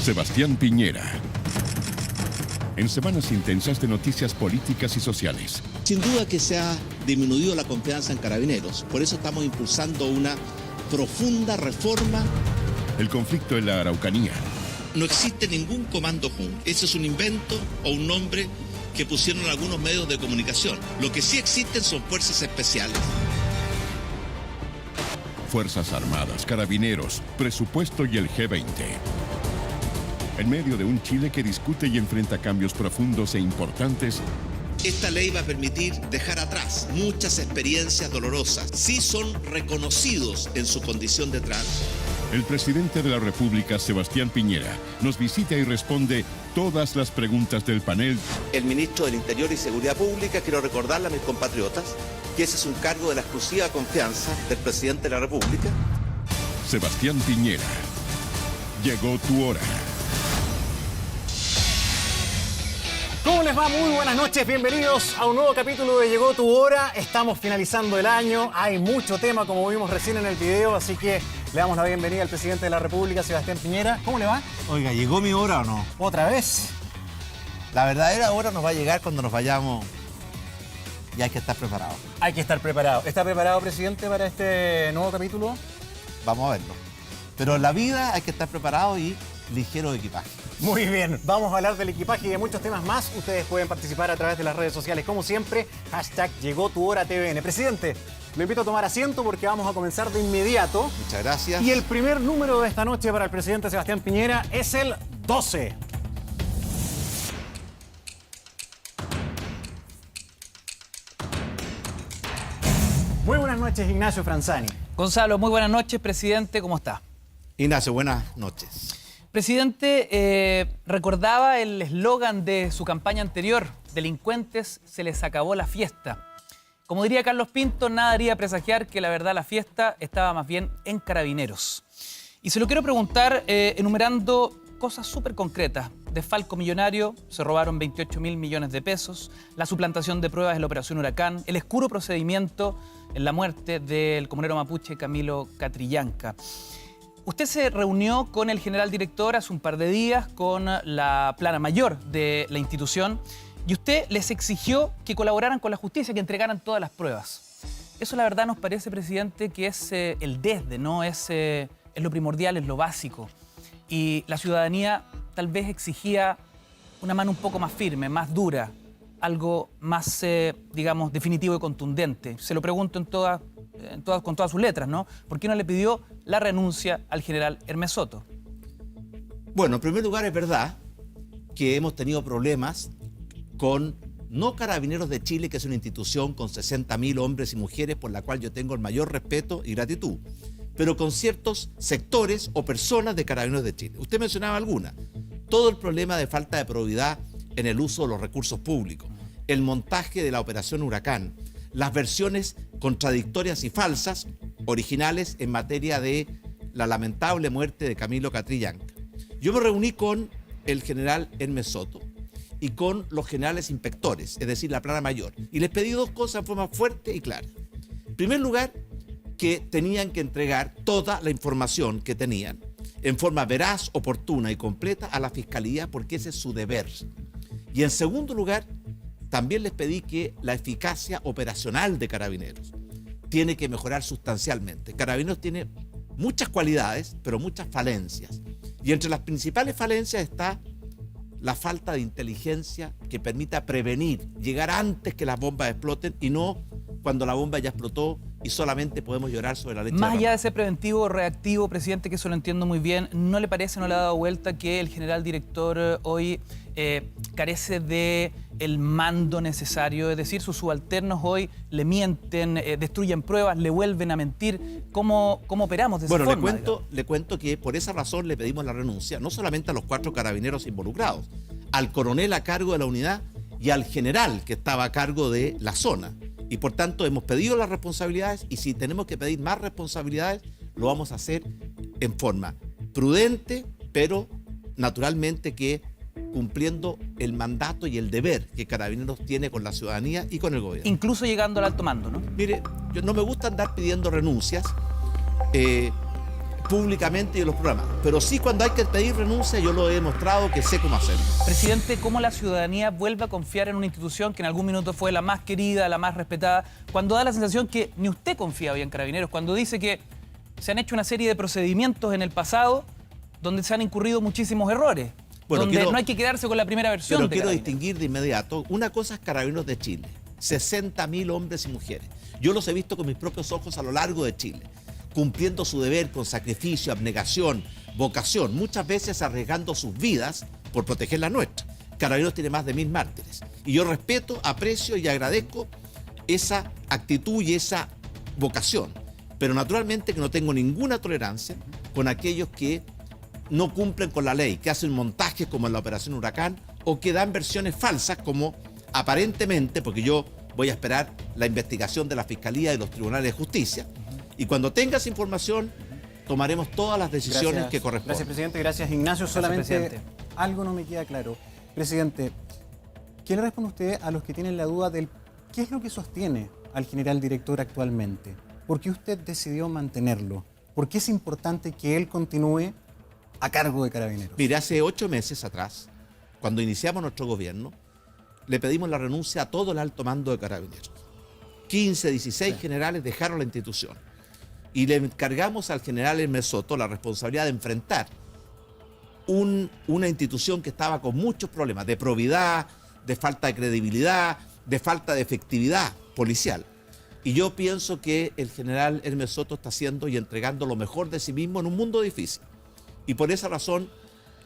Sebastián Piñera. En semanas intensas de noticias políticas y sociales. Sin duda que se ha disminuido la confianza en Carabineros. Por eso estamos impulsando una profunda reforma. El conflicto en la Araucanía. No existe ningún comando Jun. Ese es un invento o un nombre que pusieron algunos medios de comunicación. Lo que sí existen son fuerzas especiales. Fuerzas Armadas, Carabineros, presupuesto y el G20. En medio de un Chile que discute y enfrenta cambios profundos e importantes, esta ley va a permitir dejar atrás muchas experiencias dolorosas. Sí son reconocidos en su condición de trans. El presidente de la República, Sebastián Piñera, nos visita y responde todas las preguntas del panel. El ministro del Interior y Seguridad Pública, quiero recordarle a mis compatriotas que ese es un cargo de la exclusiva confianza del presidente de la República. Sebastián Piñera. Llegó tu hora. ¿Cómo les va? Muy buenas noches, bienvenidos a un nuevo capítulo de Llegó tu hora. Estamos finalizando el año, hay mucho tema como vimos recién en el video, así que le damos la bienvenida al presidente de la República, Sebastián Piñera. ¿Cómo le va? Oiga, ¿llegó mi hora o no? ¿Otra vez? La verdadera hora nos va a llegar cuando nos vayamos y hay que estar preparado. Hay que estar preparado. ¿Está preparado, presidente, para este nuevo capítulo? Vamos a verlo. Pero en la vida hay que estar preparado y ligero de equipaje. Muy bien, vamos a hablar del equipaje y de muchos temas más. Ustedes pueden participar a través de las redes sociales, como siempre, hashtag Llegó tu hora TVN. Presidente, lo invito a tomar asiento porque vamos a comenzar de inmediato. Muchas gracias. Y el primer número de esta noche para el presidente Sebastián Piñera es el 12. Muy buenas noches, Ignacio Franzani. Gonzalo, muy buenas noches, presidente, ¿cómo está? Ignacio, buenas noches. Presidente, recordaba el eslogan de su campaña anterior, delincuentes, se les acabó la fiesta. Como diría Carlos Pinto, nada haría presagiar que la verdad la fiesta estaba más bien en Carabineros. Y se lo quiero preguntar enumerando cosas súper concretas. Desfalco millonario, se robaron 28.000 millones de pesos, la suplantación de pruebas en la Operación Huracán, el oscuro procedimiento en la muerte del comunero mapuche Camilo Catrillanca. Usted se reunió con el general director hace un par de días, con la plana mayor de la institución, y usted les exigió que colaboraran con la justicia, que entregaran todas las pruebas. Eso la verdad nos parece, presidente, que es el desde, ¿no? Es lo primordial, es lo básico. Y la ciudadanía tal vez exigía una mano un poco más firme, más dura, algo más, digamos, definitivo y contundente. Se lo pregunto con todas sus letras, ¿no? ¿Por qué no le pidió la renuncia al general Hermes Soto? Bueno, en primer lugar es verdad que hemos tenido problemas con no Carabineros de Chile, que es una institución con 60.000 hombres y mujeres por la cual yo tengo el mayor respeto y gratitud, pero con ciertos sectores o personas de Carabineros de Chile. Usted mencionaba algunas. Todo el problema de falta de probidad en el uso de los recursos públicos, el montaje de la Operación Huracán, las versiones contradictorias y falsas originales en materia de la lamentable muerte de Camilo Catrillanca. Yo me reuní con el general Hermes Soto y con los generales inspectores, es decir, la plana mayor, y les pedí dos cosas en forma fuerte y clara. En primer lugar, que tenían que entregar toda la información que tenían en forma veraz, oportuna y completa a la Fiscalía, porque ese es su deber. Y en segundo lugar, también les pedí que la eficacia operacional de Carabineros tiene que mejorar sustancialmente. Carabineros tiene muchas cualidades, pero muchas falencias. Y entre las principales falencias está la falta de inteligencia que permita prevenir, llegar antes que las bombas exploten y no cuando la bomba ya explotó y solamente podemos llorar sobre la leche. Más allá de ese preventivo o reactivo, presidente, que eso lo entiendo muy bien, ¿no le parece, no le ha dado vuelta que el general director hoy carece de el mando necesario? Es decir, sus subalternos hoy le mienten, destruyen pruebas, le vuelven a mentir. ¿Cómo operamos de esa forma? Bueno, le cuento que por esa razón le pedimos la renuncia, no solamente a los 4 carabineros involucrados, al coronel a cargo de la unidad y al general que estaba a cargo de la zona. Y por tanto hemos pedido las responsabilidades y si tenemos que pedir más responsabilidades, lo vamos a hacer en forma prudente, pero naturalmente que cumpliendo el mandato y el deber que Carabineros tiene con la ciudadanía y con el gobierno. Incluso llegando al alto mando, ¿no? Mire, yo no me gusta andar pidiendo renuncias, públicamente y en los programas. Pero sí, cuando hay que pedir renuncia, yo lo he demostrado que sé cómo hacerlo. Presidente, ¿cómo la ciudadanía vuelve a confiar en una institución que en algún minuto fue la más querida, la más respetada, cuando da la sensación que ni usted confiaba en Carabineros, cuando dice que se han hecho una serie de procedimientos en el pasado donde se han incurrido muchísimos errores? Bueno, donde no hay que quedarse con la primera versión. Pero de quiero Carabineros. distinguir de inmediato. Una cosa es Carabineros de Chile. 60.000 hombres y mujeres. Yo los he visto con mis propios ojos a lo largo de Chile, cumpliendo su deber con sacrificio, abnegación, vocación, muchas veces arriesgando sus vidas por proteger la nuestra. Carabineros tiene más de 1.000 mártires. Y yo respeto, aprecio y agradezco esa actitud y esa vocación. Pero naturalmente que no tengo ninguna tolerancia con aquellos que no cumplen con la ley, que hacen montajes como en la Operación Huracán o que dan versiones falsas como aparentemente, porque yo voy a esperar la investigación de la Fiscalía y los tribunales de justicia, y cuando tengas información tomaremos todas las decisiones que correspondan. Gracias, presidente. Gracias, Ignacio. Solamente presidente. algo no me queda claro. Presidente, ¿qué le responde usted a los que tienen la duda del qué es lo que sostiene al general director actualmente? ¿Por qué usted decidió mantenerlo? ¿Por qué es importante que él continúe a cargo de Carabineros? Mire, hace 8 meses atrás, cuando iniciamos nuestro gobierno, le pedimos la renuncia a todo el alto mando de Carabineros. 15, 16 generales dejaron la institución. Y le encargamos al general Hermes Soto la responsabilidad de enfrentar una institución que estaba con muchos problemas de probidad, de falta de credibilidad, de falta de efectividad policial. Y yo pienso que el general Hermes Soto está haciendo y entregando lo mejor de sí mismo en un mundo difícil. Y por esa razón,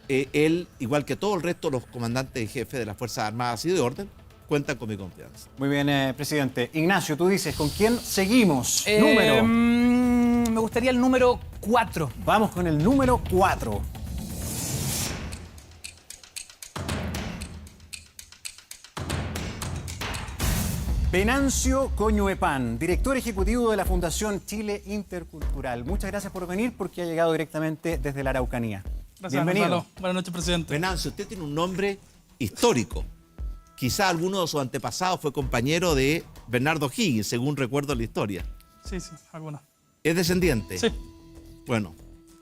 él, igual que todo el resto de los comandantes y jefes de las Fuerzas Armadas y de Orden, cuentan con mi confianza. Muy bien, presidente. Ignacio, tú dices, ¿con quién seguimos? Número. Me gustaría el número 4. Vamos con el número 4. Venancio Coñuepan, director ejecutivo de la Fundación Chile Intercultural. Muchas gracias por venir porque ha llegado directamente desde la Araucanía. Gracias, Bienvenido. Gonzalo. Buenas noches, presidente. Venancio, usted tiene un nombre histórico. Quizá alguno de sus antepasados fue compañero de Bernardo Higgins, según recuerdo la historia. Sí, alguna. ¿Es descendiente? Sí. Bueno,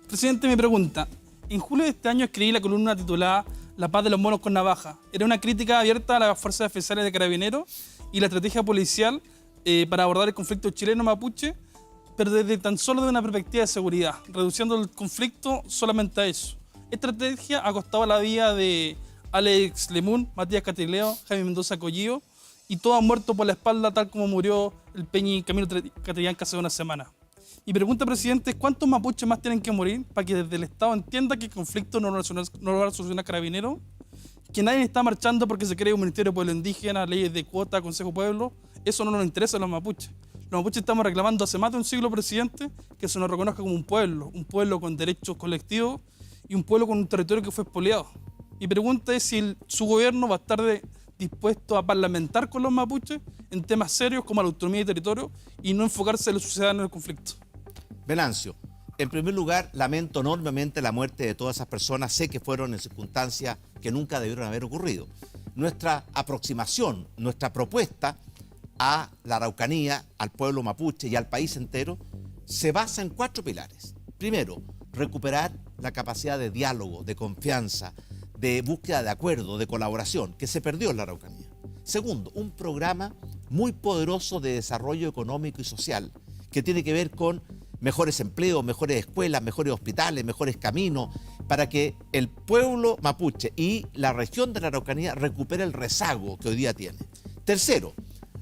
Presidente, me pregunta. En julio de este año escribí la columna titulada La paz de los monos con navaja. Era una crítica abierta a las fuerzas especiales de Carabineros y la estrategia policial para abordar el conflicto chileno-mapuche, pero desde tan solo de una perspectiva de seguridad, reduciendo el conflicto solamente a eso. Esta estrategia ha costado la vida de Alex Lemun, Matías Catrileo, Jaime Mendoza Collillo, y todos han muerto por la espalda tal como murió el Peñi Camilo Catrillanca hace una semana. Mi pregunta, presidente, es ¿cuántos mapuches más tienen que morir para que desde el Estado entienda que el conflicto no lo va a solucionar Carabineros? Que nadie está marchando porque se cree un Ministerio de Pueblo Indígena, leyes de cuota, Consejo Pueblo. Eso no nos interesa a los mapuches. Los mapuches estamos reclamando hace más de un siglo, presidente, que se nos reconozca como un pueblo con derechos colectivos y un pueblo con un territorio que fue expoliado. Mi pregunta es si su gobierno va a estar dispuesto a parlamentar con los mapuches en temas serios como la autonomía de territorio y no enfocarse en lo suceda en el conflicto. Venancio, en primer lugar, lamento enormemente la muerte de todas esas personas. Sé que fueron en circunstancias que nunca debieron haber ocurrido. Nuestra aproximación, nuestra propuesta a la Araucanía, al pueblo mapuche y al país entero, se basa en 4 pilares. Primero, recuperar la capacidad de diálogo, de confianza, de búsqueda de acuerdo, de colaboración, que se perdió en la Araucanía. Segundo, un programa muy poderoso de desarrollo económico y social, que tiene que ver con mejores empleos, mejores escuelas, mejores hospitales, mejores caminos, para que el pueblo mapuche y la región de la Araucanía recupere el rezago que hoy día tiene. Tercero,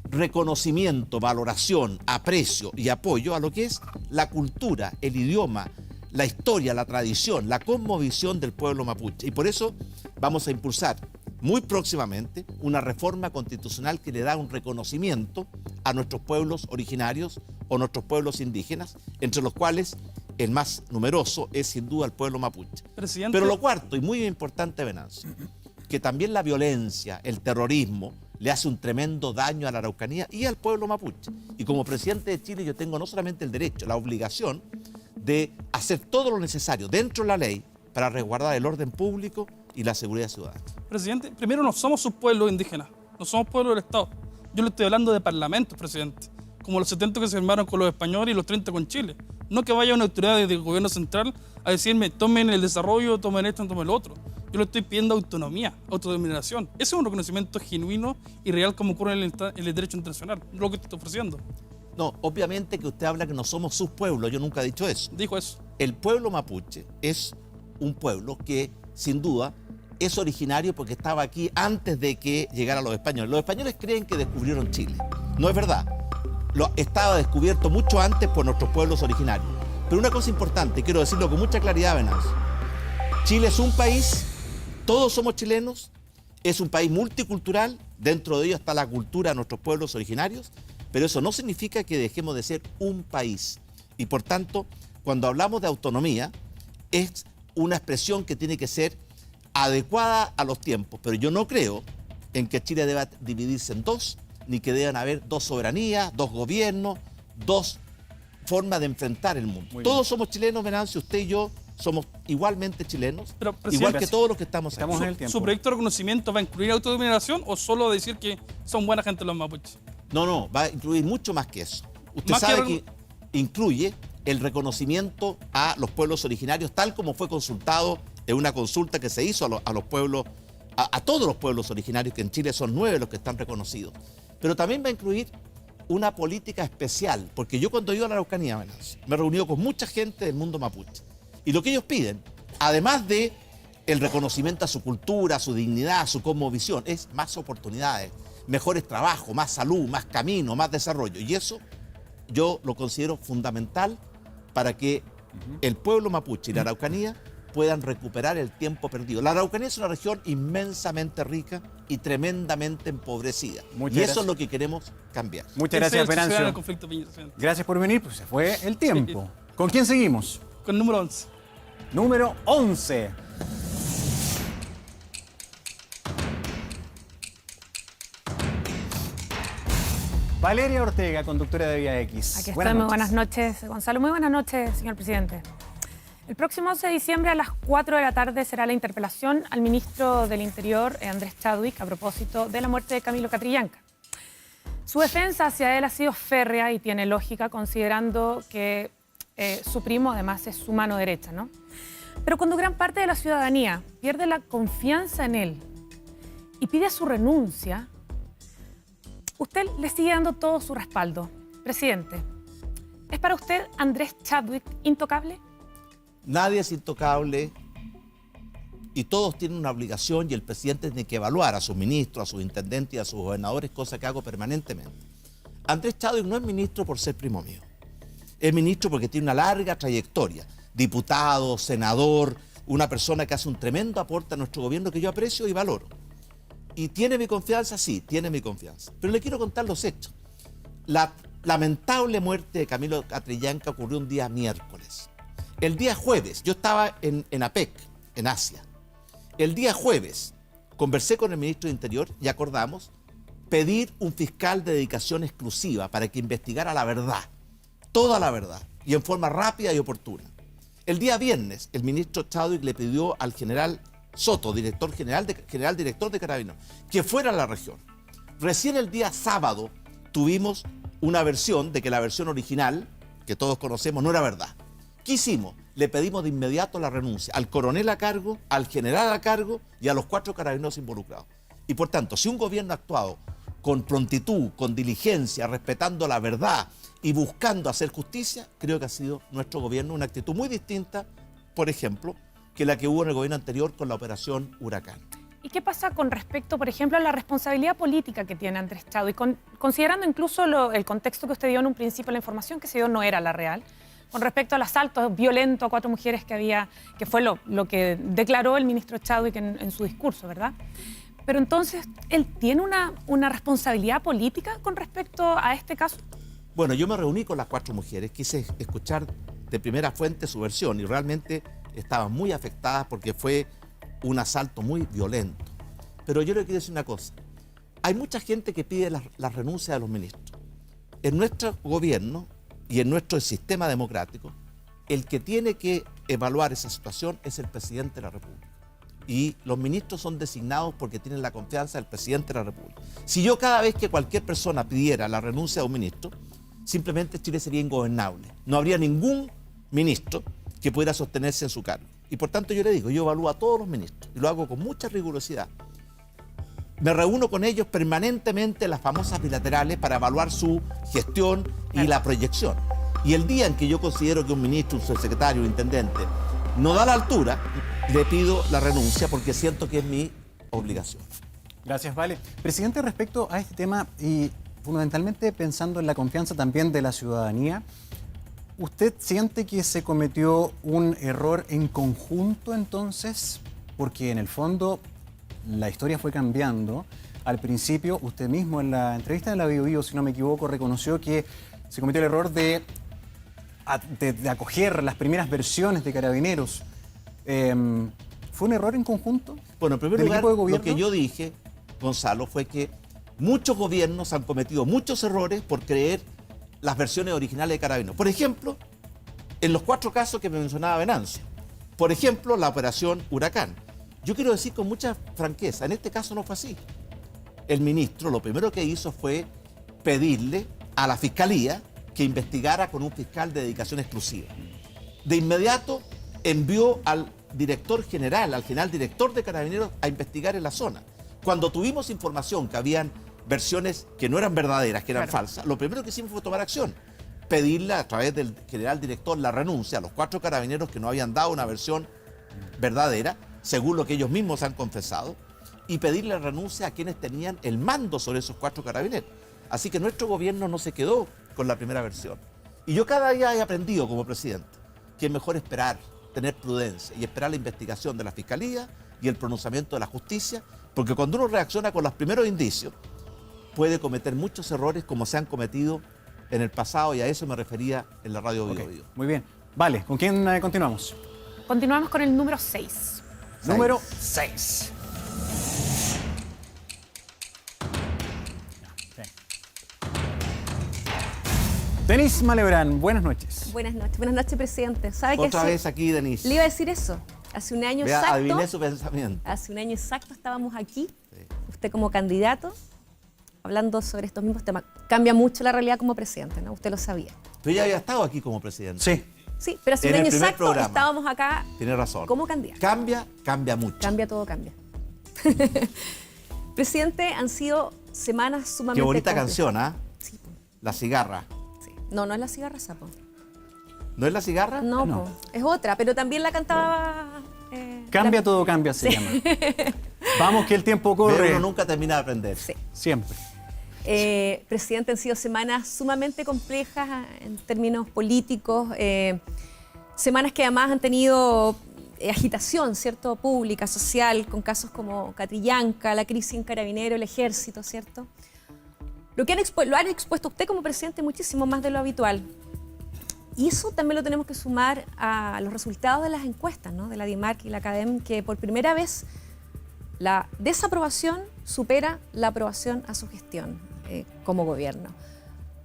reconocimiento, valoración, aprecio y apoyo a lo que es la cultura, el idioma, la historia, la tradición, la cosmovisión del pueblo mapuche. Y por eso vamos a impulsar muy próximamente una reforma constitucional que le da un reconocimiento a nuestros pueblos originarios o nuestros pueblos indígenas, entre los cuales el más numeroso es sin duda el pueblo mapuche. Presidente. Pero lo cuarto y muy importante, Venancio, que también la violencia, el terrorismo, le hace un tremendo daño a la Araucanía y al pueblo mapuche. Y como presidente de Chile yo tengo no solamente el derecho, la obligación de hacer todo lo necesario dentro de la ley para resguardar el orden público y la seguridad ciudadana. Presidente, primero no somos subpueblos indígenas, no somos pueblo del Estado. Yo le estoy hablando de parlamentos, presidente, como los 70 que se firmaron con los españoles y los 30 con Chile. No que vaya una autoridad del gobierno central a decirme tomen el desarrollo, tomen esto, tomen lo otro. Yo le estoy pidiendo autonomía, autodeterminación. Ese es un reconocimiento genuino y real como ocurre en el derecho internacional, lo que te estoy ofreciendo. No, obviamente que usted habla que no somos sus pueblos, yo nunca he dicho eso. Dijo eso. El pueblo mapuche es un pueblo que, sin duda, es originario porque estaba aquí antes de que llegaran los españoles. Los españoles creen que descubrieron Chile. No es verdad. Estaba descubierto mucho antes por nuestros pueblos originarios. Pero una cosa importante, quiero decirlo con mucha claridad, Venancio. Chile es un país, todos somos chilenos, es un país multicultural, dentro de ello está la cultura de nuestros pueblos originarios, pero eso no significa que dejemos de ser un país. Y por tanto, cuando hablamos de autonomía, es una expresión que tiene que ser adecuada a los tiempos, pero yo no creo en que Chile deba dividirse en dos, ni que deban haber dos soberanías, dos gobiernos, dos formas de enfrentar el mundo. Todos somos chilenos, Venancio, usted y yo somos igualmente chilenos, Pero, igual que todos los que estamos aquí. Estamos en el tiempo. ¿Su proyecto de reconocimiento va a incluir autodeterminación o solo decir que son buena gente los mapuches? No, va a incluir mucho más que eso. Usted Más sabe que- que incluye el reconocimiento a los pueblos originarios, tal como fue consultado en una consulta que se hizo a los pueblos, a todos los pueblos originarios, que en Chile son 9 los que están reconocidos. Pero también va a incluir una política especial, porque yo cuando he ido a la Araucanía, Venancio, me he reunido con mucha gente del mundo mapuche. Y lo que ellos piden, además de el reconocimiento a su cultura, a su dignidad, a su cosmovisión, es más oportunidades, mejores trabajos, más salud, más camino, más desarrollo. Y eso yo lo considero fundamental para que el pueblo mapuche y la Araucanía puedan recuperar el tiempo perdido. La Araucanía es una región inmensamente rica y tremendamente empobrecida. Muchas y eso gracias. es lo que queremos cambiar. Muchas Ese es gracias, el suceder Venancio. del conflicto, presidente. Gracias por venir, pues se fue el tiempo. ¿Con quién seguimos? Con el número 11. Número 11. Valeria Ortega, conductora de Vía X. Aquí estoy, muy buenas noches, Gonzalo. Muy buenas noches, señor presidente. El próximo 11 de diciembre a las 4 de la tarde será la interpelación al ministro del Interior, Andrés Chadwick, a propósito de la muerte de Camilo Catrillanca. Su defensa hacia él ha sido férrea y tiene lógica, considerando que su primo además es su mano derecha, ¿no? Pero cuando gran parte de la ciudadanía pierde la confianza en él y pide su renuncia, usted le sigue dando todo su respaldo. Presidente, ¿es para usted Andrés Chadwick intocable? Nadie es intocable y todos tienen una obligación y el presidente tiene que evaluar a sus ministros, a sus intendentes y a sus gobernadores, cosa que hago permanentemente. Andrés Chadwick no es ministro por ser primo mío. Es ministro porque tiene una larga trayectoria. Diputado, senador, una persona que hace un tremendo aporte a nuestro gobierno que yo aprecio y valoro. ¿Y tiene mi confianza? Sí, tiene mi confianza. Pero le quiero contar los hechos. La lamentable muerte de Camilo Catrillanca ocurrió un día miércoles. El día jueves, yo estaba en APEC, en Asia. El día jueves conversé con el ministro de Interior y acordamos pedir un fiscal de dedicación exclusiva para que investigara la verdad, toda la verdad, y en forma rápida y oportuna. El día viernes, el ministro Chadwick le pidió al general Soto, director director de Carabineros, que fuera a la región. Recién el día sábado tuvimos una versión de que la versión original, que todos conocemos, no era verdad. ¿Qué hicimos? Le pedimos de inmediato la renuncia al coronel a cargo, al general a cargo y a los 4 carabineros involucrados. Y por tanto, si un gobierno ha actuado con prontitud, con diligencia, respetando la verdad y buscando hacer justicia, creo que ha sido nuestro gobierno una actitud muy distinta, por ejemplo, que la que hubo en el gobierno anterior con la operación Huracán. ¿Y qué pasa con respecto, por ejemplo, a la responsabilidad política que tiene Andrés Chadwick? Considerando incluso el contexto que usted dio en un principio, la información que se dio no era la real, con respecto al asalto violento a 4 mujeres que fue lo que declaró el ministro Chadwick en su discurso, ¿verdad? Pero entonces, ¿él tiene una responsabilidad política con respecto a este caso? Bueno, yo me reuní con las 4 mujeres, quise escuchar de primera fuente su versión y realmente estaban muy afectadas porque fue un asalto muy violento. Pero yo le quiero decir una cosa, hay mucha gente que pide la renuncia de los ministros. En nuestro gobierno y en nuestro sistema democrático, el que tiene que evaluar esa situación es el presidente de la República. Y los ministros son designados porque tienen la confianza del presidente de la República. Si yo cada vez que cualquier persona pidiera la renuncia de un ministro, simplemente Chile sería ingobernable. No habría ningún ministro que pudiera sostenerse en su cargo. Y por tanto yo le digo, yo evalúo a todos los ministros y lo hago con mucha rigurosidad. Me reúno con ellos permanentemente en las famosas bilaterales para evaluar su gestión y la proyección. Y el día en que yo considero que un ministro, un subsecretario, un intendente no da la altura, le pido la renuncia porque siento que es mi obligación. Gracias, Vale. Presidente, respecto a este tema y fundamentalmente pensando en la confianza también de la ciudadanía, ¿usted siente que se cometió un error en conjunto entonces? Porque en el fondo la historia fue cambiando. Al principio, usted mismo en la entrevista de la Bio, si no me equivoco, reconoció que se cometió el error de acoger las primeras versiones de Carabineros. ¿Fue un error en conjunto? Bueno, en primer del lugar, equipo de lo gobierno? que yo dije, Gonzalo, fue que muchos gobiernos han cometido muchos errores por creer las versiones originales de Carabineros. Por ejemplo, en los 4 casos que me mencionaba Venancio. Por ejemplo, la operación Huracán. Yo quiero decir con mucha franqueza, en este caso no fue así. El ministro lo primero que hizo fue pedirle a la Fiscalía que investigara con un fiscal de dedicación exclusiva. De inmediato envió al director general, al general director de Carabineros, a investigar en la zona. Cuando tuvimos información que habían versiones que no eran verdaderas, que eran falsas, lo primero que hicimos fue tomar acción. Pedirle a través del general director la renuncia a los 4 carabineros que no habían dado una versión verdadera, según lo que ellos mismos han confesado, y pedirle la renuncia a quienes tenían el mando sobre esos 4 carabineros. Así que nuestro gobierno no se quedó con la primera versión. Y yo cada día he aprendido como presidente que es mejor esperar, tener prudencia y esperar la investigación de la Fiscalía y el pronunciamiento de la justicia, porque cuando uno reacciona con los primeros indicios, puede cometer muchos errores como se han cometido en el pasado, y a eso me refería en la radio Bio Bio. Muy bien. Vale, ¿con quién continuamos? Continuamos con el número 6. Número 6. Denise Malebrán, buenas noches. Buenas noches, presidente. ¿Sabe que Otra vez aquí, Denise. le iba a decir eso? Hace un año Vea, exacto. adiviné su pensamiento. Hace un año exacto estábamos aquí, usted como candidato, hablando sobre estos mismos temas. Cambia mucho la realidad como presidente, ¿no? Usted lo sabía. Pero ya había estado aquí como presidente. Sí. Sí, pero hace un En el año primer exacto programa. estábamos acá Tiene razón. como candidato. Cambia mucho. Cambia, todo cambia. Presidente, han sido semanas sumamente Qué bonita complejas. canción, ¿ah? Sí, po. La cigarra. Sí. No, no es la cigarra sapo. ¿No es la cigarra? No, No. po. Es otra, pero también la cantaba... Cambia, la- todo cambia, se llama. Vamos que el tiempo Pero corre. uno nunca termina de aprender. Sí. Siempre. Presidente, han sido semanas sumamente complejas en términos políticos, semanas que además han tenido agitación, ¿cierto?, pública, social, con casos como Catrillanca, la crisis en Carabinero, el Ejército, ¿cierto? Lo han expuesto usted como presidente muchísimo más de lo habitual. Y eso también lo tenemos que sumar a los resultados de las encuestas, ¿no?, de la DIMARC y la CADEM, que por primera vez la desaprobación supera la aprobación a su gestión como gobierno.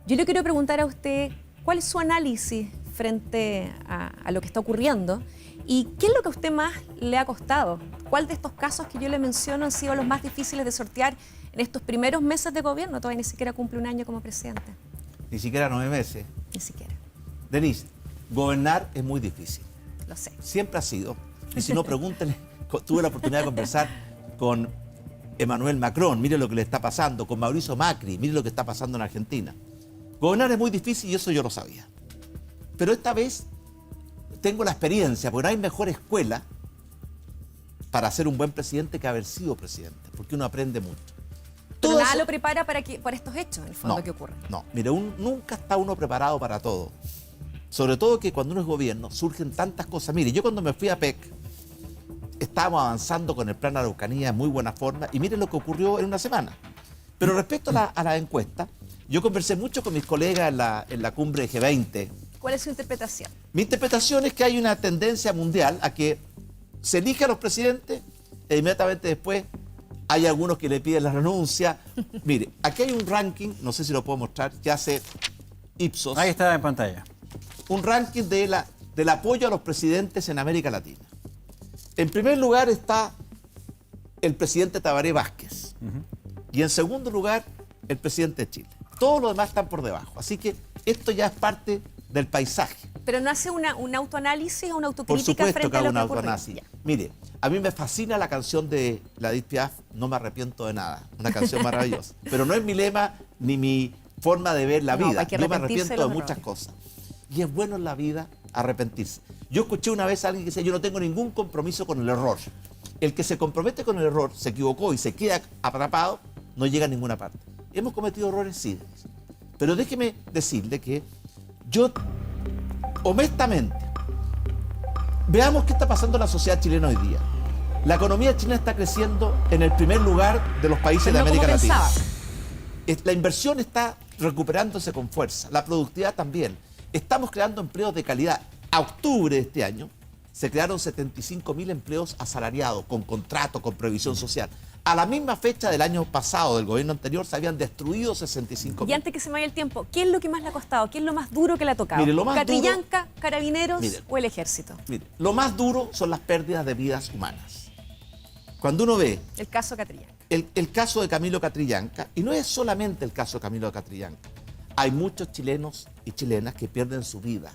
Yo le quiero preguntar a usted cuál es su análisis frente a lo que está ocurriendo y qué es lo que a usted más le ha costado. ¿Cuál de estos casos que yo le menciono han sido los más difíciles de sortear en estos primeros meses de gobierno? Todavía ni siquiera cumple un año como presidente. Ni siquiera 9 meses. Ni siquiera. Denise, gobernar es muy difícil. Lo sé. Siempre ha sido. Y si no, pregúntenle. Tuve la oportunidad de conversar con Emmanuel Macron, mire lo que le está pasando, con Mauricio Macri, mire lo que está pasando en Argentina. Gobernar es muy difícil y eso yo lo sabía. Pero esta vez tengo la experiencia, porque no hay mejor escuela para ser un buen presidente que haber sido presidente, porque uno aprende mucho. Pero Todo nada eso- lo prepara para estos hechos, en el fondo, que ocurren. No, mire, nunca está uno preparado para todo. Sobre todo que cuando uno es gobierno surgen tantas cosas. Mire, yo cuando me fui a PEC, estábamos avanzando con el plan Araucanía en muy buena forma y mire lo que ocurrió en una semana. Pero respecto a la encuesta, yo conversé mucho con mis colegas en la cumbre G20. ¿Cuál es su interpretación? Mi interpretación es que hay una tendencia mundial a que se elige a los presidentes e inmediatamente después hay algunos que le piden la renuncia. Mire, aquí hay un ranking, no sé si lo puedo mostrar, que hace Ipsos. Ahí está en pantalla. Un ranking del apoyo a los presidentes en América Latina. En primer lugar está el presidente Tabaré Vázquez. Y en segundo lugar, el presidente de Chile. Todos los demás están por debajo. Así que esto ya es parte del paisaje. Pero no hace un autoanálisis o una Por autocrítica supuesto frente que a hago lo un que ocurre. autoanálisis. Ya. Mire, a mí me fascina la canción de la Edith Piaf, No me arrepiento de nada. Una canción maravillosa. Pero no es mi lema ni mi forma de ver la No, vida. hay que Yo me arrepentirse arrepiento de de los muchas errores. cosas. Y es bueno en la vida arrepentirse. Yo escuché una vez a alguien que decía, yo no tengo ningún compromiso con el error. El que se compromete con el error, se equivocó y se queda atrapado, no llega a ninguna parte. Hemos cometido errores, sí. Pero déjeme decirle que yo, honestamente, veamos qué está pasando en la sociedad chilena hoy día. La economía chilena está creciendo en el primer lugar de los países Pero de no América como Latina. pensaba. La inversión está recuperándose con fuerza, la productividad también. Estamos creando empleos de calidad. A octubre de este año se crearon 75.000 empleos asalariados, con contrato, con previsión social. A la misma fecha del año pasado, del gobierno anterior, se habían destruido 65.000. Y antes que se me vaya el tiempo, ¿qué es lo que más le ha costado? ¿Qué es lo más duro que le ha tocado? Mire, lo más ¿Catrillanca, Carabineros Mire. o el Ejército? Mire, lo más duro son las pérdidas de vidas humanas. Cuando uno ve El caso Catrillanca. el caso de Camilo Catrillanca, y no es solamente el caso de Camilo Catrillanca, hay muchos chilenos y chilenas que pierden su vida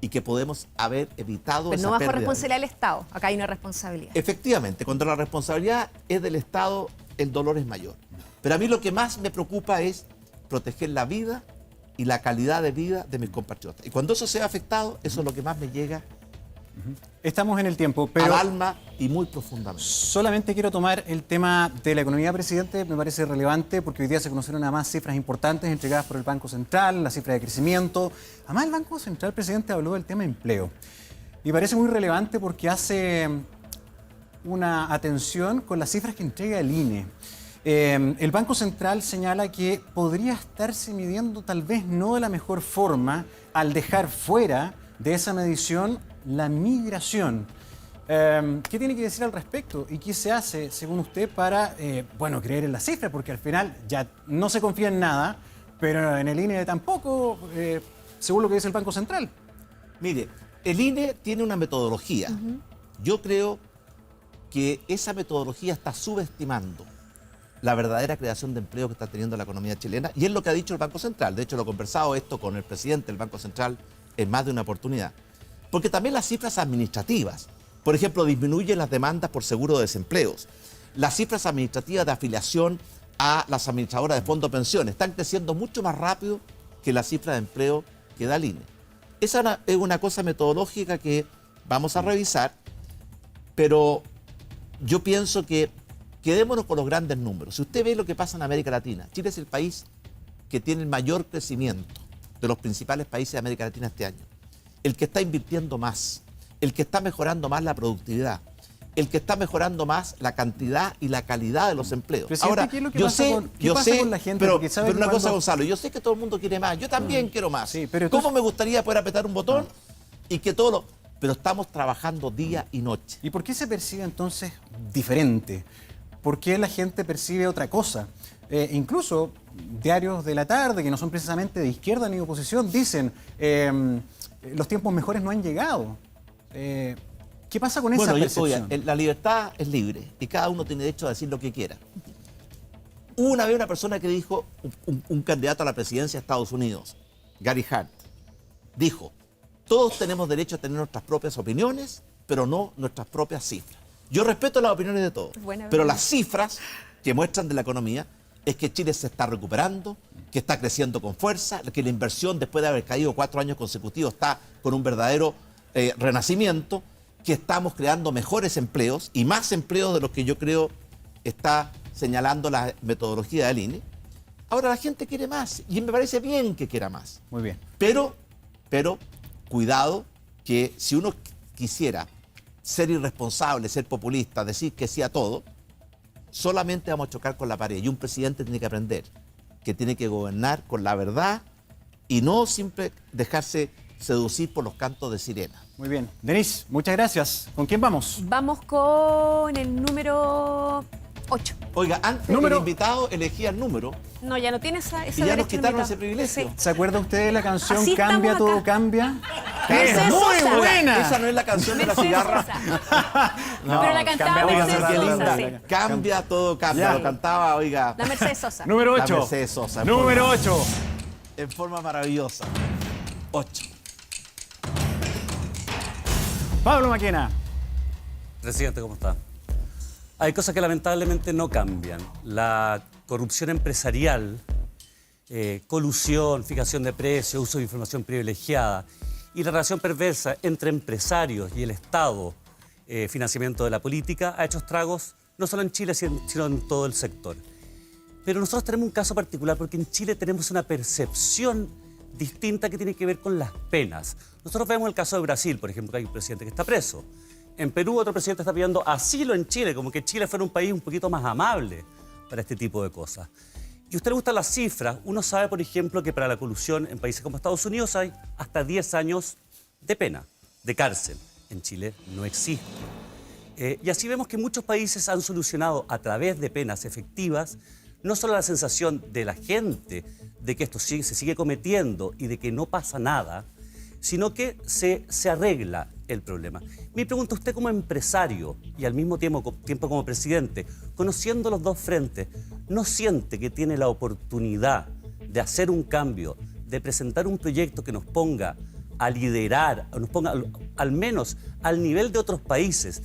y que podemos haber evitado Pero esa no bajo pérdida. responsabilidad del Estado. Acá hay una responsabilidad. Efectivamente, cuando la responsabilidad es del Estado, el dolor es mayor. Pero a mí lo que más me preocupa es proteger la vida y la calidad de vida de mis compatriotas. Y cuando eso sea afectado, eso es lo que más me llega Estamos en el tiempo, al pero alma y muy profundamente. solamente quiero tomar el tema de la economía, presidente. Me parece relevante porque hoy día se conocieron además cifras importantes entregadas por el Banco Central, la cifra de crecimiento. Además, el Banco Central, presidente, habló del tema empleo. Y parece muy relevante porque hace una atención con las cifras que entrega el INE. El Banco Central señala que podría estarse midiendo tal vez no de la mejor forma al dejar fuera de esa medición la migración. ¿Qué tiene que decir al respecto? ¿Y qué se hace, según usted, para, creer en las cifras? Porque al final ya no se confía en nada, pero en el INE tampoco, según lo que dice el Banco Central. Mire, el INE tiene una metodología. Yo creo que esa metodología está subestimando la verdadera creación de empleo que está teniendo la economía chilena, y es lo que ha dicho el Banco Central. De hecho, lo he conversado esto con el presidente del Banco Central en más de una oportunidad. Porque también las cifras administrativas, por ejemplo, disminuyen las demandas por seguro de desempleos. Las cifras administrativas de afiliación a las administradoras de fondos de pensiones están creciendo mucho más rápido que la cifra de empleo que da el INE. Esa es una cosa metodológica que vamos a revisar, pero yo pienso que quedémonos con los grandes números. Si usted ve lo que pasa en América Latina, Chile es el país que tiene el mayor crecimiento de los principales países de América Latina este año. El que está invirtiendo más, el que está mejorando más la productividad, el que está mejorando más la cantidad y la calidad de los empleos. Presidente, Ahora, ¿qué es lo que yo pasa sé, con- qué yo pasa sé, con la gente? pero, Porque sabe pero que una cosa, cuando- Gonzalo, yo sé que todo el mundo quiere más, yo también quiero más. Sí, pero entonces- ¿Cómo me gustaría poder apretar un botón y que todo lo... Pero estamos trabajando día y noche. ¿Y por qué se percibe entonces diferente? ¿Por qué la gente percibe otra cosa? Incluso diarios de la tarde, que no son precisamente de izquierda ni de oposición, dicen los tiempos mejores no han llegado. ¿Qué pasa con esa percepción? Oiga, la libertad es libre y cada uno tiene derecho a decir lo que quiera. Hubo una vez una persona que dijo, un candidato a la presidencia de Estados Unidos, Gary Hart, dijo, todos tenemos derecho a tener nuestras propias opiniones, pero no nuestras propias cifras. Yo respeto las opiniones de todos, Buena pero verdad. las cifras que muestran de la economía es que Chile se está recuperando, que está creciendo con fuerza, que la inversión después de haber caído 4 años consecutivos está con un verdadero renacimiento, que estamos creando mejores empleos y más empleos de los que yo creo está señalando la metodología del INE. Ahora la gente quiere más y me parece bien que quiera más. Muy bien. Pero, cuidado, que si uno quisiera ser irresponsable, ser populista, decir que sí a todo, solamente vamos a chocar con la pared. Y un presidente tiene que aprender que tiene que gobernar con la verdad y no siempre dejarse seducir por los cantos de sirena. Muy bien. Denise, muchas gracias. ¿Con quién vamos? Vamos con el número 8. Oiga, antes Número- el invitado elegía el número No, ya no tiene ese y ya nos derecho quitaron limitado. ese privilegio. Sí. ¿Se acuerda usted de la canción Así estamos Cambia, todo acá. cambia? Mercedes ¡Es muy Sosa. buena! Esa no es la canción de la Mercedes cigarra. Sosa. No, Pero la cantaba Cambia, Mercedes oiga, qué Sosa, linda. sí. Cambia, todo cambia. Ya. Lo cantaba, oiga, La Mercedes Sosa. Número La 8. Mercedes Sosa, Número 8. en forma maravillosa. 8. Pablo Maquena. Presidente, ¿cómo está? Hay cosas que lamentablemente no cambian. La corrupción empresarial, colusión, fijación de precios, uso de información privilegiada y la relación perversa entre empresarios y el Estado, financiamiento de la política, ha hecho estragos no solo en Chile, sino en todo el sector. Pero nosotros tenemos un caso particular porque en Chile tenemos una percepción distinta que tiene que ver con las penas. Nosotros vemos el caso de Brasil, por ejemplo, que hay un presidente que está preso. En Perú otro presidente está pidiendo asilo en Chile, como que Chile fuera un país un poquito más amable para este tipo de cosas. Y a usted le gustan las cifras. Uno sabe, por ejemplo, que para la colusión en países como Estados Unidos hay hasta 10 años de pena, de cárcel. En Chile no existe. Y así vemos que muchos países han solucionado a través de penas efectivas no solo la sensación de la gente de que esto se sigue cometiendo y de que no pasa nada, sino que se arregla el problema. Me pregunta, usted como empresario y al mismo tiempo como presidente, conociendo los dos frentes, ¿no siente que tiene la oportunidad de hacer un cambio, de presentar un proyecto que nos ponga a liderar, nos ponga al menos al nivel de otros países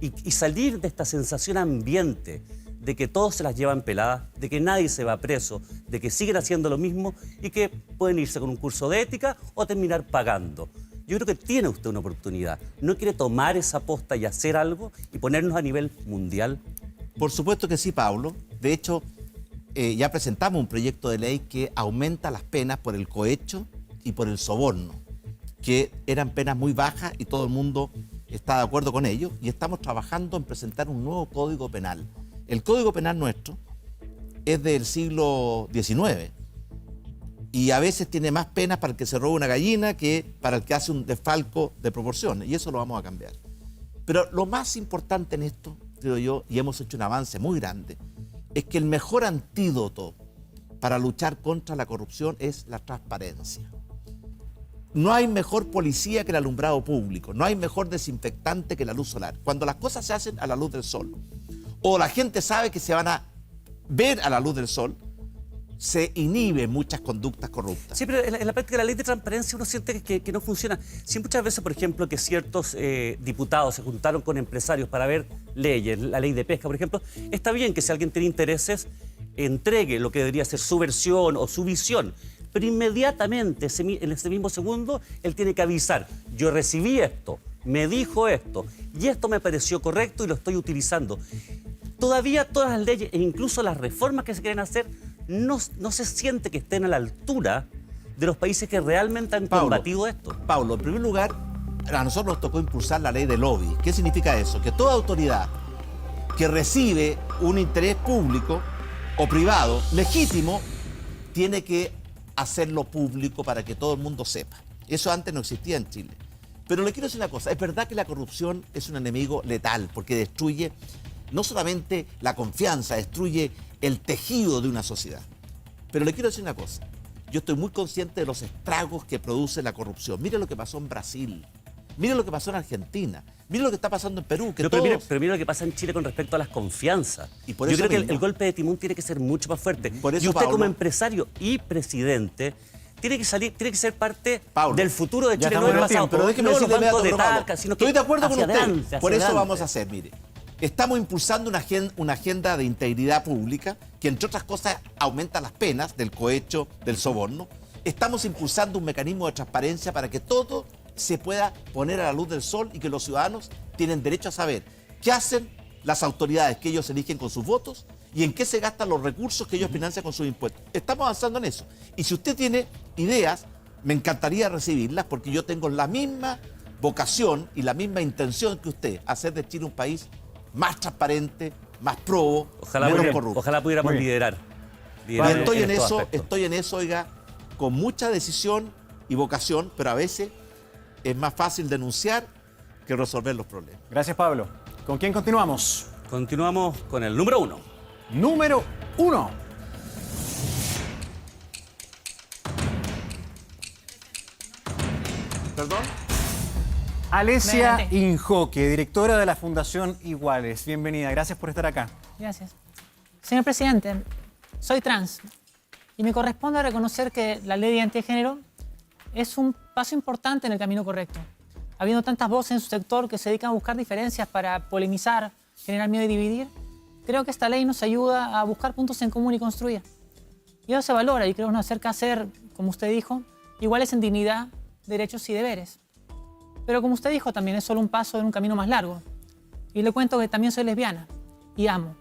y salir de esta sensación ambiente de que todos se las llevan peladas, de que nadie se va preso, de que siguen haciendo lo mismo y que pueden irse con un curso de ética o terminar pagando? Yo creo que tiene usted una oportunidad. ¿No quiere tomar esa posta y hacer algo y ponernos a nivel mundial? Por supuesto que sí, Pablo. De hecho, ya presentamos un proyecto de ley que aumenta las penas por el cohecho y por el soborno, que eran penas muy bajas y todo el mundo está de acuerdo con ello. Y estamos trabajando en presentar un nuevo código penal. El Código Penal nuestro es del siglo XIX y a veces tiene más penas para el que se roba una gallina que para el que hace un desfalco de proporciones, y eso lo vamos a cambiar. Pero lo más importante en esto, creo yo, y hemos hecho un avance muy grande, es que el mejor antídoto para luchar contra la corrupción es la transparencia. No hay mejor policía que el alumbrado público, no hay mejor desinfectante que la luz solar. Cuando las cosas se hacen a la luz del sol, o la gente sabe que se van a ver a la luz del sol, se inhiben muchas conductas corruptas. Sí, pero en la práctica la ley de transparencia uno siente que no funciona. Si muchas veces, por ejemplo, que ciertos diputados se juntaron con empresarios para ver leyes, la ley de pesca, por ejemplo, está bien que si alguien tiene intereses, entregue lo que debería ser su versión o su visión, pero inmediatamente, en ese mismo segundo, él tiene que avisar: yo recibí esto, me dijo esto, y esto me pareció correcto y lo estoy utilizando. Todavía todas las leyes e incluso las reformas que se quieren hacer no se siente que estén a la altura de los países que realmente han combatido esto. Pablo, en primer lugar, a nosotros nos tocó impulsar la ley de lobby. ¿Qué significa eso? Que toda autoridad que recibe un interés público o privado legítimo tiene que hacerlo público para que todo el mundo sepa. Eso antes no existía en Chile. Pero le quiero decir una cosa, es verdad que la corrupción es un enemigo letal porque destruye no solamente la confianza, destruye el tejido de una sociedad. Pero le quiero decir una cosa, yo estoy muy consciente de los estragos que produce la corrupción. Mire lo que pasó en Brasil, mire lo que pasó en Argentina, mire lo que está pasando en Perú. Pero mire lo que pasa en Chile con respecto a las confianzas. Y por yo eso creo que el golpe de timón tiene que ser mucho más fuerte. Por eso, y usted, Pablo, como empresario y presidente, tiene que ser parte Pablo, del futuro de ya Chile, no estamos del en el tiempo, pasado. pero déjeme no los decirle bancos de inmediato, Talca, sino que estoy de acuerdo con hacia usted. adelante, Por eso adelante. vamos a hacer, mire. Estamos impulsando una agenda de integridad pública que, entre otras cosas, aumenta las penas del cohecho, del soborno. Estamos impulsando un mecanismo de transparencia para que todo se pueda poner a la luz del sol y que los ciudadanos tienen derecho a saber qué hacen las autoridades que ellos eligen con sus votos y en qué se gastan los recursos que ellos financian con sus impuestos. Estamos avanzando en eso. Y si usted tiene ideas, me encantaría recibirlas porque yo tengo la misma vocación y la misma intención que usted, hacer de Chile un país más transparente, más probo, menos corrupto. Ojalá pudiéramos liderar. Estoy en estos eso, aspectos. oiga, con mucha decisión y vocación, pero a veces es más fácil denunciar que resolver los problemas. Gracias, Pablo. ¿Con quién continuamos? Continuamos con el número 1. Número 1. ¿Perdón? Alesia Adelante. Injoque, directora de la Fundación Iguales. Bienvenida, gracias por estar acá. Gracias. Señor presidente, soy trans y me corresponde reconocer que la ley de identidad de género es un paso importante en el camino correcto. habiendo tantas voces en su sector que se dedican a buscar diferencias para polemizar, generar miedo y dividir, creo que esta ley nos ayuda a buscar puntos en común y construir. Y eso se valora y creo que nos acerca a ser, como usted dijo, iguales en dignidad, derechos y deberes. Pero como usted dijo, también es solo un paso en un camino más largo. Y le cuento que también soy lesbiana y amo.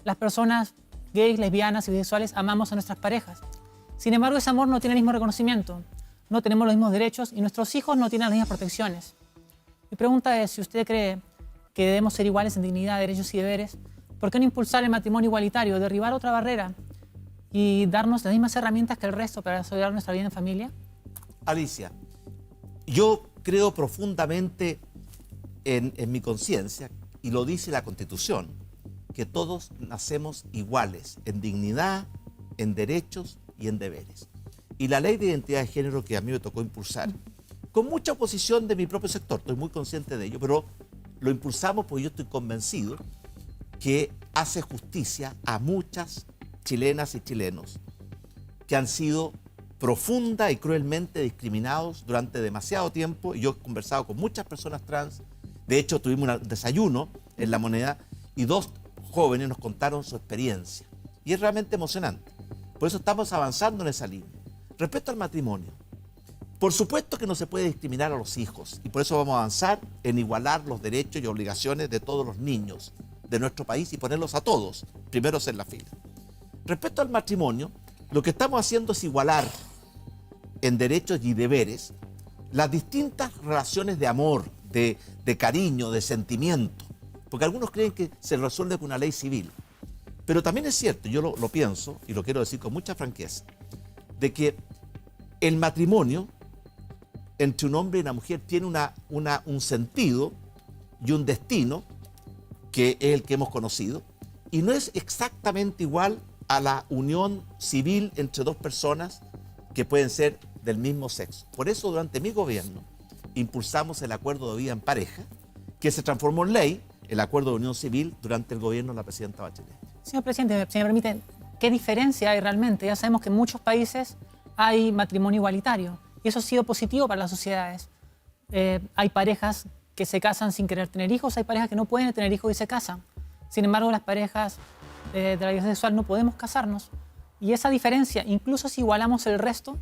Las personas gays, lesbianas y bisexuales amamos a nuestras parejas. Sin embargo, ese amor no tiene el mismo reconocimiento, no tenemos los mismos derechos y nuestros hijos no tienen las mismas protecciones. Mi pregunta es, si usted cree que debemos ser iguales en dignidad, derechos y deberes, ¿por qué no impulsar el matrimonio igualitario, derribar otra barrera y darnos las mismas herramientas que el resto para desarrollar nuestra vida en familia? Alicia, yo creo profundamente en mi conciencia, y lo dice la Constitución, que todos nacemos iguales en dignidad, en derechos y en deberes. Y la ley de identidad de género que a mí me tocó impulsar, con mucha oposición de mi propio sector, estoy muy consciente de ello, pero lo impulsamos porque yo estoy convencido que hace justicia a muchas chilenas y chilenos que han sido profunda y cruelmente discriminados durante demasiado tiempo. Y yo he conversado con muchas personas trans. De hecho, tuvimos un desayuno en La Moneda y 2 jóvenes nos contaron su experiencia. Y es realmente emocionante. Por eso estamos avanzando en esa línea. Respecto al matrimonio, por supuesto que no se puede discriminar a los hijos. Y por eso vamos a avanzar en igualar los derechos y obligaciones de todos los niños de nuestro país y ponerlos a todos, primeros en la fila. Respecto al matrimonio, lo que estamos haciendo es igualar en derechos y deberes las distintas relaciones de amor, de cariño, de sentimiento. Porque algunos creen que se resuelve con una ley civil. Pero también es cierto, yo lo pienso, y lo quiero decir con mucha franqueza, de que el matrimonio entre un hombre y una mujer tiene un sentido y un destino que es el que hemos conocido, y no es exactamente igual a la unión civil entre 2 personas que pueden ser del mismo sexo. Por eso, durante mi gobierno, impulsamos el acuerdo de vida en pareja, que se transformó en ley, el acuerdo de unión civil, durante el gobierno de la presidenta Bachelet. Señor presidente, si me permite, ¿qué diferencia hay realmente? Ya sabemos que en muchos países hay matrimonio igualitario y eso ha sido positivo para las sociedades. Hay parejas que se casan sin querer tener hijos, hay parejas que no pueden tener hijos y se casan. Sin embargo, las parejas de la diversidad sexual no podemos casarnos. Y esa diferencia, incluso si igualamos el resto,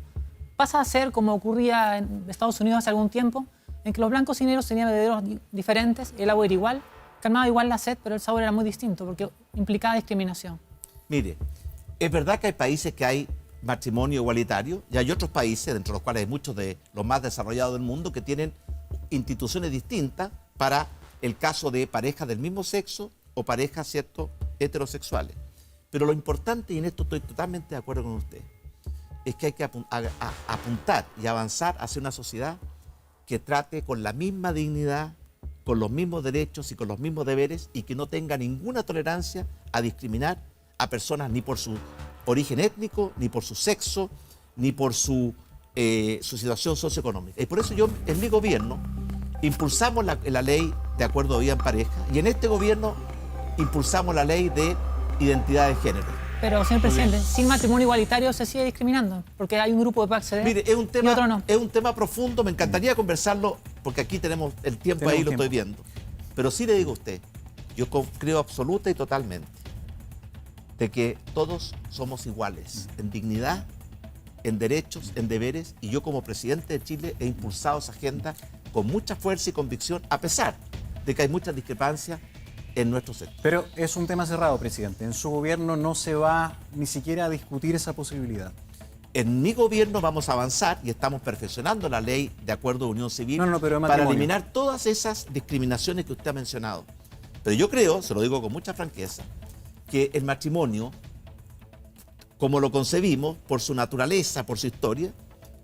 pasa a ser como ocurría en Estados Unidos hace algún tiempo, en que los blancos y negros tenían bebederos diferentes, el agua era igual, calmaba igual la sed, pero el sabor era muy distinto porque implicaba discriminación. Mire, es verdad que hay países que hay matrimonio igualitario y hay otros países, dentro de los cuales hay muchos de los más desarrollados del mundo, que tienen instituciones distintas para el caso de parejas del mismo sexo o parejas, ¿cierto?, heterosexuales. Pero lo importante, y en esto estoy totalmente de acuerdo con usted, es que hay que apuntar y avanzar hacia una sociedad que trate con la misma dignidad, con los mismos derechos y con los mismos deberes, y que no tenga ninguna tolerancia a discriminar a personas ni por su origen étnico, ni por su sexo, ni por su situación socioeconómica. Y por eso yo, en mi gobierno, impulsamos la ley de acuerdo de vida en pareja, y en este gobierno impulsamos la ley de identidad de género. Pero, señor presidente, sin matrimonio igualitario se sigue discriminando, porque hay un grupo que puede acceder. Mire, y otro no. es un tema profundo, me encantaría conversarlo, porque aquí tenemos el tiempo, ahí lo estoy viendo. Pero sí le digo a usted, yo creo absoluta y totalmente de que todos somos iguales en dignidad, en derechos, en deberes, y yo como presidente de Chile he impulsado esa agenda con mucha fuerza y convicción, a pesar de que hay muchas discrepancias en nuestro sector. Pero es un tema cerrado, presidente. En su gobierno no se va ni siquiera a discutir esa posibilidad. En mi gobierno vamos a avanzar y estamos perfeccionando la ley de acuerdo de unión civil pero para eliminar todas esas discriminaciones que usted ha mencionado. Pero yo creo, se lo digo con mucha franqueza, que el matrimonio, como lo concebimos, por su naturaleza, por su historia,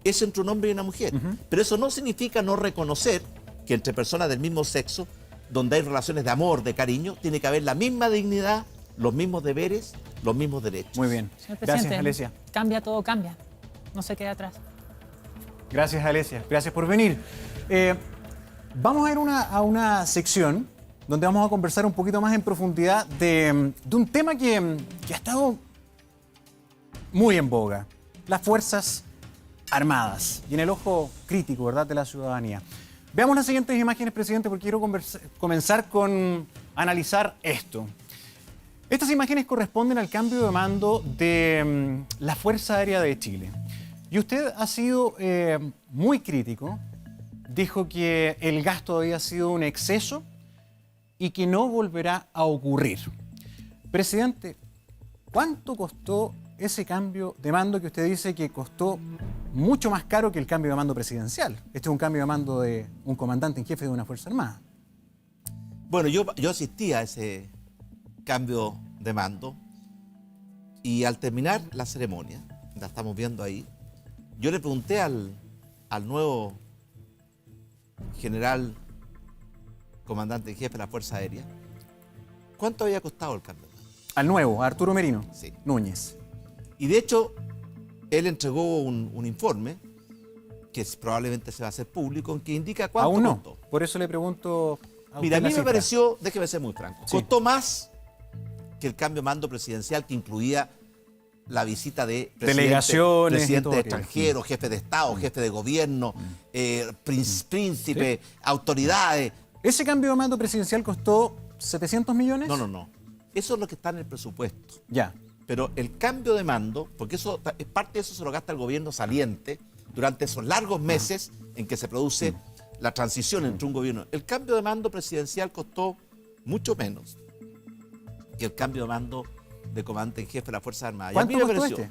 es entre un hombre y una mujer. Pero eso no significa no reconocer que entre personas del mismo sexo, donde hay relaciones de amor, de cariño, tiene que haber la misma dignidad, los mismos deberes, los mismos derechos. Muy bien. Señor presidente, gracias, Alesia. Cambia, todo cambia. No se quede atrás. Gracias, Alesia. Gracias por venir. Vamos a ir a una sección donde vamos a conversar un poquito más en profundidad de un tema que ha estado muy en boga. Las Fuerzas Armadas y en el ojo crítico, ¿verdad?, de la ciudadanía. Veamos las siguientes imágenes, presidente, porque quiero comenzar con analizar esto. Estas imágenes corresponden al cambio de mando de la Fuerza Aérea de Chile. Y usted ha sido muy crítico, dijo que el gasto había sido un exceso y que no volverá a ocurrir. Presidente, ¿cuánto costó ese cambio de mando que usted dice que costó mucho más caro que el cambio de mando presidencial? Este es un cambio de mando de un comandante en jefe de una Fuerza Armada. Bueno, yo asistí a ese cambio de mando y al terminar la ceremonia, la estamos viendo ahí, yo le pregunté al nuevo general comandante en jefe de la Fuerza Aérea cuánto había costado el cambio de mando. Al nuevo, a Arturo Merino Sí. Núñez. Y de hecho, él entregó un informe que probablemente se va a hacer público, en que indica cuánto Aún no. costó. Por eso le pregunto a Mira, a usted la mí me cifra. pareció, déjeme ser muy franco, Sí. costó más que el cambio de mando presidencial, que incluía la visita de Delegaciones y presidentes todo aquello. extranjeros, jefes de Estado, jefes de gobierno, príncipes, autoridades. ¿Ese cambio de mando presidencial costó 700 millones? No. Eso es lo que está en el presupuesto. Ya. Pero el cambio de mando, porque eso parte de eso se lo gasta el gobierno saliente durante esos largos meses en que se produce la transición entre un gobierno. El cambio de mando presidencial costó mucho menos que el cambio de mando de comandante en jefe de la Fuerza Armada. ¿Cuánto costó este?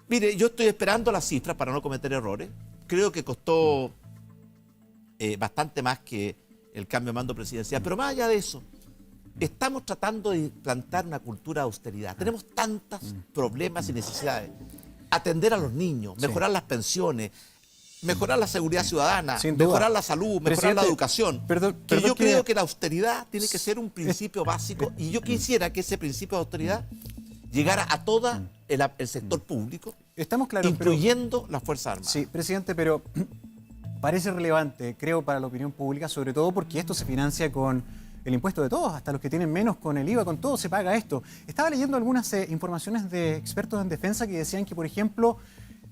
Mire, yo estoy esperando las cifras para no cometer errores. Creo que costó bastante más que el cambio de mando presidencial. Pero más allá de eso, estamos tratando de implantar una cultura de austeridad. Tenemos tantos problemas y necesidades. Atender a los niños, mejorar las pensiones, mejorar la seguridad ciudadana, Sin duda. mejorar la salud, mejorar la Presidente, educación. perdón Yo que- creo que la austeridad tiene que ser un principio básico y yo quisiera que ese principio de austeridad llegara a todo el sector público, Estamos claros, pero... incluyendo las Fuerzas Armadas. Sí, presidente, pero parece relevante, creo, para la opinión pública, sobre todo porque esto se financia con el impuesto de todos, hasta los que tienen menos, con el IVA, con todo se paga esto. Estaba leyendo algunas informaciones de expertos en defensa que decían que, por ejemplo,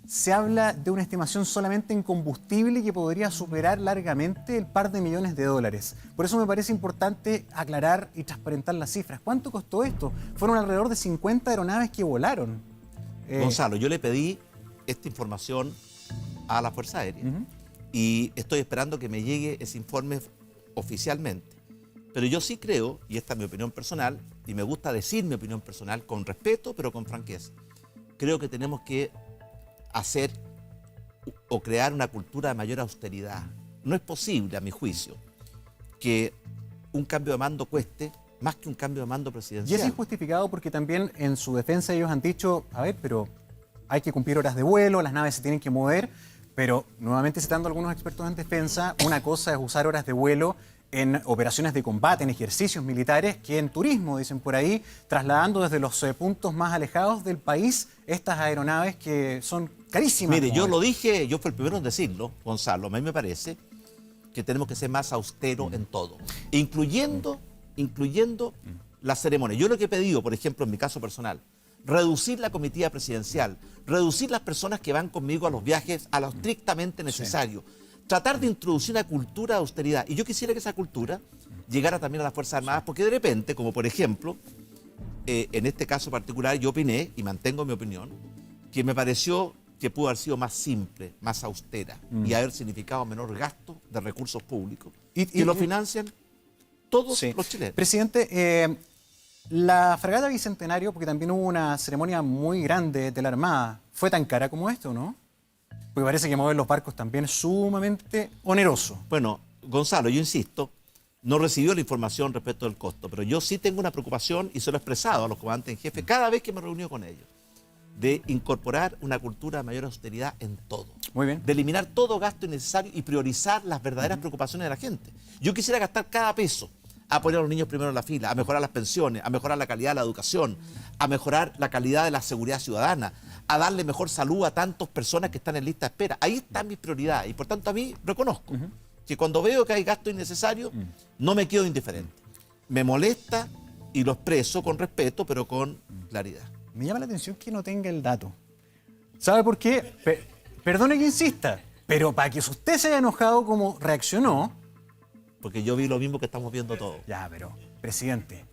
se habla de una estimación solamente en combustible que podría superar largamente el par de millones de dólares. Por eso me parece importante aclarar y transparentar las cifras. ¿Cuánto costó esto? Fueron alrededor de 50 aeronaves que volaron. Gonzalo, yo le pedí esta información a la Fuerza Aérea y estoy esperando que me llegue ese informe oficialmente. Pero yo sí creo, y esta es mi opinión personal, y me gusta decir mi opinión personal con respeto, pero con franqueza, creo que tenemos que hacer o crear una cultura de mayor austeridad. No es posible, a mi juicio, que un cambio de mando cueste más que un cambio de mando Y presidencial. es injustificado porque también en su defensa ellos han dicho, a ver, pero hay que cumplir horas de vuelo, las naves se tienen que mover, pero nuevamente citando a algunos expertos en defensa, una cosa es usar horas de vuelo en operaciones de combate, en ejercicios militares, que en turismo, dicen por ahí, trasladando desde los puntos más alejados del país estas aeronaves que son carísimas. Mire, yo mover. lo dije, yo fui el primero en decirlo, Gonzalo, a mí me parece que tenemos que ser más austeros en todo, incluyendo la ceremonia. Yo lo que he pedido, por ejemplo, en mi caso personal, reducir la comitiva presidencial, reducir las personas que van conmigo a los viajes a lo estrictamente necesario, tratar de introducir una cultura de austeridad. Y yo quisiera que esa cultura llegara también a las Fuerzas Armadas, porque de repente, como por ejemplo, en este caso particular, yo opiné, y mantengo mi opinión, que me pareció que pudo haber sido más simple, más austera, y haber significado menor gasto de recursos públicos, que lo financian todos Sí. los chilenos. Presidente, la fragata Bicentenario, porque también hubo una ceremonia muy grande de la Armada, ¿fue tan cara como esto, no? Porque parece que mover los barcos también es sumamente oneroso. Bueno, Gonzalo, yo insisto, no recibió la información respecto del costo, pero yo sí tengo una preocupación y se lo he expresado a los comandantes en jefe cada vez que me reúno con ellos, de incorporar una cultura de mayor austeridad en todo. Muy bien. De eliminar todo gasto innecesario y priorizar las verdaderas preocupaciones de la gente. Yo quisiera gastar cada peso a poner a los niños primero en la fila, a mejorar las pensiones, a mejorar la calidad de la educación, a mejorar la calidad de la seguridad ciudadana, a darle mejor salud a tantas personas que están en lista de espera. Ahí están mis prioridades y por tanto a mí reconozco que cuando veo que hay gasto innecesario, no me quedo indiferente. Me molesta y lo expreso con respeto, pero con claridad. Me llama la atención que no tenga el dato. ¿Sabe por qué? Perdone que insista, Pero para que usted se haya enojado como reaccionó... Porque yo vi lo mismo que estamos viendo todos. Ya, pero, presidente...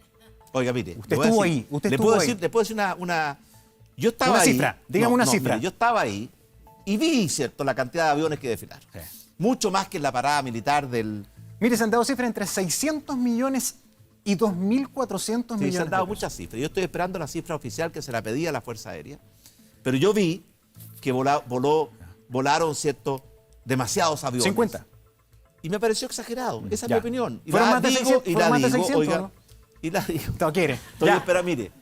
Oiga, mire. Usted estuvo ahí, usted le estuvo puedo ahí. decir, le puedo decir una... Yo estaba Una ahí. cifra, dígame una cifra. Mire, yo estaba ahí y vi, ¿cierto?, la cantidad de aviones que desfilaron. Sí. Mucho más que en la parada militar del... Mire, se han dado cifras entre 600 millones y 2.400 Sí, millones. se han dado de pesos. muchas cifras. Yo estoy esperando la cifra oficial que se la pedía a la Fuerza Aérea. Pero yo vi que volaron, ¿cierto?, demasiados aviones. 50. Y me pareció exagerado. Esa es Ya. mi opinión. Y ¿Fueron la más de digo, 600? y ¿Fueron la más de digo, 600, oiga, no? y la digo. No quiere. Estoy Ya. esperando, mire,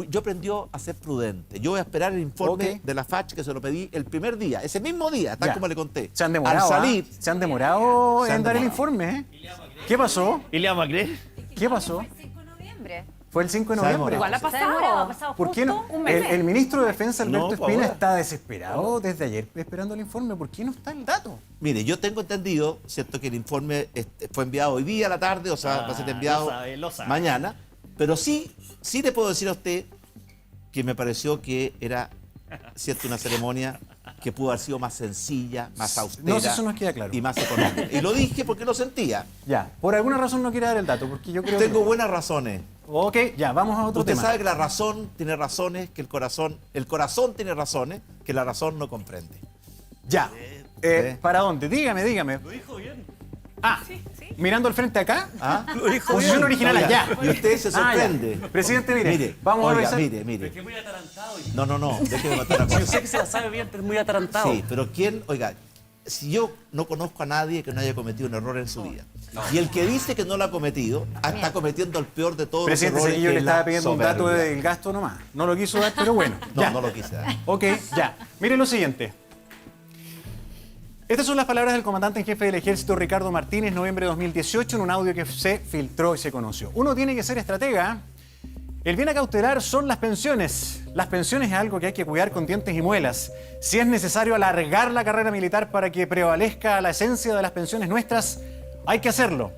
yo aprendió a ser prudente. Yo voy a esperar el informe Ok. de la FACH que se lo pedí el primer día, ese mismo día, tal Ya. como le conté. Se han demorado. Al salir, Se han demorado Se han en dar el demorado. informe, ¿eh? ¿Qué pasó? ¿Y le vamos a creer? ¿Qué pasó? Fue el 5 de Se ha noviembre. demorado. Igual ha pasado. ¿Por qué no? Un mes. El ministro de Defensa, Alberto No, Espina, ahora. está desesperado desde ayer esperando el informe. ¿Por qué no está el dato? mire, yo tengo entendido, ¿cierto?, que el informe fue enviado hoy día a la tarde, o sea, va a ser enviado lo sabe. mañana. Pero sí le puedo decir a usted que me pareció que era, ¿cierto?, una ceremonia que pudo haber sido más sencilla, más austera. No, eso nos queda claro. Y más económica. Y lo dije porque lo sentía. Ya, por alguna razón no quiere dar el dato, porque yo creo Tengo que... buenas razones. Ok, ya, vamos a otro Usted tema. sabe que la razón tiene razones, que el corazón tiene razones, que la razón no comprende. Ya. Sí. ¿Para dónde? Dígame. Lo dijo bien. Ah, mirando al frente acá. ¿Ah? Posición original Oiga, allá. y usted se Ah, sorprende. ya. Presidente, mire, vamos a oiga, revisar. mire. Que muy atarantado. No, déjeme matar la Yo cosa. sé que se la sabe bien, pero es muy atarantado. Sí, pero ¿quién? Oiga, si yo no conozco a nadie que no haya cometido un error en su vida. Y el que dice que no lo ha cometido, está cometiendo el peor de todos Presidente, los errores. yo que le es la estaba pidiendo un dato soberbia. del gasto nomás. No lo quiso dar, pero bueno. No, ya. no lo quise dar. Ok, ya. Mire lo siguiente. Estas son las palabras del comandante en jefe del ejército Ricardo Martínez, noviembre de 2018, en un audio que se filtró y se conoció. Uno tiene que ser estratega. El bien a cautelar son las pensiones. Las pensiones es algo que hay que cuidar con dientes y muelas. Si es necesario alargar la carrera militar para que prevalezca la esencia de las pensiones nuestras, hay que hacerlo.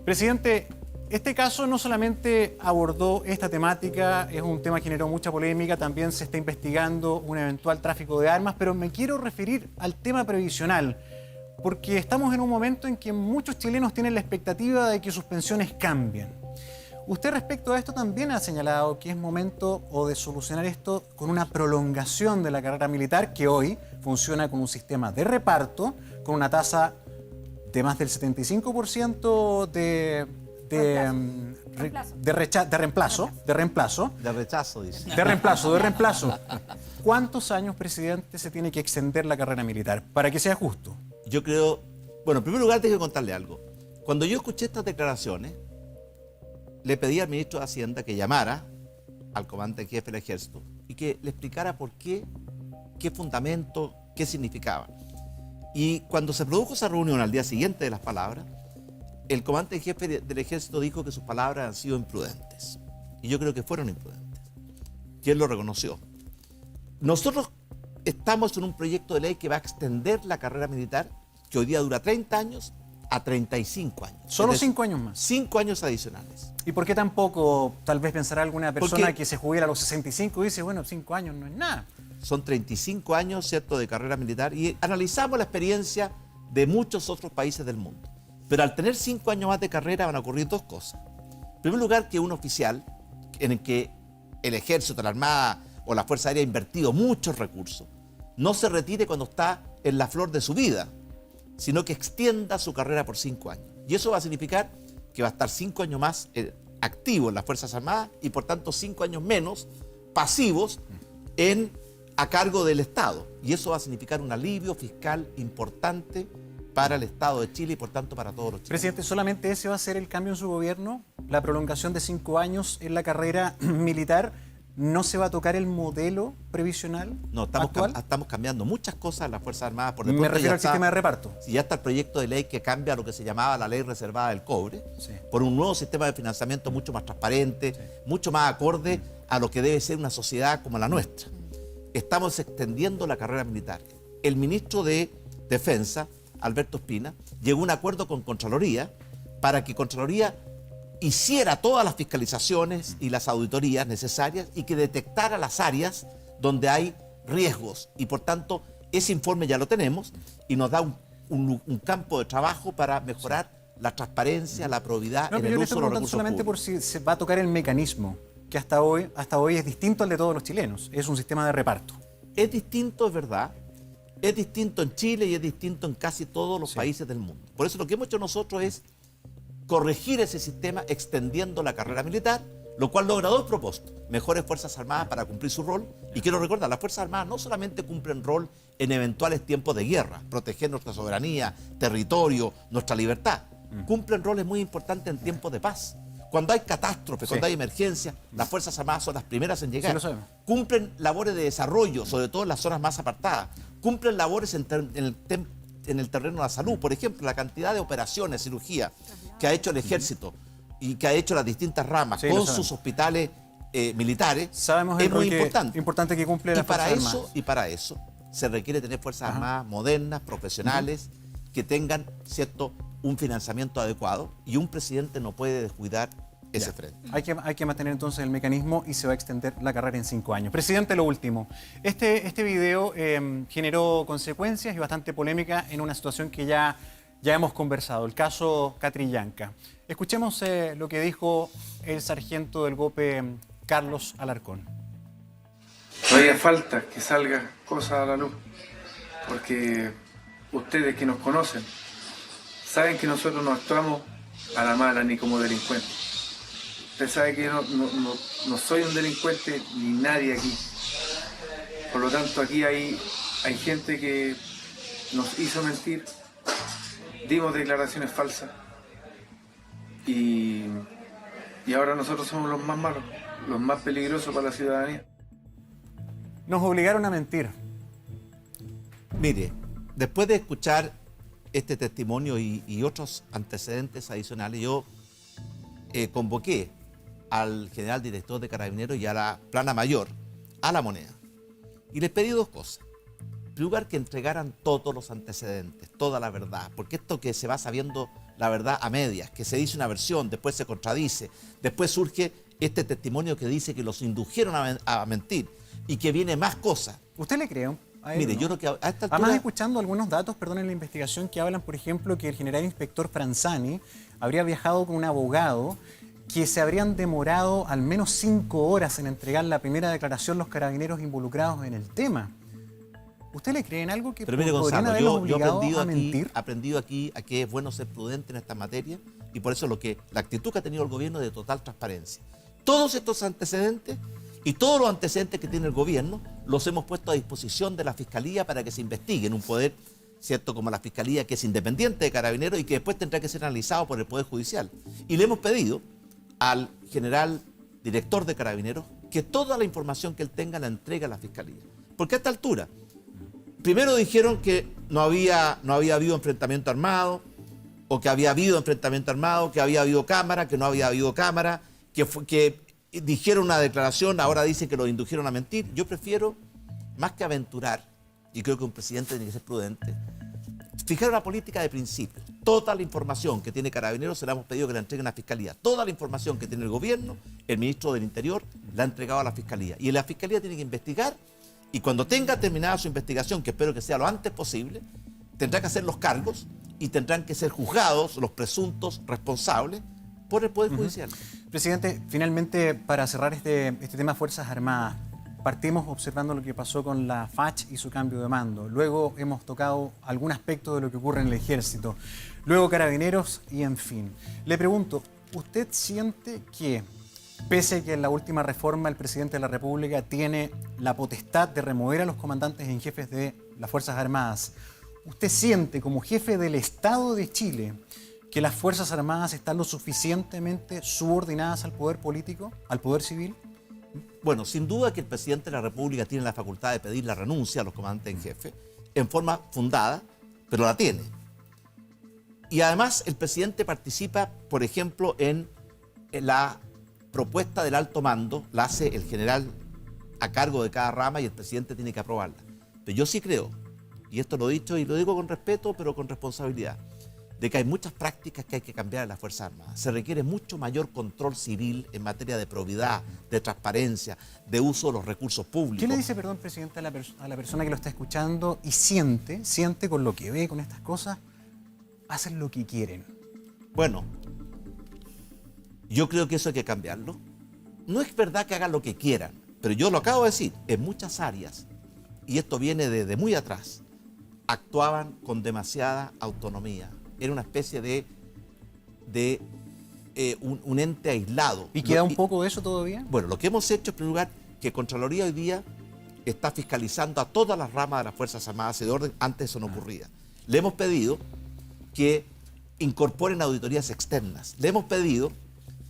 Presidente, este caso no solamente abordó esta temática, es un tema que generó mucha polémica, también se está investigando un eventual tráfico de armas, pero me quiero referir al tema previsional, porque estamos en un momento en que muchos chilenos tienen la expectativa de que sus pensiones cambien. Usted respecto a esto también ha señalado que es momento de solucionar esto con una prolongación de la carrera militar que hoy funciona con un sistema de reparto, con una tasa de más del 75% de reemplazo. De rechazo, dice. De reemplazo. ¿Cuántos años, presidente, se tiene que extender la carrera militar para que sea justo? Yo creo... Bueno, en primer lugar, tengo que contarle algo. Cuando yo escuché estas declaraciones, le pedí al ministro de Hacienda que llamara al comandante en jefe del ejército y que le explicara por qué fundamento, qué significaba. Y cuando se produjo esa reunión al día siguiente de las palabras, el comandante en jefe del ejército dijo que sus palabras han sido imprudentes. Y yo creo que fueron imprudentes. Y él lo reconoció. Nosotros estamos en un proyecto de ley que va a extender la carrera militar, que hoy día dura 30 años, a 35 años. Solo Es decir, 5 años más. 5 años adicionales. ¿Y por qué tampoco, tal vez pensará alguna persona Porque- que se jubila a los 65 y dice, bueno, 5 años no es nada? Son 35 años, ¿cierto?, de carrera militar y analizamos la experiencia de muchos otros países del mundo. Pero al tener 5 años más de carrera van a ocurrir dos cosas. En primer lugar, que un oficial en el que el ejército, la armada o la fuerza aérea ha invertido muchos recursos, no se retire cuando está en la flor de su vida, sino que extienda su carrera por 5 años. Y eso va a significar que va a estar 5 años más activo en las Fuerzas Armadas y por tanto 5 años menos pasivos a cargo del Estado. Y eso va a significar un alivio fiscal importante para el Estado de Chile y por tanto para todos los chilenos. Presidente, ¿solamente ese va a ser el cambio en su gobierno? ¿La prolongación de 5 años en la carrera militar? ¿No se va a tocar el modelo previsional No, actual? estamos cambiando muchas cosas en las Fuerzas Armadas. Por de Me pronto refiero ya al sistema de reparto. Ya está el proyecto de ley que cambia lo que se llamaba la ley reservada del cobre, Sí. por un nuevo sistema de financiamiento mucho más transparente, mucho más acorde a lo que debe ser una sociedad como la nuestra. Estamos extendiendo la carrera militar. El ministro de Defensa, Alberto Espina, llegó a un acuerdo con Contraloría para que Contraloría hiciera todas las fiscalizaciones y las auditorías necesarias y que detectara las áreas donde hay riesgos y por tanto Ese informe ya lo tenemos y nos da un campo de trabajo para mejorar la transparencia, la probidad No, en pero el yo le uso estoy de los preguntando recursos solamente por públicos. si se va a tocar el mecanismo, que hasta hoy es distinto al de todos los chilenos. Es un sistema de reparto. Es distinto, es verdad. Es distinto en Chile y es distinto en casi todos los países del mundo. Por eso lo que hemos hecho nosotros es corregir ese sistema extendiendo la carrera militar, lo cual logra dos propósitos: mejores Fuerzas Armadas para cumplir su rol. Y quiero recordar, las Fuerzas Armadas no solamente cumplen rol en eventuales tiempos de guerra, proteger nuestra soberanía, territorio, nuestra libertad. Cumplen roles muy importantes en tiempos de paz. Cuando hay catástrofes, cuando hay emergencias, las Fuerzas Armadas son las primeras en llegar. Sí, lo sabemos. Cumplen labores de desarrollo, sobre todo en las zonas más apartadas. Cumplen labores en el terreno de la salud. Por ejemplo, la cantidad de operaciones, cirugía que ha hecho el ejército y que ha hecho las distintas ramas Sí, lo con sabemos. sus hospitales militares Sabemos es el rol muy importante. importante que cumple la Fuerza Armada. Y para eso se requiere tener Fuerzas Armadas modernas, profesionales, que tengan, ¿cierto?, un financiamiento adecuado, y un presidente no puede descuidar ese frente. Hay que mantener entonces el mecanismo y se va a extender la carrera en 5 años. Presidente, lo último. Este video generó consecuencias y bastante polémica en una situación que ya hemos conversado, el caso Catrillanca. Escuchemos lo que dijo el sargento del GOPE, Carlos Alarcón. Todavía falta que salga cosas a la luz, porque ustedes que nos conocen saben que nosotros no actuamos a la mala ni como delincuentes. Usted sabe que no soy un delincuente ni nadie aquí. Por lo tanto, aquí hay gente que nos hizo mentir, dimos declaraciones falsas y ahora nosotros somos los más malos, los más peligrosos para la ciudadanía. Nos obligaron a mentir. Mire, después de escuchar este testimonio y otros antecedentes adicionales, yo convoqué al general director de Carabineros y a la plana mayor, a La Moneda, y les pedí dos cosas. En primer lugar, que entregaran todos los antecedentes, toda la verdad, porque esto que se va sabiendo la verdad a medias, que se dice una versión, después se contradice, después surge este testimonio que dice que los indujeron a mentir y que viene más cosas. ¿Usted le cree? Mire, yo creo que a esta altura... Además, escuchando algunos datos, en la investigación, que hablan, por ejemplo, que el general inspector Franzani habría viajado con un abogado, que se habrían demorado al menos 5 horas en entregar la primera declaración los carabineros involucrados en el tema. ¿Usted le cree en algo que Pero mire, podrían Gonzalo, haberlos yo obligado he a mentir? aprendido aquí a que es bueno ser prudente en esta materia, y por eso la actitud que ha tenido el gobierno es de total transparencia. Todos estos antecedentes y todos los antecedentes que tiene el gobierno los hemos puesto a disposición de la Fiscalía para que se investigue en un poder, ¿cierto?, como la Fiscalía, que es independiente de Carabineros y que después tendrá que ser analizado por el Poder Judicial. Y le hemos pedido al general director de Carabineros que toda la información que él tenga la entregue a la Fiscalía. Porque a esta altura, primero dijeron que no había habido enfrentamiento armado, o que había habido enfrentamiento armado, que había habido cámara, que no había habido cámara, que dijeron una declaración, ahora dicen que los indujeron a mentir. Yo prefiero, más que aventurar, y creo que un presidente tiene que ser prudente, fijar una política de principio. Toda la información que tiene Carabineros se la hemos pedido que la entreguen a la Fiscalía. Toda la información que tiene el gobierno, el ministro del Interior la ha entregado a la Fiscalía. Y la Fiscalía tiene que investigar, y cuando tenga terminada su investigación, que espero que sea lo antes posible, tendrá que hacer los cargos y tendrán que ser juzgados los presuntos responsables por el Poder Judicial. Presidente, finalmente, para cerrar este tema Fuerzas Armadas, partimos observando lo que pasó con la FACH y su cambio de mando. Luego hemos tocado algún aspecto de lo que ocurre en el Ejército. Luego Carabineros y en fin. Le pregunto, ¿usted siente que, pese a que en la última reforma el presidente de la República tiene la potestad de remover a los comandantes en jefes de las Fuerzas Armadas, usted siente como jefe del Estado de Chile que las Fuerzas Armadas están lo suficientemente subordinadas al poder político, al poder civil? Bueno, sin duda que el presidente de la República tiene la facultad de pedir la renuncia a los comandantes en jefe, en forma fundada, pero la tiene. Y además el presidente participa, por ejemplo, en la propuesta del alto mando, la hace el general a cargo de cada rama y el presidente tiene que aprobarla. Pero yo sí creo, y esto lo he dicho y lo digo con respeto, pero con responsabilidad, de que hay muchas prácticas que hay que cambiar en las Fuerzas Armadas. Se requiere mucho mayor control civil en materia de probidad, de transparencia, de uso de los recursos públicos. ¿Qué le dice, perdón, presidente, a la persona que lo está escuchando y siente con lo que ve, con estas cosas, hacen lo que quieren? Bueno, yo creo que eso hay que cambiarlo. No es verdad que hagan lo que quieran, pero yo lo acabo de decir, en muchas áreas, y esto viene desde muy atrás, actuaban con demasiada autonomía. Era una especie de un ente aislado. ¿Y queda un poco de eso todavía? Bueno, lo que hemos hecho, en primer lugar, que Contraloría hoy día está fiscalizando a todas las ramas de las Fuerzas Armadas y de orden. Antes eso no ocurría. Le hemos pedido que incorporen auditorías externas. Le hemos pedido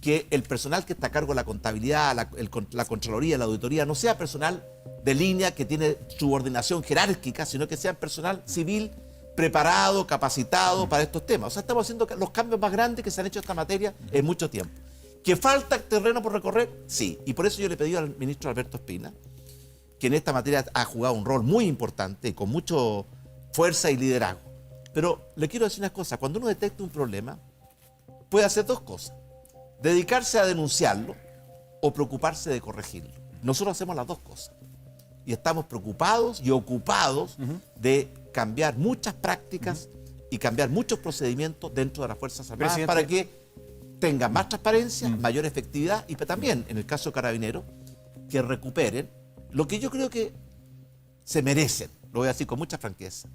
que el personal que está a cargo de la contabilidad, la Contraloría, la auditoría, no sea personal de línea que tiene subordinación jerárquica, sino que sea personal civil preparado, capacitado para estos temas. O sea, estamos haciendo los cambios más grandes que se han hecho en esta materia en mucho tiempo. ¿Que falta terreno por recorrer? Sí. Y por eso yo le pedí al ministro Alberto Espina, que en esta materia ha jugado un rol muy importante y con mucha fuerza y liderazgo. Pero le quiero decir una cosa, cuando uno detecta un problema, puede hacer dos cosas. Dedicarse a denunciarlo o preocuparse de corregirlo. Nosotros hacemos las dos cosas. Y estamos preocupados y ocupados de cambiar muchas prácticas y cambiar muchos procedimientos dentro de las Fuerzas Armadas para que tengan más transparencia, mayor efectividad y también, en el caso de Carabineros, que recuperen lo que yo creo que se merecen, lo voy a decir con mucha franqueza,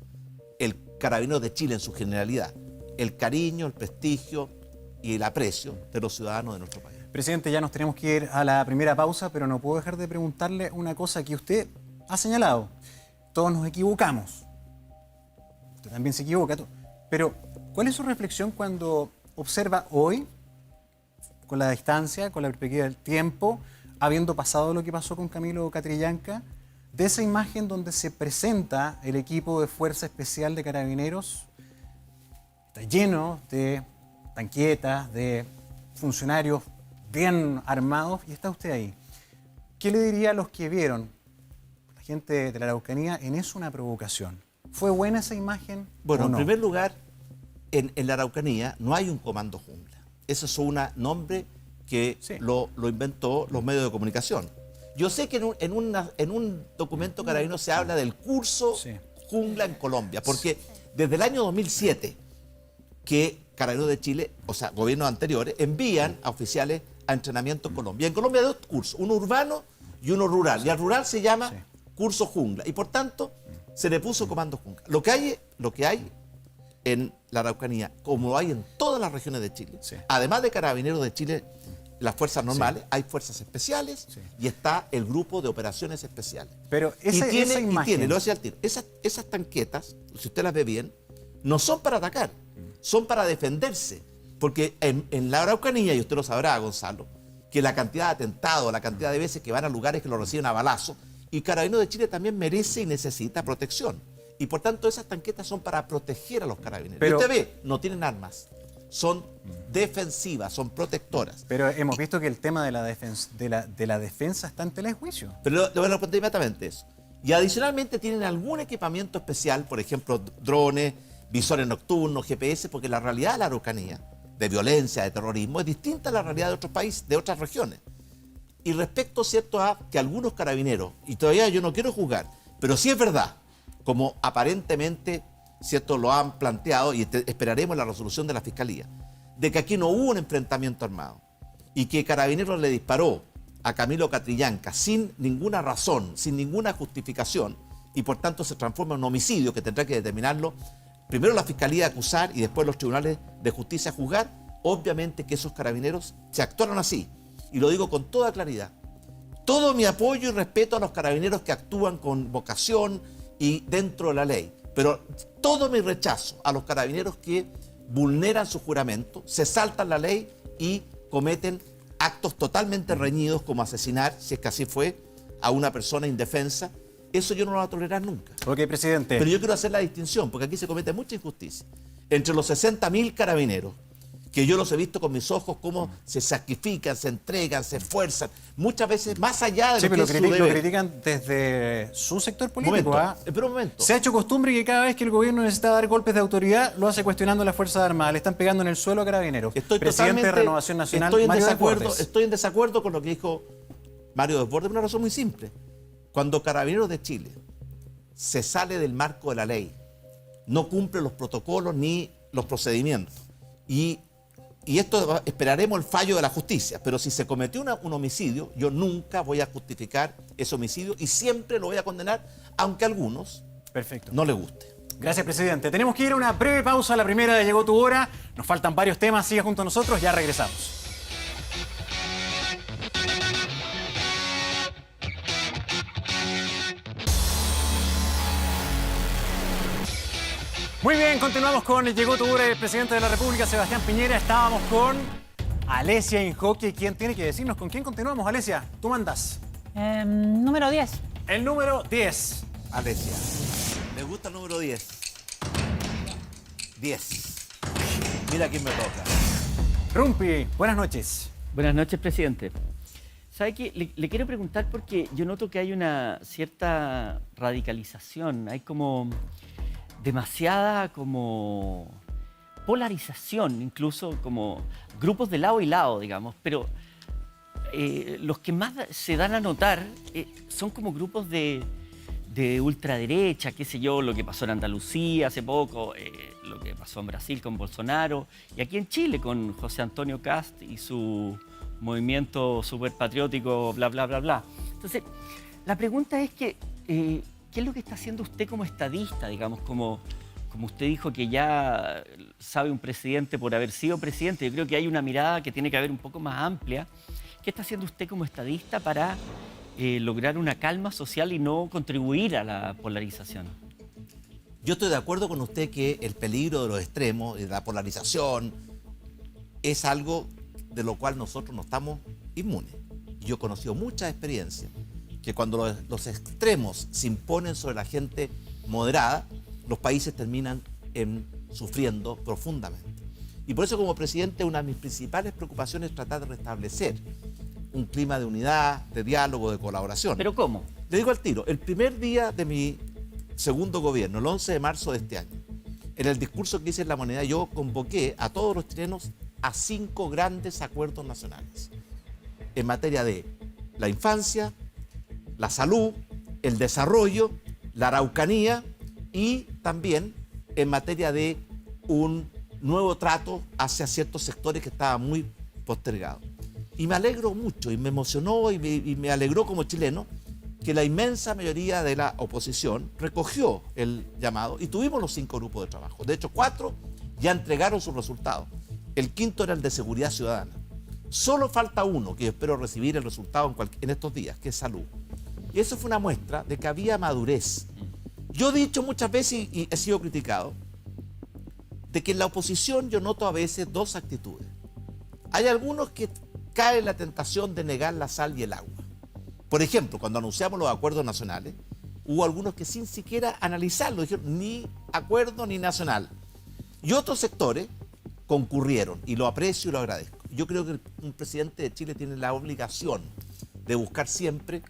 el Carabinero de Chile en su generalidad, el cariño, el prestigio y el aprecio de los ciudadanos de nuestro país. Presidente, ya nos tenemos que ir a la primera pausa, pero no puedo dejar de preguntarle una cosa que usted ha señalado. Todos nos equivocamos. Usted también se equivoca. Pero, ¿cuál es su reflexión cuando observa hoy, con la distancia, con la perspectiva del tiempo, habiendo pasado lo que pasó con Camilo Catrillanca, de esa imagen donde se presenta el equipo de Fuerza Especial de Carabineros? Está lleno de tanquetas, de funcionarios bien armados, y está usted ahí. ¿Qué le diría a los que vieron, la gente de la Araucanía, en eso una provocación? ¿Fue buena esa imagen? Bueno, ¿o no? En primer lugar, en la Araucanía no hay un comando jungla. Ese es un nombre que lo inventó los medios de comunicación. Yo sé que en un documento carabinero se habla del curso jungla en Colombia, porque desde el año 2007 que Carabineros de Chile, o sea, gobiernos anteriores, envían a oficiales a entrenamiento en Colombia. En Colombia hay dos cursos, uno urbano y uno rural. Y al rural se llama curso jungla. Y por tanto, se le puso comando jungla. Lo que hay en la Araucanía, como hay en todas las regiones de Chile, además de Carabineros de Chile, las fuerzas normales, hay fuerzas especiales y está el grupo de operaciones especiales. Pero esa imagen... lo decía al tiro, esas tanquetas, si usted las ve bien, no son para atacar, son para defenderse. Porque en la Araucanía, y usted lo sabrá, Gonzalo, que la cantidad de atentados, la cantidad de veces que van a lugares que lo reciben a balazo, y Carabineros de Chile también merece y necesita protección. Y por tanto esas tanquetas son para proteger a los carabineros. Pero, y usted ve, no tienen armas, son defensivas, son protectoras. Pero hemos visto que el tema de la defensa está en tela de juicio. Pero le voy a responder inmediatamente eso. Y adicionalmente tienen algún equipamiento especial, por ejemplo, drones, visores nocturnos, GPS, porque la realidad de la Araucanía, de violencia, de terrorismo, es distinta a la realidad de otros países, de otras regiones. Y respecto, cierto, a que algunos carabineros, y todavía yo no quiero juzgar, pero sí es verdad, como aparentemente, cierto, lo han planteado, y esperaremos la resolución de la Fiscalía, de que aquí no hubo un enfrentamiento armado, y que Carabineros le disparó a Camilo Catrillanca sin ninguna razón, sin ninguna justificación, y por tanto se transforma en un homicidio que tendrá que determinarlo primero la Fiscalía a acusar y después los tribunales de justicia a juzgar. Obviamente que esos carabineros se actuaron así, y lo digo con toda claridad. Todo mi apoyo y respeto a los carabineros que actúan con vocación y dentro de la ley, pero todo mi rechazo a los carabineros que vulneran su juramento, se saltan la ley y cometen actos totalmente reñidos como asesinar, si es que así fue, a una persona indefensa. Eso yo no lo voy a tolerar nunca. Ok, presidente. Pero yo quiero hacer la distinción, porque aquí se comete mucha injusticia. Entre los 60.000 carabineros que yo los he visto con mis ojos cómo se sacrifican, se entregan, se esfuerzan, muchas veces más allá de Sí, lo que pero es su deber. lo critican desde su sector político. Momento, pero un momento. Se ha hecho costumbre que cada vez que el gobierno necesita dar golpes de autoridad, lo hace cuestionando a las Fuerzas Armadas. Le están pegando en el suelo a Carabineros. Presidente de Renovación Nacional, Mario Desbordes. Estoy en desacuerdo con lo que dijo Mario Desbordes por una razón muy simple. Cuando Carabineros de Chile se sale del marco de la ley, no cumple los protocolos ni los procedimientos, y esto esperaremos el fallo de la justicia, pero si se cometió un homicidio, yo nunca voy a justificar ese homicidio y siempre lo voy a condenar, aunque a algunos no les guste. Gracias, presidente. Tenemos que ir a una breve pausa, la primera de Llegó tu Hora. Nos faltan varios temas, siga junto a nosotros, ya regresamos. Muy bien, continuamos con Llegó tu Hora, el presidente de la República, Sebastián Piñera. Estábamos con Alesia Injoque, quien tiene que decirnos con quién continuamos. Alesia, tú mandas. Número 10. El número 10. Alesia, me gusta el número 10. 10. Mira quién me toca. Rumpi, buenas noches. Buenas noches, presidente. ¿Sabe qué? Le quiero preguntar porque yo noto que hay una cierta radicalización, hay como demasiada como polarización, incluso como grupos de lado y lado, digamos, pero los que más se dan a notar son como grupos de ultraderecha, qué sé yo, lo que pasó en Andalucía hace poco, lo que pasó en Brasil con Bolsonaro, y aquí en Chile con José Antonio Kast y su movimiento súper patriótico, bla, bla, bla, bla. Entonces, la pregunta es que, ¿qué es lo que está haciendo usted como estadista, digamos, como usted dijo que ya sabe un presidente por haber sido presidente? Yo creo que hay una mirada que tiene que haber un poco más amplia. ¿Qué está haciendo usted como estadista para lograr una calma social y no contribuir a la polarización? Yo estoy de acuerdo con usted que el peligro de los extremos y de la polarización es algo de lo cual nosotros no estamos inmunes. Yo he conocido muchas experiencias que cuando los extremos se imponen sobre la gente moderada, los países terminan sufriendo profundamente. Y por eso, como presidente, una de mis principales preocupaciones es tratar de restablecer un clima de unidad, de diálogo, de colaboración. ¿Pero cómo? Le digo al tiro, el primer día de mi segundo gobierno, el 11 de marzo de este año, en el discurso que hice en La Moneda, yo convoqué a todos los chilenos a 5 grandes acuerdos nacionales en materia de la infancia, la salud, el desarrollo, la Araucanía y también en materia de un nuevo trato hacia ciertos sectores que estaban muy postergados. Y me alegro mucho y me emocionó y me alegró como chileno que la inmensa mayoría de la oposición recogió el llamado y tuvimos los 5 grupos de trabajo. De hecho, 4 ya entregaron sus resultados. El quinto era el de seguridad ciudadana. Solo falta uno que yo espero recibir el resultado en estos días, que es salud. Y eso fue una muestra de que había madurez. Yo he dicho muchas veces y he sido criticado de que en la oposición yo noto a veces 2 actitudes. Hay algunos que caen en la tentación de negar la sal y el agua. Por ejemplo, cuando anunciamos los acuerdos nacionales, hubo algunos que sin siquiera analizarlo dijeron ni acuerdo ni nacional. Y otros sectores concurrieron y lo aprecio y lo agradezco. Yo creo que un presidente de Chile tiene la obligación de buscar siempre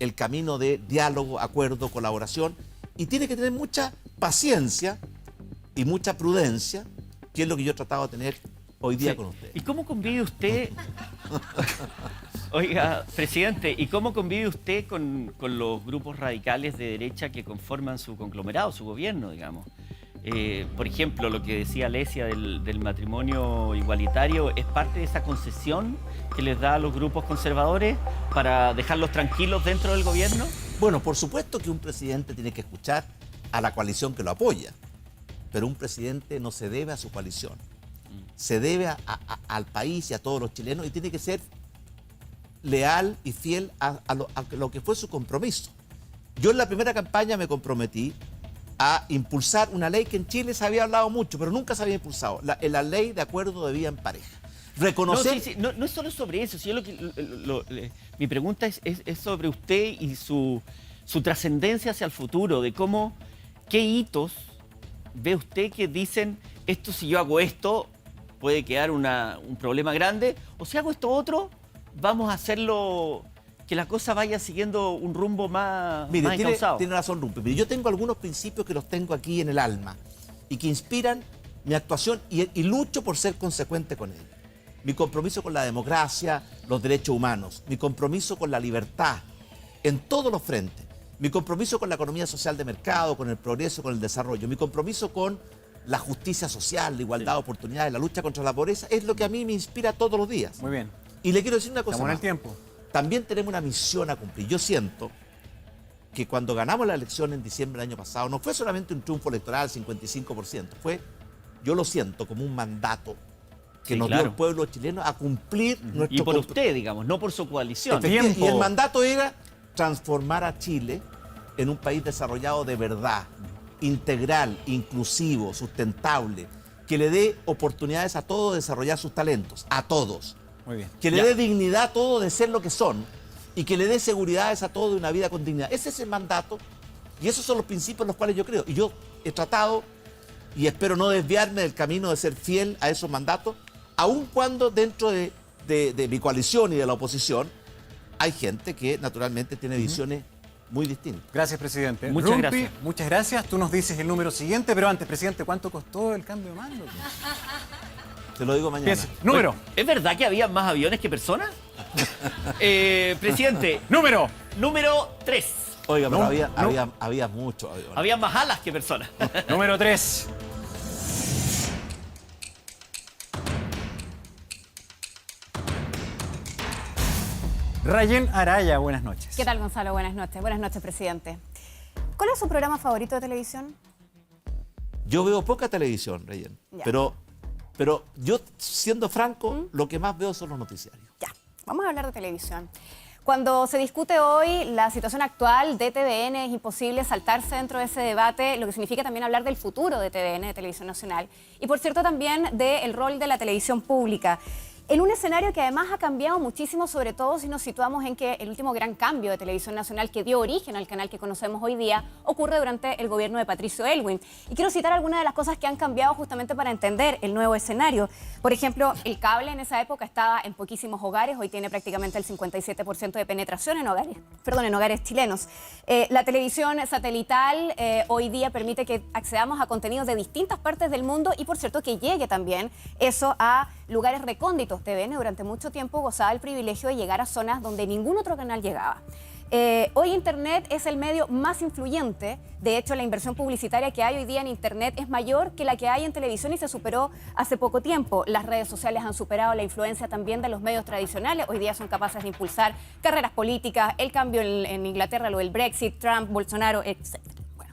el camino de diálogo, acuerdo, colaboración y tiene que tener mucha paciencia y mucha prudencia, que es lo que yo he tratado de tener hoy día con usted. ¿Y cómo convive usted, oiga, presidente, y cómo convive usted con los grupos radicales de derecha que conforman su conglomerado, su gobierno, digamos? Por ejemplo, lo que decía Alesia del matrimonio igualitario, ¿es parte de esa concesión que les da a los grupos conservadores para dejarlos tranquilos dentro del gobierno? Bueno, por supuesto que un presidente tiene que escuchar a la coalición que lo apoya, pero un presidente no se debe a su coalición, se debe al país y a todos los chilenos y tiene que ser leal y fiel a lo que fue su compromiso. Yo en la primera campaña me comprometí a impulsar una ley que en Chile se había hablado mucho, pero nunca se había impulsado, la ley de acuerdo de vida en pareja. Reconocer... No es solo sobre eso, sino mi pregunta es sobre usted y su trascendencia hacia el futuro, de qué hitos ve usted que dicen, esto si yo hago esto, puede quedar un problema grande. O si hago esto otro, vamos a hacerlo, que la cosa vaya siguiendo un rumbo más encauzado. Tiene razón, Rumpi. Pero yo tengo algunos principios que los tengo aquí en el alma y que inspiran mi actuación y lucho por ser consecuente con ellos. Mi compromiso con la democracia, los derechos humanos, mi compromiso con la libertad en todos los frentes, mi compromiso con la economía social de mercado, con el progreso, con el desarrollo, mi compromiso con la justicia social, la igualdad de oportunidades, la lucha contra la pobreza, es lo que a mí me inspira todos los días. Muy bien. Y le quiero decir una cosa Estamos en más. el tiempo. También tenemos una misión a cumplir. Yo siento que cuando ganamos la elección en diciembre del año pasado, no fue solamente un triunfo electoral, 55%, yo lo siento como un mandato que nos dio el pueblo chileno a cumplir nuestro... Y por usted, digamos, no por su coalición. Y el mandato era transformar a Chile en un país desarrollado de verdad, integral, inclusivo, sustentable, que le dé oportunidades a todos de desarrollar sus talentos, a todos. Muy bien. Que le dé dignidad a todos de ser lo que son y que le dé seguridades a todos de una vida con dignidad. Ese es el mandato y esos son los principios en los cuales yo creo. Y yo he tratado, y espero no desviarme del camino de ser fiel a esos mandatos, aun cuando dentro de mi coalición y de la oposición hay gente que naturalmente tiene visiones muy distintas. Gracias, presidente. Muchas Rumpi, gracias. Muchas gracias. Tú nos dices el número siguiente, pero antes, presidente, ¿cuánto costó el cambio de mando? Te lo digo mañana. Número. ¿Es verdad que había más aviones que personas? Presidente. Número 3. Oiga, pero había mucho. Había más alas que personas. Número 3. Rayen Araya, buenas noches. ¿Qué tal, Gonzalo? Buenas noches. Buenas noches, presidente. ¿Cuál es su programa favorito de televisión? Yo veo poca televisión, Rayen, pero yo, siendo franco, lo que más veo son los noticiarios. Ya, vamos a hablar de televisión. Cuando se discute hoy la situación actual de TVN, es imposible saltarse dentro de ese debate, lo que significa también hablar del futuro de TVN, de Televisión Nacional, y por cierto también del rol de la televisión pública. En un escenario que además ha cambiado muchísimo, sobre todo si nos situamos en que el último gran cambio de Televisión Nacional que dio origen al canal que conocemos hoy día ocurre durante el gobierno de Patricio Aylwin. Y quiero citar algunas de las cosas que han cambiado justamente para entender el nuevo escenario. Por ejemplo, el cable en esa época estaba en poquísimos hogares, hoy tiene prácticamente el 57% de penetración en hogares chilenos. La televisión satelital hoy día permite que accedamos a contenidos de distintas partes del mundo y por cierto que llegue también eso a lugares recónditos. TVN durante mucho tiempo gozaba el privilegio de llegar a zonas donde ningún otro canal llegaba. Hoy Internet es el medio más influyente. De hecho, la inversión publicitaria que hay hoy día en Internet es mayor que la que hay en televisión y se superó hace poco tiempo. Las redes sociales han superado la influencia también de los medios tradicionales. Hoy día son capaces de impulsar carreras políticas, el cambio en Inglaterra, lo del Brexit, Trump, Bolsonaro, etc. Bueno,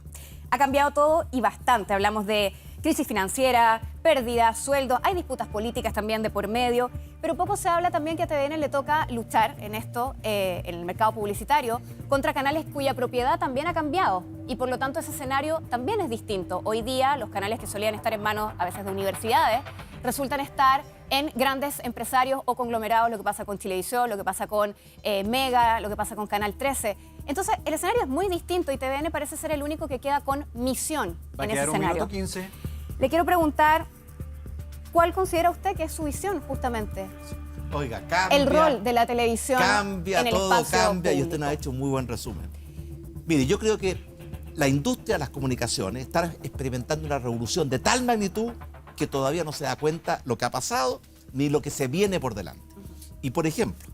ha cambiado todo y bastante. Hablamos de crisis financiera, pérdidas, sueldos, hay disputas políticas también de por medio, pero poco se habla también que a TVN le toca luchar en esto, en el mercado publicitario, contra canales cuya propiedad también ha cambiado y por lo tanto ese escenario también es distinto. Hoy día los canales que solían estar en manos a veces de universidades resultan estar en grandes empresarios o conglomerados, lo que pasa con Chilevisión, lo que pasa con Mega, lo que pasa con Canal 13. Entonces el escenario es muy distinto y TVN parece ser el único que queda con misión en ese escenario. 15. Le quiero preguntar, ¿cuál considera usted que es su visión justamente? Oiga, cambia. El rol de la televisión cambia, en el todo espacio cambia público. y usted nos ha hecho un muy buen resumen. Mire, yo creo que la industria de las comunicaciones está experimentando una revolución de tal magnitud que todavía no se da cuenta lo que ha pasado ni lo que se viene por delante. Y por ejemplo,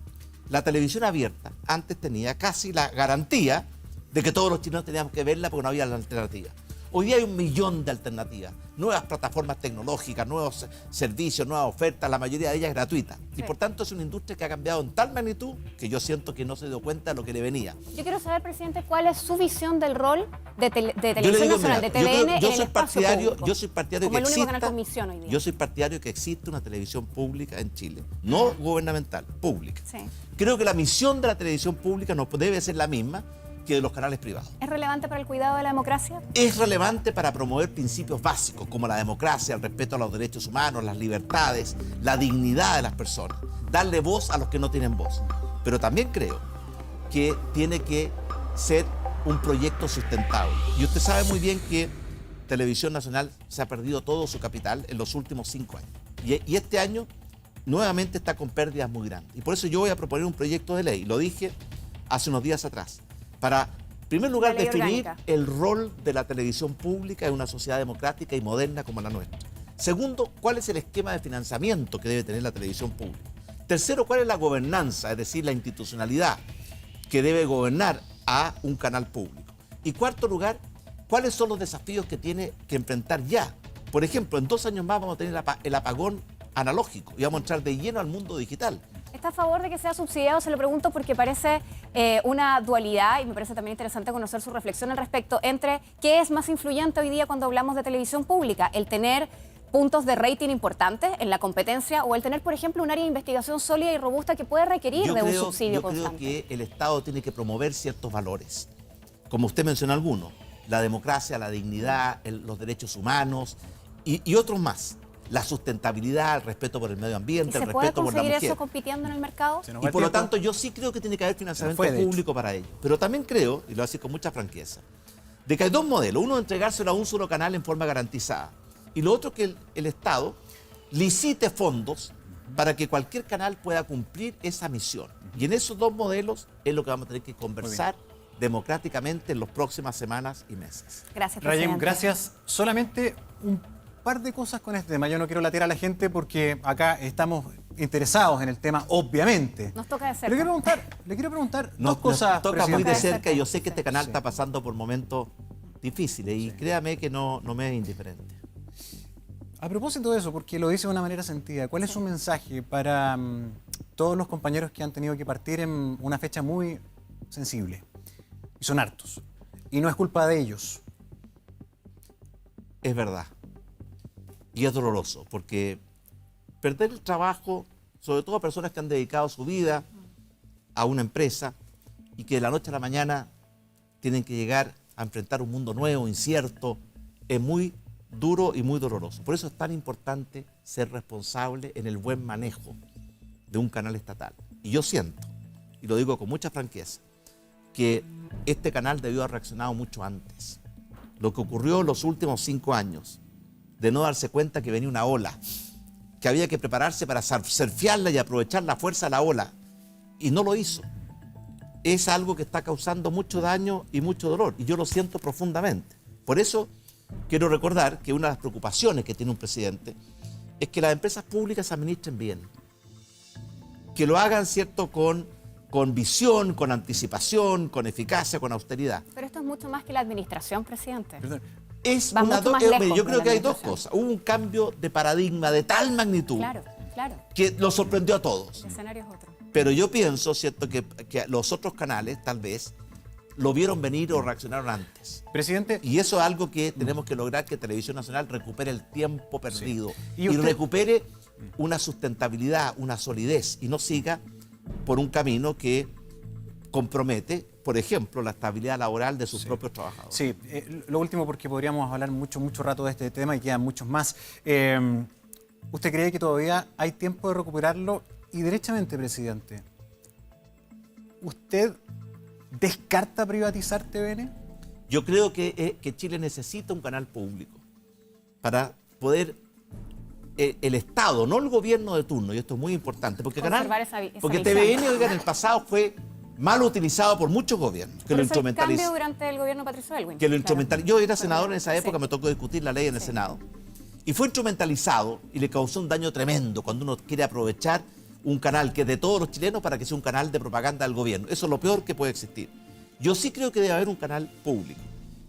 la televisión abierta antes tenía casi la garantía de que todos los chilenos teníamos que verla porque no había alternativa. Hoy día hay 1 millón de alternativas, nuevas plataformas tecnológicas, nuevos servicios, nuevas ofertas, la mayoría de ellas gratuitas. Y por tanto es una industria que ha cambiado en tal magnitud que yo siento que no se dio cuenta de lo que le venía. Yo quiero saber, presidente, ¿cuál es su visión del rol de Televisión Nacional, de TVN en el espacio público? Yo soy partidario como el único canal con misión hoy día. Yo soy partidario que existe una televisión pública en Chile, no gubernamental, pública. Sí. Creo que la misión de la televisión pública no debe ser la misma que de los canales privados. ¿Es relevante para el cuidado de la democracia? Es relevante para promover principios básicos como la democracia, el respeto a los derechos humanos, las libertades, la dignidad de las personas, darle voz a los que no tienen voz. Pero también creo que tiene que ser un proyecto sustentable. Y usted sabe muy bien que Televisión Nacional se ha perdido todo su capital en los últimos 5 años. Y este año nuevamente está con pérdidas muy grandes. Y por eso yo voy a proponer un proyecto de ley, lo dije hace unos días atrás, para, en primer lugar, La ley definir orgánica. el rol de la televisión pública en una sociedad democrática y moderna como la nuestra. Segundo, cuál es el esquema de financiamiento que debe tener la televisión pública. Tercero, cuál es la gobernanza, es decir, la institucionalidad que debe gobernar a un canal público. Y cuarto lugar, cuáles son los desafíos que tiene que enfrentar ya. Por ejemplo, en 2 años más vamos a tener el apagón analógico y vamos a entrar de lleno al mundo digital. ¿Está a favor de que sea subsidiado? Se lo pregunto porque parece una dualidad y me parece también interesante conocer su reflexión al respecto entre qué es más influyente hoy día cuando hablamos de televisión pública, el tener puntos de rating importantes en la competencia o el tener, por ejemplo, un área de investigación sólida y robusta que puede requerir de un subsidio constante. Yo creo que el Estado tiene que promover ciertos valores, como usted mencionó algunos, la democracia, la dignidad, los derechos humanos y otros más. La sustentabilidad, el respeto por el medio ambiente, el respeto por la mujer. ¿Se puede conseguir eso compitiendo en el mercado? Y por lo tanto, yo sí creo que tiene que haber financiamiento público para ello. Pero también creo, y lo voy a decir con mucha franqueza, de que hay dos modelos. Uno, entregárselo a un solo canal en forma garantizada. Y lo otro, que el Estado licite fondos para que cualquier canal pueda cumplir esa misión. Y en esos dos modelos es lo que vamos a tener que conversar democráticamente en las próximas semanas y meses. Gracias, Rayén, presidente. gracias. Solamente un par de cosas con este tema. Yo no quiero latear a la gente porque acá estamos interesados en el tema, obviamente. Nos toca de cerca. Le quiero preguntar Nos dos cosas, toca muy de presidente. cerca y yo sé que este canal está pasando por momentos difíciles y créame que no me es indiferente. A propósito de eso, porque lo dice de una manera sentida, ¿cuál es su mensaje para todos los compañeros que han tenido que partir en una fecha muy sensible? Y son hartos. Y no es culpa de ellos. Es verdad. Y es doloroso, porque perder el trabajo, sobre todo a personas que han dedicado su vida a una empresa y que de la noche a la mañana tienen que llegar a enfrentar un mundo nuevo, incierto, es muy duro y muy doloroso. Por eso es tan importante ser responsable en el buen manejo de un canal estatal. Y yo siento, y lo digo con mucha franqueza, que este canal debió haber reaccionado mucho antes. Lo que ocurrió en los últimos 5 años, de no darse cuenta que venía una ola, que había que prepararse para surfearla y aprovechar la fuerza de la ola, y no lo hizo. Es algo que está causando mucho daño y mucho dolor, y yo lo siento profundamente. Por eso quiero recordar que una de las preocupaciones que tiene un presidente es que las empresas públicas se administren bien, que lo hagan, ¿cierto?, con visión, con anticipación, con eficacia, con austeridad. Pero esto es mucho más que la administración, presidente. Es Va una mucho más lejos yo de creo la que hay dos administración. cosas. Hubo un cambio de paradigma de tal magnitud Claro, claro. que lo sorprendió a todos. El escenario es otro. Pero yo pienso, ¿cierto?, que los otros canales tal vez lo vieron venir o reaccionaron antes. Presidente. Y eso es algo que tenemos que lograr, que Televisión Nacional recupere el tiempo perdido. ¿Y Y usted? recupere una sustentabilidad, una solidez, y no siga por un camino que compromete, por ejemplo, la estabilidad laboral de sus propios trabajadores. Sí, lo último, porque podríamos hablar mucho rato de este tema y quedan muchos más. ¿Usted cree que todavía hay tiempo de recuperarlo? Y derechamente, presidente, ¿usted descarta privatizar TVN? Yo creo que Chile necesita un canal público para poder el Estado, no el gobierno de turno, y esto es muy importante, porque Conservar esa porque visión. TVN, oiga, en el pasado fue mal utilizado por muchos gobiernos, que Por lo eso el cambio instrumentalizaron. durante el gobierno de Patricio Elwin. Que lo Claro. instrumental. Yo era senador en esa época, Sí. me tocó discutir la ley en el Senado. Y fue instrumentalizado y le causó un daño tremendo cuando uno quiere aprovechar un canal que es de todos los chilenos para que sea un canal de propaganda del gobierno. Eso es lo peor que puede existir. Yo sí creo que debe haber un canal público,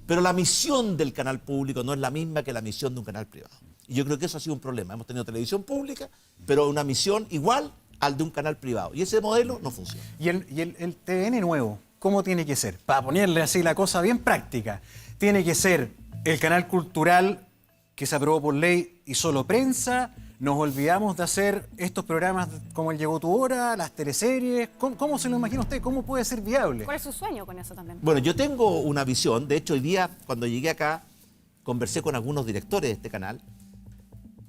pero la misión del canal público no es la misma que la misión de un canal privado. Y yo creo que eso ha sido un problema. Hemos tenido televisión pública, pero una misión igual al de un canal privado. Y ese modelo no funciona. ¿Y el TVN nuevo, cómo tiene que ser? Para ponerle así la cosa bien práctica, ¿tiene que ser el canal cultural que se aprobó por ley y solo prensa? ¿Nos olvidamos de hacer estos programas como el Llegó Tu Hora, las teleseries? ¿Cómo se lo imagina usted? ¿Cómo puede ser viable? ¿Cuál es su sueño con eso también? Bueno, yo tengo una visión. De hecho, hoy día, cuando llegué acá, conversé con algunos directores de este canal.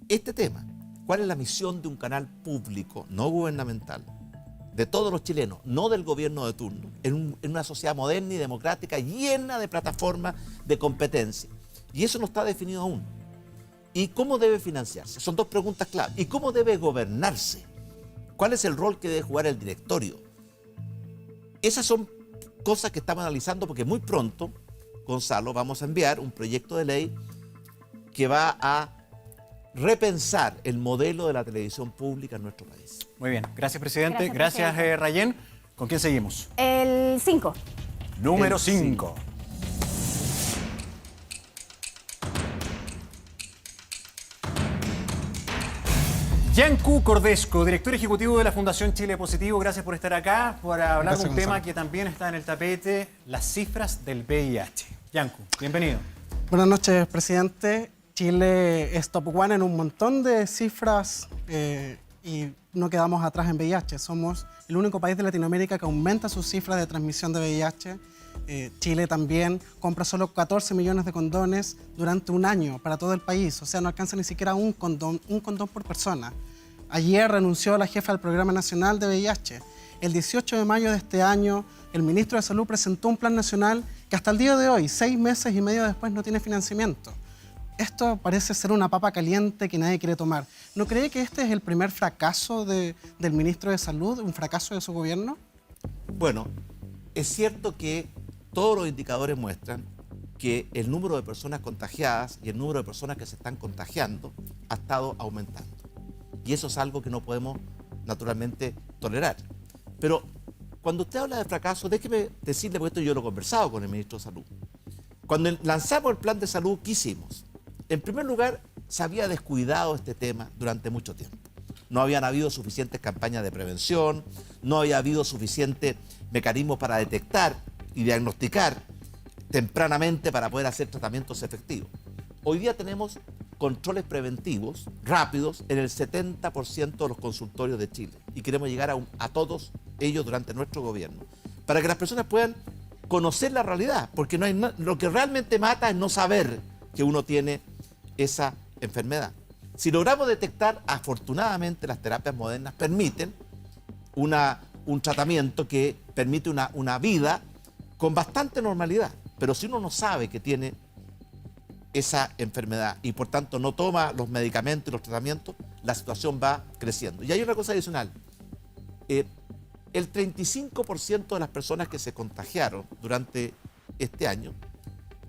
Este tema, ¿cuál es la misión de un canal público, no gubernamental, de todos los chilenos, no del gobierno de turno, en una sociedad moderna y democrática llena de plataformas de competencia? Y eso no está definido aún. ¿Y cómo debe financiarse? Son dos preguntas clave. ¿Y cómo debe gobernarse? ¿Cuál es el rol que debe jugar el directorio? Esas son cosas que estamos analizando porque muy pronto, Gonzalo, vamos a enviar un proyecto de ley que va a repensar el modelo de la televisión pública en nuestro país. Muy bien, gracias, presidente. Gracias, Gracias, Rayén. ¿Con quién seguimos? El 5. Número El 5. Yanku Cordesco, director ejecutivo de la Fundación Chile Positivo, gracias por estar acá para hablar de un tema que también está en el tapete, las cifras del VIH. Yanku, bienvenido. Buenas noches, presidente. Chile es top one en un montón de cifras y no quedamos atrás en VIH. Somos el único país de Latinoamérica que aumenta sus cifras de transmisión de VIH. Chile también compra solo 14 millones de condones durante un año para todo el país. O sea, no alcanza ni siquiera un condón por persona. Ayer renunció la jefa del Programa Nacional de VIH. El 18 de mayo de este año, el ministro de Salud presentó un plan nacional que hasta el día de hoy, 6 meses y medio después, no tiene financiamiento. Esto parece ser una papa caliente que nadie quiere tomar. ¿No cree que este es el primer fracaso del ministro de Salud, un fracaso de su gobierno? Bueno, es cierto que todos los indicadores muestran que el número de personas contagiadas y el número de personas que se están contagiando ha estado aumentando. Y eso es algo que no podemos, naturalmente, tolerar. Pero cuando usted habla de fracaso, déjeme decirle, porque esto yo lo he conversado con el ministro de Salud. Cuando lanzamos el plan de salud, ¿qué hicimos? En primer lugar, se había descuidado este tema durante mucho tiempo. No habían habido suficientes campañas de prevención, no había habido suficientes mecanismos para detectar y diagnosticar tempranamente para poder hacer tratamientos efectivos. Hoy día tenemos controles preventivos rápidos en el 70% de los consultorios de Chile y queremos llegar a todos ellos durante nuestro gobierno para que las personas puedan conocer la realidad, porque no hay lo que realmente mata es no saber que uno tiene esa enfermedad. Si logramos detectar, afortunadamente las terapias modernas permiten un tratamiento que permite una vida con bastante normalidad, pero si uno no sabe que tiene esa enfermedad y por tanto no toma los medicamentos y los tratamientos, la situación va creciendo. Y hay una cosa adicional, el 35% de las personas que se contagiaron durante este año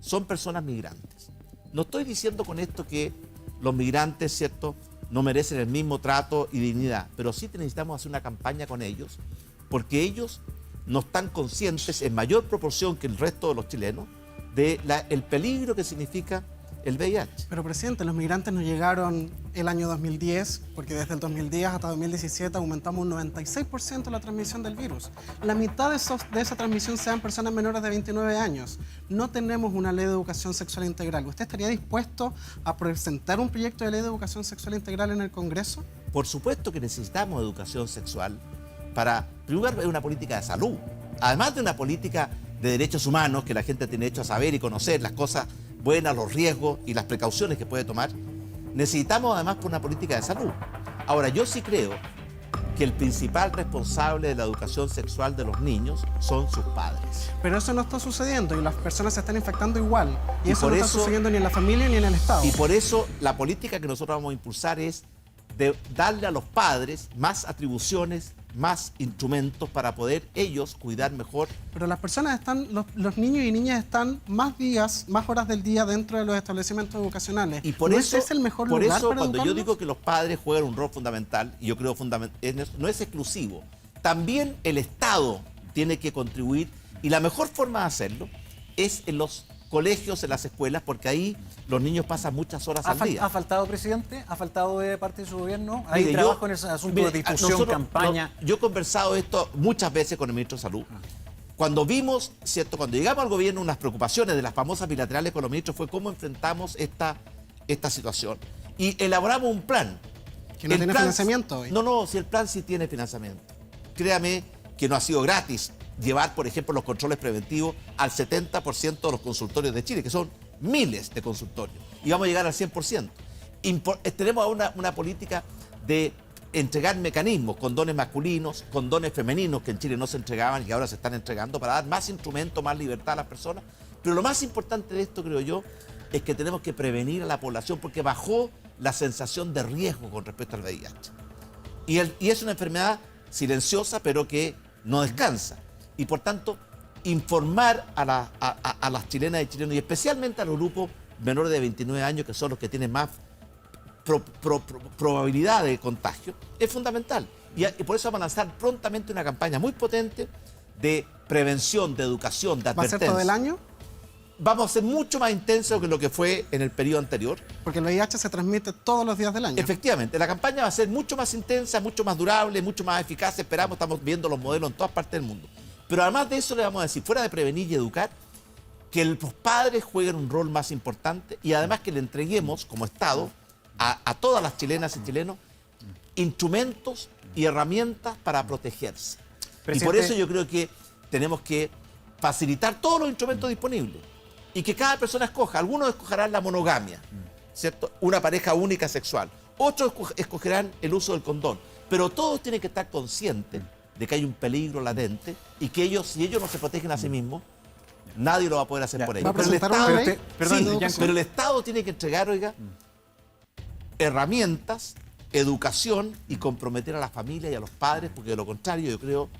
son personas migrantes. No estoy diciendo con esto que los migrantes, ¿cierto?, no merecen el mismo trato y dignidad, pero sí necesitamos hacer una campaña con ellos, porque ellos no están conscientes en mayor proporción que el resto de los chilenos del peligro que significa el VIH. Pero, presidente, los migrantes no llegaron el año 2010, porque desde el 2010 hasta 2017 aumentamos un 96% la transmisión del virus. La mitad de esa transmisión se da en personas menores de 29 años. No tenemos una ley de educación sexual integral. ¿Usted estaría dispuesto a presentar un proyecto de ley de educación sexual integral en el Congreso? Por supuesto que necesitamos educación sexual para, en primer lugar, una política de salud. Además de una política de derechos humanos, que la gente tiene derecho a saber y conocer las cosas buenas, los riesgos y las precauciones que puede tomar, necesitamos además por una política de salud. Ahora, yo sí creo que el principal responsable de la educación sexual de los niños son sus padres. Pero eso no está sucediendo y las personas se están infectando igual. Y eso no está sucediendo ni en la familia ni en el Estado. Y por eso la política que nosotros vamos a impulsar es de darle a los padres más atribuciones, más instrumentos para poder ellos cuidar mejor. Pero las personas están, los niños y niñas están más días, más horas del día dentro de los establecimientos educacionales. Y por ¿No eso, es el mejor por lugar eso para cuando educarlos? yo digo que los padres juegan un rol fundamental, y yo creo no es exclusivo, también el Estado tiene que contribuir, y la mejor forma de hacerlo es en los colegios, en las escuelas, porque ahí los niños pasan muchas horas al día. ¿Ha faltado, presidente? ¿Ha faltado de parte de su gobierno? ¿Hay Mire, trabajo en ese asunto de difusión, campaña? Yo he conversado esto muchas veces con el ministro de Salud. Cuando vimos, ¿cierto?, cuando llegamos al gobierno, unas preocupaciones de las famosas bilaterales con los ministros fue cómo enfrentamos esta situación. Y elaboramos un plan. ¿Que no tiene financiamiento hoy? No, si el plan sí tiene financiamiento. Créame que no ha sido gratis llevar, por ejemplo, los controles preventivos al 70% de los consultorios de Chile, que son miles de consultorios, y vamos a llegar al 100%. Tenemos ahora una política de entregar mecanismos, condones masculinos, condones femeninos que en Chile no se entregaban y que ahora se están entregando para dar más instrumentos, más libertad a las personas. Pero lo más importante de esto, creo yo, es que tenemos que prevenir a la población porque bajó la sensación de riesgo con respecto al VIH. Y es una enfermedad silenciosa, pero que no descansa. Y por tanto, informar a las chilenas y chilenos, y especialmente a los grupos menores de 29 años, que son los que tienen más probabilidad de contagio, es fundamental. Y por eso vamos a lanzar prontamente una campaña muy potente de prevención, de educación, de advertencia. ¿Va a ser todo el año? Vamos a ser mucho más intenso que lo que fue en el periodo anterior. Porque el VIH se transmite todos los días del año. Efectivamente, la campaña va a ser mucho más intensa, mucho más durable, mucho más eficaz. Estamos viendo los modelos en todas partes del mundo. Pero además de eso le vamos a decir, fuera de prevenir y educar, que los padres jueguen un rol más importante y además que le entreguemos como Estado a todas las chilenas y chilenos instrumentos y herramientas para protegerse. Y por eso yo creo que tenemos que facilitar todos los instrumentos disponibles y que cada persona escoja. Algunos escogerán la monogamia, ¿cierto? Una pareja única sexual. Otros escogerán el uso del condón. Pero todos tienen que estar conscientes de que hay un peligro latente y que si ellos no se protegen a sí mismos, nadie lo va a poder hacer por ellos. Pero el Estado tiene que entregar, oiga, herramientas, educación y comprometer a las familias y a los padres, porque de lo contrario yo creo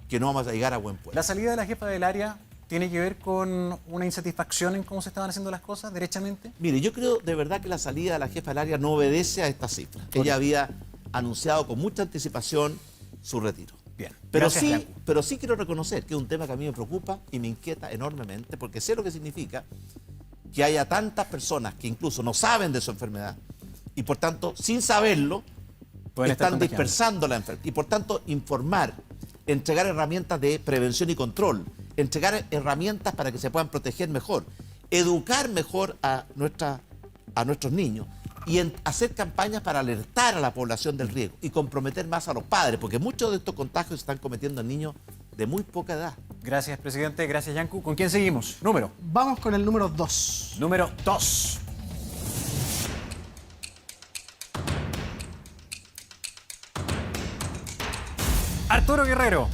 que no vamos a llegar a buen puerto. La salida de la jefa del área tiene que ver con una insatisfacción en cómo se estaban haciendo las cosas, derechamente. Mire, yo creo de verdad que la salida de la jefa del área no obedece a estas cifras. Ella había anunciado con mucha anticipación su retiro. Bien. Pero sí quiero reconocer que es un tema que a mí me preocupa y me inquieta enormemente, porque sé lo que significa que haya tantas personas que incluso no saben de su enfermedad y por tanto, sin saberlo, están dispersando la enfermedad. Y por tanto, informar, entregar herramientas de prevención y control, entregar herramientas para que se puedan proteger mejor, educar mejor a nuestros niños y hacer campañas para alertar a la población del riesgo y comprometer más a los padres, porque muchos de estos contagios se están cometiendo en niños de muy poca edad. Gracias, presidente. Gracias, Yanku. ¿Con quién seguimos? Número. Vamos con el número 2. Número 2. Arturo Guerrero.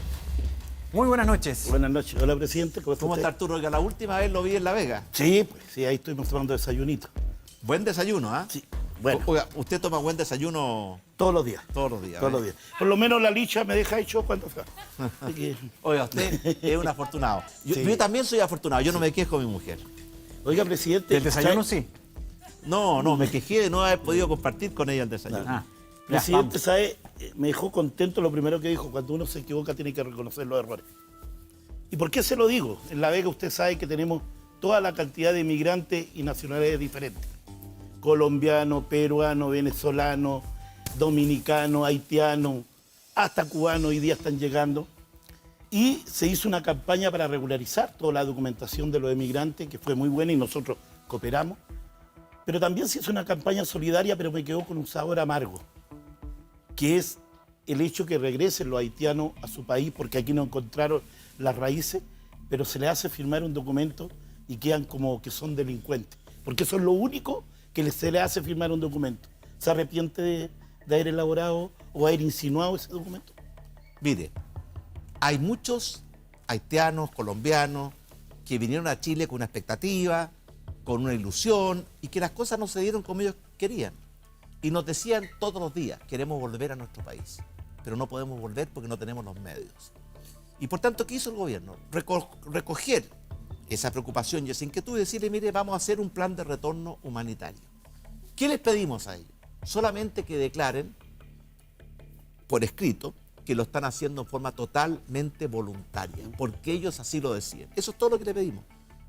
Muy buenas noches. Buenas noches. Hola, presidente. ¿Cómo está Arturo? Oiga, la última vez lo vi en La Vega. Sí, pues, sí, ahí estuvimos tomando desayunito. Buen desayuno, ¿ah? Sí. Bueno. Oiga, ¿usted toma buen desayuno? Todos los días. Todos los días. Todos los días. Por lo menos la licha me deja hecho cuando fue. Oiga, usted es un afortunado. Yo también soy afortunado. Yo no me quejo con mi mujer. Oiga, presidente. ¿El desayuno sí? No, me quejé de no haber podido compartir con ella el desayuno. Presidente, ¿sabe? Me dejó contento lo primero que dijo. Cuando uno se equivoca tiene que reconocer los errores. ¿Y por qué se lo digo? En La Vega usted sabe que tenemos toda la cantidad de inmigrantes y nacionalidades diferentes. Colombiano, peruano, venezolano, dominicano, haitiano, hasta cubano hoy día están llegando. Y se hizo una campaña para regularizar toda la documentación de los inmigrantes, que fue muy buena y nosotros cooperamos. Pero también se hizo una campaña solidaria, pero me quedó con un sabor amargo, que es el hecho que regresen los haitianos a su país, porque aquí no encontraron las raíces, pero se les hace firmar un documento y quedan como que son delincuentes, porque eso es lo único que se les hace firmar un documento. ¿Se arrepiente de haber elaborado o haber insinuado ese documento? Mire, hay muchos haitianos, colombianos, que vinieron a Chile con una expectativa, con una ilusión, y que las cosas no se dieron como ellos querían. Y nos decían todos los días, queremos volver a nuestro país, pero no podemos volver porque no tenemos los medios. Y por tanto, ¿qué hizo el gobierno? Recoger esa preocupación y esa inquietud y decirle, mire, vamos a hacer un plan de retorno humanitario. ¿Qué les pedimos a ellos? Solamente que declaren por escrito que lo están haciendo en forma totalmente voluntaria, porque ellos así lo decían. Eso es todo lo que le pedimos.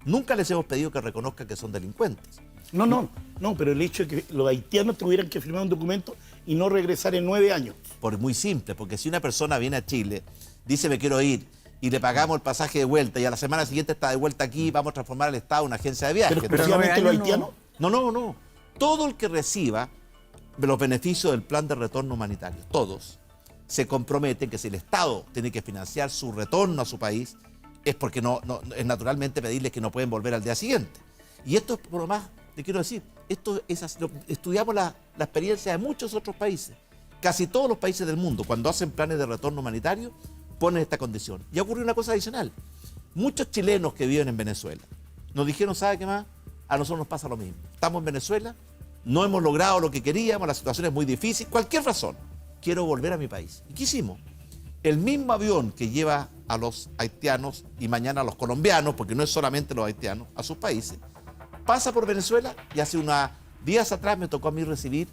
Nunca les hemos pedido que reconozcan que son delincuentes. No, pero el hecho de que los haitianos tuvieran que firmar un documento y no regresar en 9 años. Por muy simple, porque si una persona viene a Chile, dice me quiero ir, y le pagamos el pasaje de vuelta, y a la semana siguiente está de vuelta aquí, vamos a transformar al Estado en una agencia de viajes. ¿Pero exclusivamente los haitianos? No. Todo el que reciba los beneficios del plan de retorno humanitario, todos, se comprometen que si el Estado tiene que financiar su retorno a su país, es porque no es naturalmente pedirles que no pueden volver al día siguiente. Y esto es por lo más, te quiero decir, esto es así, estudiamos la experiencia de muchos otros países. Casi todos los países del mundo, cuando hacen planes de retorno humanitario, ponen esta condición. Y ha ocurrido una cosa adicional. Muchos chilenos que viven en Venezuela nos dijeron, ¿sabe qué más? a nosotros nos pasa lo mismo. Estamos en Venezuela, no hemos logrado lo que queríamos, la situación es muy difícil, cualquier razón. Quiero volver a mi país. ¿Y qué hicimos? El mismo avión que lleva a los haitianos y mañana a los colombianos, porque no es solamente los haitianos, a sus países, pasa por Venezuela y hace unos días atrás me tocó a mí recibir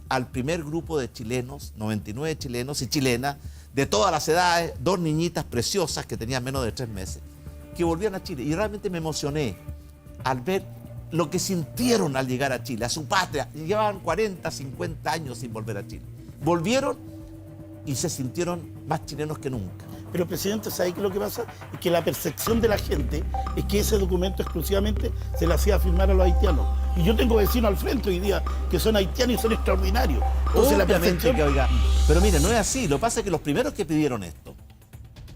al primer grupo de chilenos, 99 chilenos y chilenas, de todas las edades, 2 niñitas preciosas que tenían menos de 3 meses, que volvían a Chile. Y realmente me emocioné al ver lo que sintieron al llegar a Chile, a su patria. Llevaban 40, 50 años sin volver a Chile. Volvieron y se sintieron más chilenos que nunca. Pero, presidente, ¿sabe qué es lo que pasa? Es que la percepción de la gente es que ese documento exclusivamente se le hacía firmar a los haitianos. Y yo tengo vecinos al frente hoy día que son haitianos y son extraordinarios. Entonces, la percepción... que, oiga, pero mire, no es así. Lo que pasa es que los primeros que pidieron esto,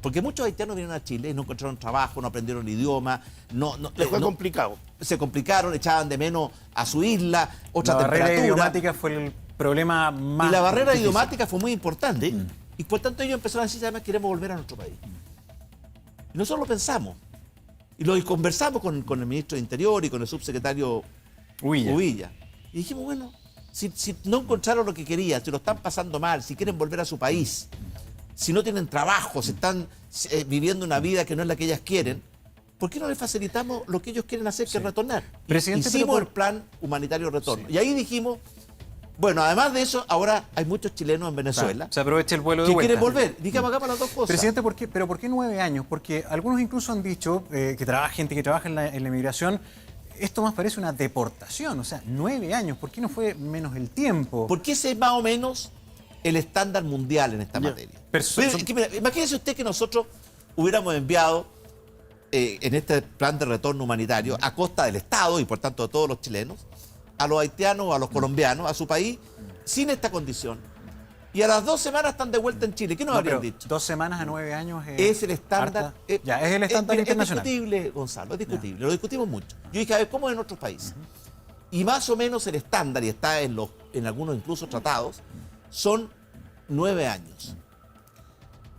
porque muchos haitianos vinieron a Chile y no encontraron trabajo, no aprendieron el idioma, les fue complicado. Se complicaron, echaban de menos a su isla, otra La temperatura. barrera idiomática fue el problema más Y la barrera difícil. idiomática fue muy importante. Y por tanto ellos empezaron a decir, además queremos volver a nuestro país. Y nosotros lo pensamos. Y lo conversamos con el ministro de Interior y con el subsecretario Uvilla. Y dijimos, bueno, si no encontraron lo que querían, si lo están pasando mal, si quieren volver a su país, si no tienen trabajo, si están viviendo una vida que no es la que ellas quieren, ¿por qué no les facilitamos lo que ellos quieren hacer, que es retornar? Presidente, Hicimos el plan humanitario de retorno. Y ahí dijimos, bueno, además de eso, ahora hay muchos chilenos en Venezuela. Claro, se aprovecha el vuelo de que vuelta. quieren volver. Digamos, hagamos las dos cosas. Presidente, ¿por qué 9 años? Porque algunos incluso han dicho gente que trabaja en la inmigración, esto más parece una deportación. O sea, 9 años. ¿Por qué no fue menos el tiempo? Porque ese es más o menos el estándar mundial en esta materia. Imagínese usted que nosotros hubiéramos enviado en este plan de retorno humanitario a costa del Estado y por tanto de todos los chilenos, a los haitianos o a los colombianos, a su país, sin esta condición. Y a las 2 semanas están de vuelta en Chile. ¿Qué nos habrían dicho? 2 semanas a 9 años es el estándar. Es el estándar internacional. Es discutible, Gonzalo, es discutible. Lo discutimos mucho. Yo dije, a ver, ¿cómo es en otros países? Y más o menos el estándar, y está en algunos incluso tratados, son 9 años.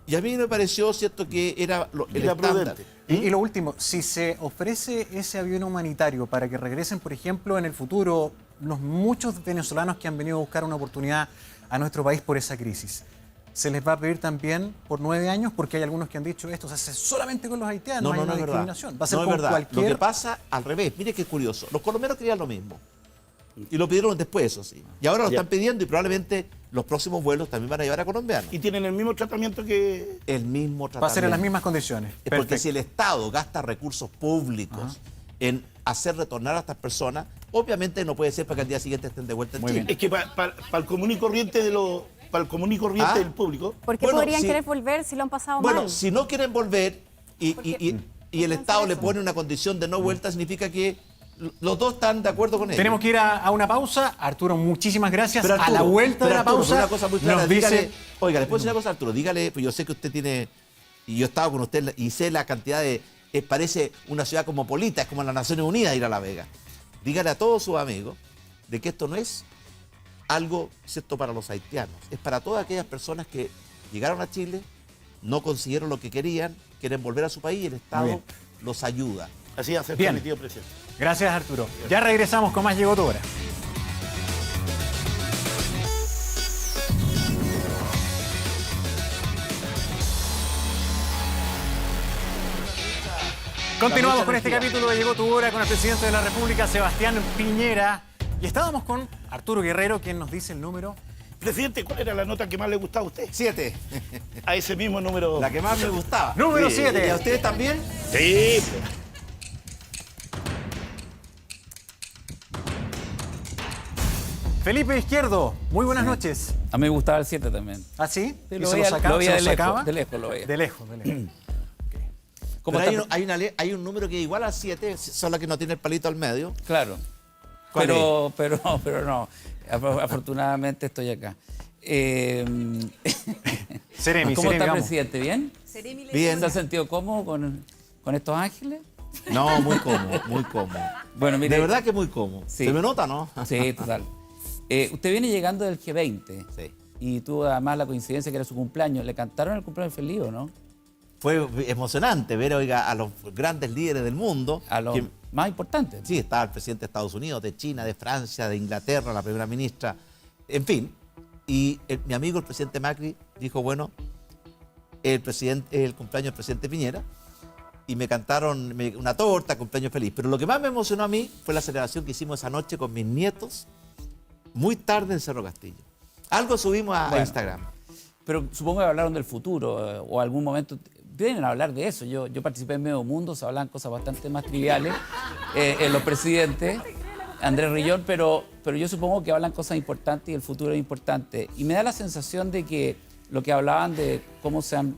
Y a mí me pareció, cierto, que era el estándar. Y lo último, si se ofrece ese avión humanitario para que regresen, por ejemplo, en el futuro, los muchos venezolanos que han venido a buscar una oportunidad a nuestro país por esa crisis, ¿se les va a pedir también por 9 años? Porque hay algunos que han dicho esto se hace solamente con los haitianos, no hay una discriminación. Va a ser no con es verdad. cualquier... Lo que pasa al revés, mire qué curioso. Los colombianos querían lo mismo. Y lo pidieron después, eso sí. Y ahora lo están pidiendo y probablemente los próximos vuelos también van a llevar a colombianos. ¿Y tienen el mismo tratamiento que...? El mismo tratamiento. Va a ser en las mismas condiciones. Es porque si el Estado gasta recursos públicos en hacer retornar a estas personas, obviamente no puede ser para que al día siguiente estén de vuelta en Chile. Es que para el común y corriente del público... ¿Por qué podrían querer volver si lo han pasado mal? Bueno, si no quieren volver y el Estado le pone una condición de no vuelta, significa que los dos están de acuerdo con ello. Tenemos que ir a una pausa. Arturo, muchísimas gracias. Pero Arturo, a la vuelta de la Arturo, pausa, una cosa muy clara, nos dice... dígale, oiga, les puedo decir una cosa, Arturo, dígale, pues yo sé que usted tiene, y yo he estado con usted y sé la cantidad de, parece una ciudad cosmopolita, es como las Naciones Unidas ir a La Vega. Dígale a todos sus amigos de que esto no es algo, ¿cierto?, para los haitianos, es para todas aquellas personas que llegaron a Chile, no consiguieron lo que querían, quieren volver a su país y el Estado los ayuda. Así ha permitido, presidente. Gracias, Arturo. Ya regresamos con más Llegó tu Hora. Continuamos con este capítulo de Llegó tu Hora con el presidente de la República, Sebastián Piñera. Y estábamos con Arturo Guerrero, quien nos dice el número. Presidente, ¿cuál era la nota que más le gustaba a usted? 7. A ese mismo número. La que más me gustaba. Número 7. ¿Y a ustedes también? Sí. Felipe Izquierdo, muy buenas noches. A mí me gustaba el 7 también. ¿Ah, sí? Sí, ¿Y lo se veía, lo sacaba? lo veía ¿Se lo sacaba? de lejos lo veía. De lejos. Pero hay un número que es igual a 7, solo que no tiene el palito al medio. Claro. ¿Cuál Pero no. Afortunadamente estoy acá. Seremi, ¿Cómo está, vamos. presidente? ¿Bien? Bien. ¿Se ha sentido cómodo con estos ángeles? No, muy cómodo, muy cómodo. Bueno, mire, de verdad que muy cómodo. Sí. Se me nota, ¿no? Sí, total. Usted viene llegando del G20. Sí. Y tuvo además la coincidencia que era su cumpleaños. ¿Le cantaron el cumpleaños feliz o no? Fue emocionante ver, oiga, a los grandes líderes del mundo. A los más importantes. Sí, estaba el presidente de Estados Unidos, de China, de Francia, de Inglaterra, la primera ministra, en fin. Y mi amigo, el presidente Macri, dijo, bueno, el cumpleaños del presidente Piñera, y me cantaron una torta, cumpleaños feliz. Pero lo que más me emocionó a mí fue la celebración que hicimos esa noche con mis nietos, muy tarde en Cerro Castillo. Algo subimos a Instagram. Pero supongo que hablaron del futuro, o algún momento vienen a hablar de eso. Yo participé en Medio Mundo, se hablan cosas bastante más triviales en los presidentes, Andrés Rillón, pero yo supongo que hablan cosas importantes y el futuro es importante. Y me da la sensación de que lo que hablaban de cómo se han,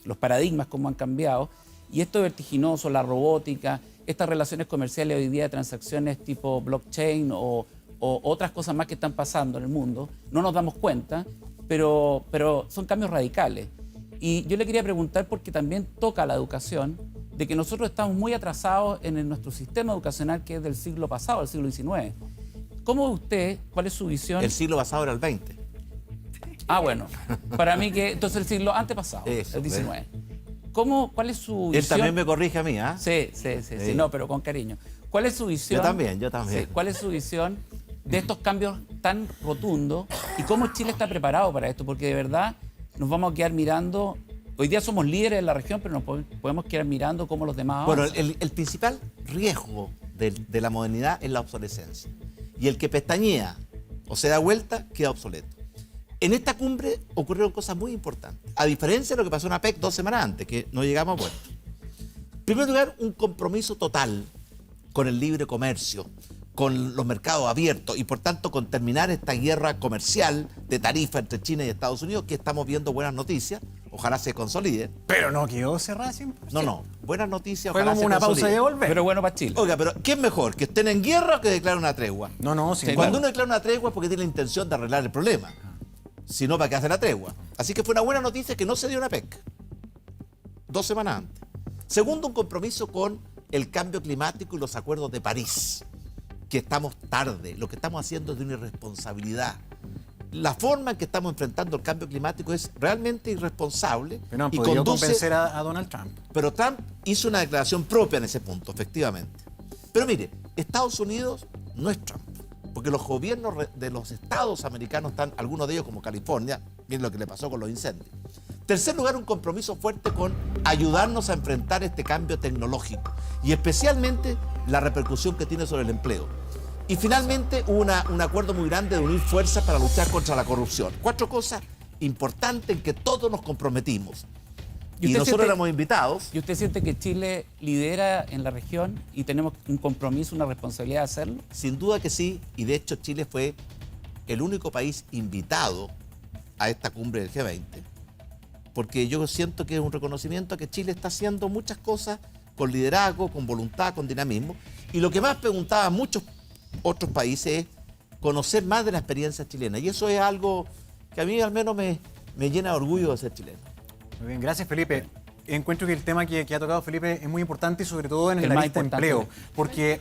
los paradigmas, cómo han cambiado, y esto vertiginoso, la robótica, estas relaciones comerciales hoy día de transacciones tipo blockchain o otras cosas más que están pasando en el mundo, no nos damos cuenta, pero son cambios radicales. Y yo le quería preguntar, porque también toca la educación, de que nosotros estamos muy atrasados en nuestro sistema educacional, que es del siglo pasado, del siglo XIX. ¿Cómo usted, cuál es su visión? El siglo pasado era el 20. Ah, bueno. Para mí que entonces el siglo antepasado, el 19. ¿Cuál es su visión? Él también me corrige a mí, ¿ah? Sí, no, pero con cariño. ¿Cuál es su visión? Yo también. Sí, ¿cuál es su visión de estos cambios tan rotundos y cómo Chile está preparado para esto? Porque de verdad nos vamos a quedar mirando. Hoy día somos líderes en la región, pero nos podemos quedar mirando cómo los demás avanzan. Bueno, el principal riesgo de la modernidad es la obsolescencia. Y el que pestañea o se da vuelta queda obsoleto. En esta cumbre ocurrieron cosas muy importantes. A diferencia de lo que pasó en APEC 2 semanas antes, que no llegamos a puerto. En primer lugar, un compromiso total con el libre comercio, con los mercados abiertos y por tanto con terminar esta guerra comercial de tarifa entre China y Estados Unidos, que estamos viendo buenas noticias, ojalá se consolide. Pero no quedó cerrada siempre. No, buenas noticias, fue ojalá como se una consolide. pausa y volver. Pero bueno para Chile. Oiga, pero ¿qué es mejor? ¿Que estén en guerra o que declaren una tregua? No, sí. Cuando uno declara una tregua es porque tiene la intención de arreglar el problema. Si no, ¿para qué hace la tregua? Así que fue una buena noticia que no se dio una PEC 2 semanas antes. Segundo, un compromiso con el cambio climático y los acuerdos de París, que estamos tarde, lo que estamos haciendo es de una irresponsabilidad. La forma en que estamos enfrentando el cambio climático es realmente irresponsable. Pero no han y podido conduce, convencer a Donald Trump. Pero Trump hizo una declaración propia en ese punto, efectivamente. Pero mire, Estados Unidos no es Trump, porque los gobiernos de los estados americanos están, algunos de ellos como California, miren lo que le pasó con los incendios. Tercer lugar, un compromiso fuerte con ayudarnos a enfrentar este cambio tecnológico y especialmente la repercusión que tiene sobre el empleo. Y finalmente hubo un acuerdo muy grande de unir fuerzas para luchar contra la corrupción. 4 cosas importantes en que todos nos comprometimos. Y nosotros éramos invitados. ¿Y usted siente que Chile lidera en la región y tenemos un compromiso, una responsabilidad de hacerlo? Sin duda que sí, y de hecho Chile fue el único país invitado a esta cumbre del G20, porque yo siento que es un reconocimiento a que Chile está haciendo muchas cosas con liderazgo, con voluntad, con dinamismo, y lo que más preguntaban muchos otros países es conocer más de la experiencia chilena, y eso es algo que a mí al menos me llena de orgullo de ser chileno. Muy bien, gracias Felipe. Encuentro que el tema que ha tocado Felipe es muy importante y sobre todo en el arista empleo, porque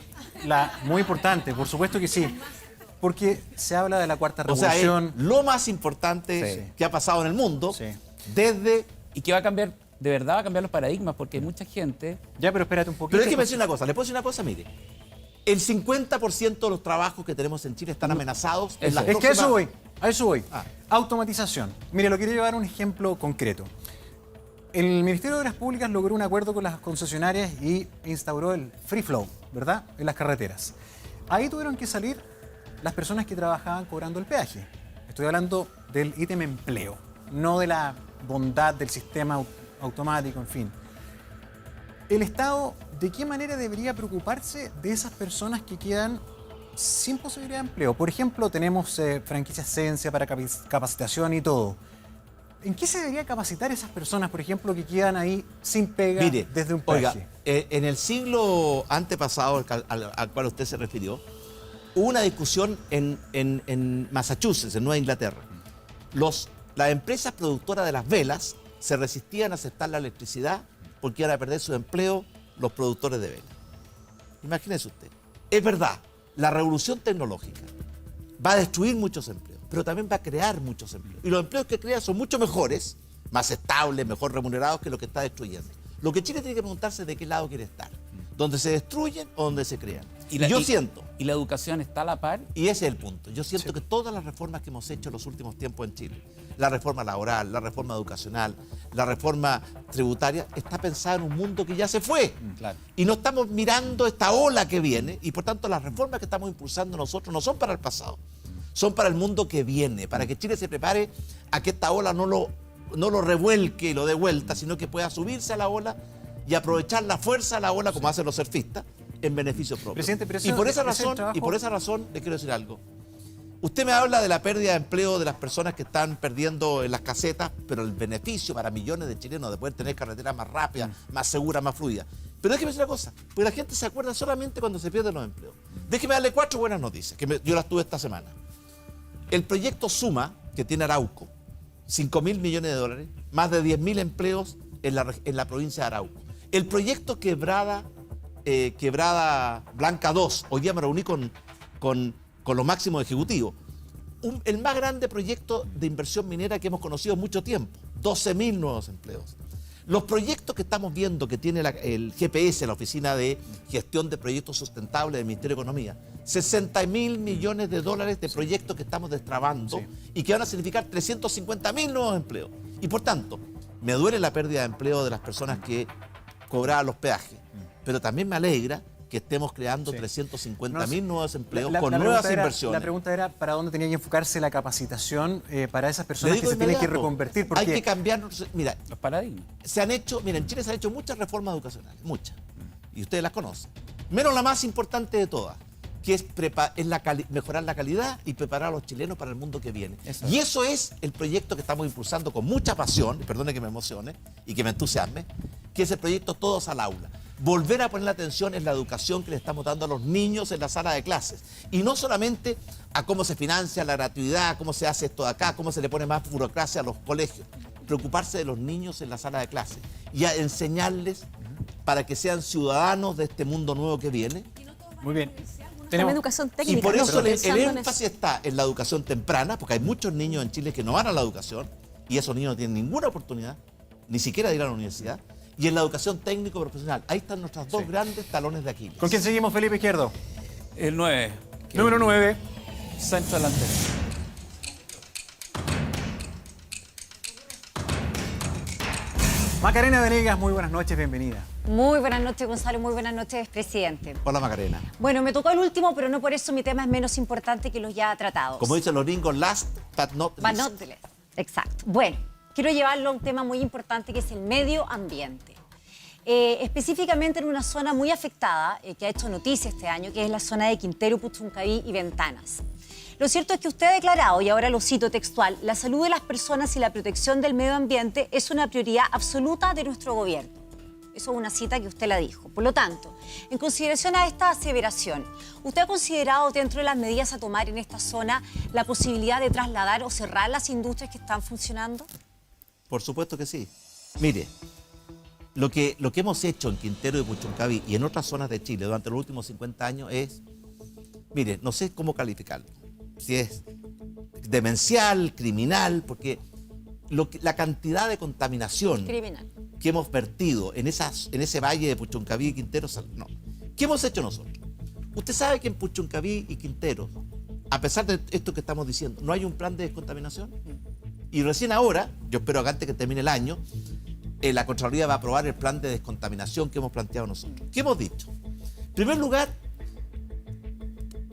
muy importante, por supuesto que sí, porque se habla de la cuarta revolución. O sea, es lo más importante que ha pasado en el mundo desde... Y que va a cambiar, de verdad va a cambiar los paradigmas, porque hay mucha gente... Ya, pero espérate un poquito. Pero déjeme decir una cosa, ¿le puedo decir una cosa? Mire, el 50% de los trabajos que tenemos en Chile están amenazados. Es que a eso voy. Automatización. Mire, lo quiero llevar a un ejemplo concreto. El Ministerio de Obras Públicas logró un acuerdo con las concesionarias y instauró el free flow, ¿verdad?, en las carreteras. Ahí tuvieron que salir las personas que trabajaban cobrando el peaje. Estoy hablando del ítem empleo, no de la bondad del sistema automático, en fin. El Estado, ¿de qué manera debería preocuparse de esas personas que quedan sin posibilidad de empleo? Por ejemplo, tenemos franquicias Cencia para capacitación y todo. ¿En qué se debería capacitar esas personas, por ejemplo, que quedan ahí sin pega desde un peaje? Oiga, en el siglo antepasado al cual usted se refirió, hubo una discusión en Massachusetts, en Nueva Inglaterra. Las empresas productoras de las velas se resistían a aceptar la electricidad porque iban a perder su empleo los productores de velas. Imagínese usted. Es verdad, la revolución tecnológica va a destruir muchos empleos, pero también va a crear muchos empleos. Y los empleos que crea son mucho mejores, más estables, mejor remunerados que lo que está destruyendo. Lo que Chile tiene que preguntarse es de qué lado quiere estar. ¿Donde se destruyen o donde se crean? Y yo siento... ¿Y la educación está a la par? Y ese es el punto. Yo siento que todas las reformas que hemos hecho en los últimos tiempos en Chile, la reforma laboral, la reforma educacional, la reforma tributaria, está pensada en un mundo que ya se fue. Claro. Y no estamos mirando esta ola que viene, y por tanto las reformas que estamos impulsando nosotros no son para el pasado, son para el mundo que viene, para que Chile se prepare a que esta ola no lo revuelque y lo dé vuelta, sino que pueda subirse a la ola y aprovechar la fuerza de la ola, como hacen los surfistas, en beneficio propio. Presidente, pero y por esa razón le quiero decir algo. Usted me habla de la pérdida de empleo de las personas que están perdiendo en las casetas, pero el beneficio para millones de chilenos de poder tener carreteras más rápidas, más seguras, más fluidas. Pero déjeme decir una cosa, porque la gente se acuerda solamente cuando se pierden los empleos. Déjeme darle 4 buenas noticias, que yo las tuve esta semana. El proyecto Suma, que tiene Arauco, 5.000 millones de dólares, más de 10.000 empleos en la provincia de Arauco. El proyecto Quebrada Blanca 2, hoy día me reuní con los máximos ejecutivos. El más grande proyecto de inversión minera que hemos conocido en mucho tiempo, 12.000 nuevos empleos. Los proyectos que estamos viendo que tiene el GPS, la Oficina de Gestión de Proyectos Sustentables del Ministerio de Economía, 60.000 millones de dólares de proyectos que estamos destrabando y que van a significar 350.000 nuevos empleos. Y por tanto, me duele la pérdida de empleo de las personas que cobraban los peajes, pero también me alegra que estemos creando 350.000 nuevos empleos con nuevas inversiones. La pregunta era para dónde tenía que enfocarse la capacitación para esas personas que se tienen que reconvertir. Porque... Hay que cambiar, mira, los paradigmas. En Chile se han hecho muchas reformas educacionales, muchas, y ustedes las conocen. Menos la más importante de todas, que es mejorar la calidad y preparar a los chilenos para el mundo que viene. Y eso es el proyecto que estamos impulsando con mucha pasión, y perdone que me emocione y que me entusiasme, que es el proyecto Todos al Aula. Volver a poner la atención en la educación que le estamos dando a los niños en la sala de clases. Y no solamente a cómo se financia la gratuidad, cómo se hace esto de acá, cómo se le pone más burocracia a los colegios. Preocuparse de los niños en la sala de clases y a enseñarles para que sean ciudadanos de este mundo nuevo que viene. Muy bien. También educación técnica. Y por eso el énfasis está en la educación temprana, porque hay muchos niños en Chile que no van a la educación y esos niños no tienen ninguna oportunidad, ni siquiera de ir a la universidad. Y en la educación técnico-profesional. Ahí están nuestros dos grandes talones de Aquiles. ¿Con quién seguimos, Felipe Izquierdo? El 9. Número 9. Centro delantero. Macarena Venegas, muy buenas noches, bienvenida. Muy buenas noches, Gonzalo, muy buenas noches, presidente. Hola, Macarena. Bueno, me tocó el último, pero no por eso mi tema es menos importante que los ya tratados. Como dicen los gringos, last but not least. But not the least. Exacto. Bueno, quiero llevarlo a un tema muy importante que es el medio ambiente. Específicamente en una zona muy afectada, que ha hecho noticia este año, que es la zona de Quintero, Puchuncaví y Ventanas. Lo cierto es que usted ha declarado, y ahora lo cito textual, la salud de las personas y la protección del medio ambiente es una prioridad absoluta de nuestro gobierno. Eso es una cita que usted la dijo. Por lo tanto, en consideración a esta aseveración, ¿usted ha considerado dentro de las medidas a tomar en esta zona la posibilidad de trasladar o cerrar las industrias que están funcionando? Por supuesto que sí. Mire, lo que hemos hecho en Quintero y Puchuncaví y en otras zonas de Chile durante los últimos 50 años es, mire, no sé cómo calificarlo, si es demencial, criminal, porque la cantidad de contaminación que hemos vertido en ese valle de Puchuncaví y Quintero, no. ¿Qué hemos hecho nosotros? Usted sabe que en Puchuncaví y Quintero, a pesar de esto que estamos diciendo, no hay un plan de descontaminación. Y recién ahora, yo espero que antes que termine el año, la Contraloría va a aprobar el plan de descontaminación que hemos planteado nosotros. ¿Qué hemos dicho? En primer lugar,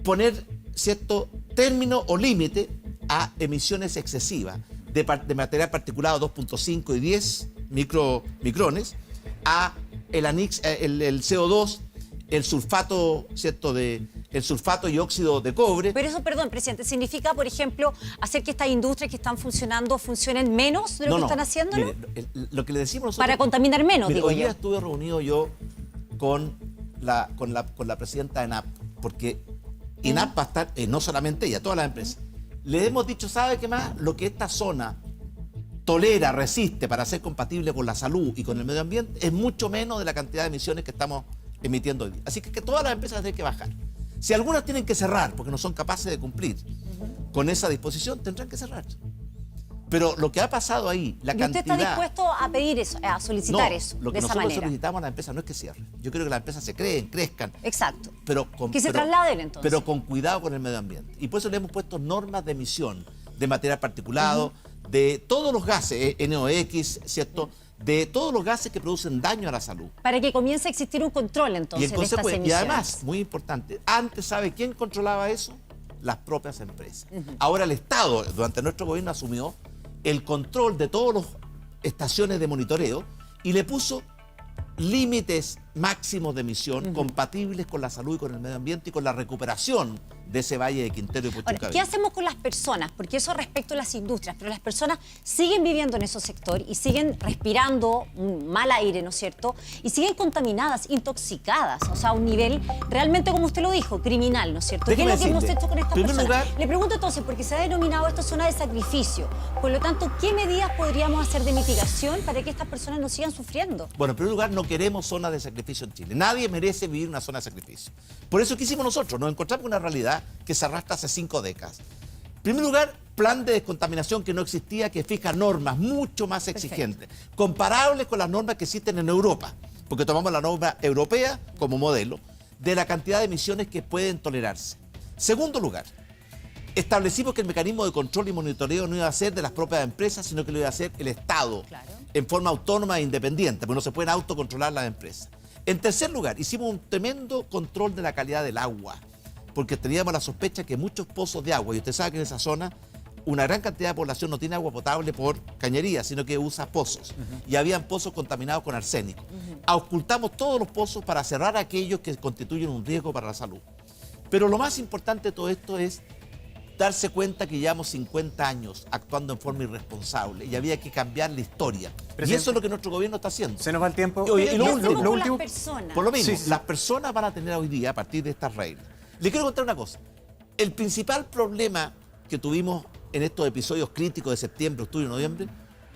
poner cierto término o límite a emisiones excesivas de material particulado 2.5 y 10 micrones, a el CO2, el sulfato, ¿cierto? El sulfato y óxido de cobre. Pero eso, perdón, presidente, ¿significa, por ejemplo, hacer que estas industrias que están funcionando funcionen menos de lo que están haciendo? Mire, lo que le decimos nosotros... Para contaminar menos, mire, digo hoy día yo. estuve reunido yo con la presidenta de ENAP, porque ENAP va a estar, no solamente ella, todas las empresas. Le hemos dicho, ¿sabe qué más? Lo que esta zona tolera, resiste para ser compatible con la salud y con el medio ambiente es mucho menos de la cantidad de emisiones que estamos emitiendo hoy día. Así que todas las empresas tienen que bajar. Si algunas tienen que cerrar porque no son capaces de cumplir con esa disposición, tendrán que cerrar. Pero lo que ha pasado ahí, la ¿Y cantidad... usted está dispuesto a pedir eso, a solicitar eso, lo de que esa nosotros manera? solicitamos a la empresa no es que cierren. Yo creo que las empresas se crezcan. Exacto. Que se trasladen, entonces. Pero con cuidado con el medio ambiente. Y por eso le hemos puesto normas de emisión de material particulado, de todos los gases, NOx, ¿cierto? De todos los gases que producen daño a la salud. Para que comience a existir un control, entonces, de estas emisiones. Y además, muy importante, antes, ¿sabe quién controlaba eso? Las propias empresas. Ahora el Estado, durante nuestro gobierno, asumió el control de todas las estaciones de monitoreo y le puso límites máximos de emisión compatibles con la salud y con el medio ambiente y con la recuperación de ese valle de Quintero y Puchuncaví. Ahora, ¿qué hacemos con las personas? Porque eso respecto a las industrias, pero las personas siguen viviendo en esos sectores y siguen respirando un mal aire, ¿no es cierto? Y siguen contaminadas, intoxicadas, o sea, a un nivel realmente, como usted lo dijo, criminal, ¿no es cierto? ¿Qué es lo que hemos hecho con estas personas? Le pregunto entonces, porque se ha denominado esto zona de sacrificio, por lo tanto, ¿qué medidas podríamos hacer de mitigación para que estas personas no sigan sufriendo? Bueno, en primer lugar, no queremos zonas de sacrificio en Chile. Nadie merece vivir en una zona de sacrificio. Por eso, ¿qué hicimos nosotros? Nos encontramos con una realidad que se arrastra hace 5 décadas. En primer lugar, plan de descontaminación que no existía, que fija normas mucho más exigentes, comparables con las normas que existen en Europa, porque tomamos la norma europea como modelo de la cantidad de emisiones que pueden tolerarse. Segundo lugar, establecimos que el mecanismo de control y monitoreo no iba a ser de las propias empresas, sino que lo iba a hacer el Estado, en forma autónoma e independiente, porque no se pueden autocontrolar las empresas. En tercer lugar, hicimos un tremendo control de la calidad del agua, porque teníamos la sospecha que muchos pozos de agua, y usted sabe que en esa zona una gran cantidad de población no tiene agua potable por cañería, sino que usa pozos. Y habían pozos contaminados con arsénico. Ocultamos todos los pozos para cerrar aquellos que constituyen un riesgo para la salud. Pero lo más importante de todo esto es darse cuenta que llevamos 50 años actuando en forma irresponsable y había que cambiar la historia. Y eso es lo que nuestro gobierno está haciendo. Se nos va el tiempo. Y lo último, las personas? por lo mismo, las personas van a tener hoy día, a partir de estas reglas. Le quiero contar una cosa. El principal problema que tuvimos en estos episodios críticos de septiembre, octubre y noviembre,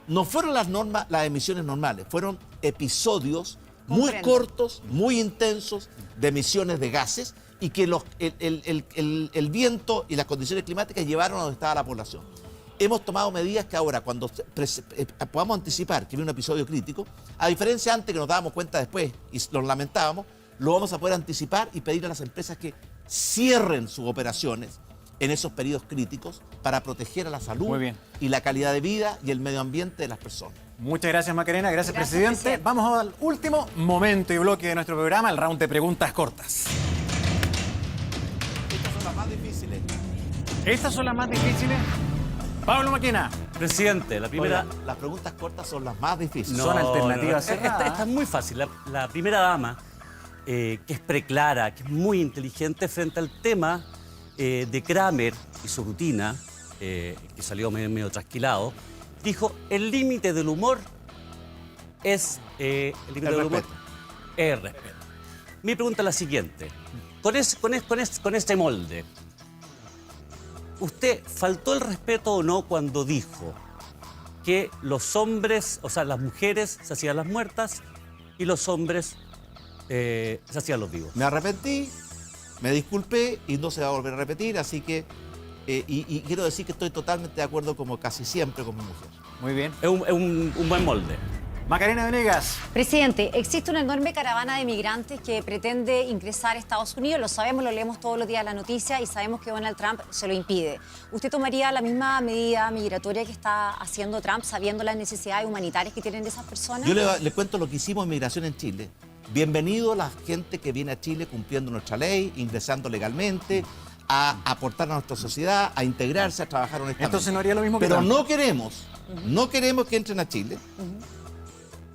no fueron las normas, las emisiones normales, fueron episodios muy cortos, muy intensos de emisiones de gases y que el viento y las condiciones climáticas llevaron a donde estaba la población. Hemos tomado medidas que ahora, cuando podamos anticipar que viene un episodio crítico, a diferencia antes que nos dábamos cuenta después y los lamentábamos, lo vamos a poder anticipar y pedir a las empresas que cierren sus operaciones en esos periodos críticos para proteger a la salud y la calidad de vida y el medio ambiente de las personas. Muchas gracias, Macarena. Gracias, presidente. Vamos al último momento y bloque de nuestro programa, el round de preguntas cortas. Estas son las más difíciles. Estas son las más difíciles. Pablo Maquena. Presidente, la primera... Oiga, las preguntas cortas son las más difíciles. Son alternativas. Esta es muy fácil. La primera dama, que es preclara, que es muy inteligente frente al tema de Kramer y su rutina, que salió medio trasquilado, dijo, el límite del humor es el respeto. Mi pregunta es la siguiente. Con este molde, ¿usted faltó el respeto o no cuando dijo que los hombres, o sea, las mujeres se hacían las muertas y los hombres se hacían los vivos? Me arrepentí, me disculpé y no se va a volver a repetir, así que... y quiero decir que estoy totalmente de acuerdo, como casi siempre, con mi mujer. Muy bien. Es un buen molde. Macarena Venegas. Presidente, existe una enorme caravana de migrantes que pretende ingresar a Estados Unidos. Lo sabemos, lo leemos todos los días en la noticia y sabemos que Donald Trump se lo impide. ¿Usted tomaría la misma medida migratoria que está haciendo Trump, sabiendo las necesidades humanitarias que tienen esas personas? Yo le cuento lo que hicimos en Migración en Chile. Bienvenido a la gente que viene a Chile cumpliendo nuestra ley, ingresando legalmente, a aportar a nuestra sociedad, a integrarse, a trabajar honestamente. Entonces no haría lo mismo que Pero Trump. no queremos que entren a Chile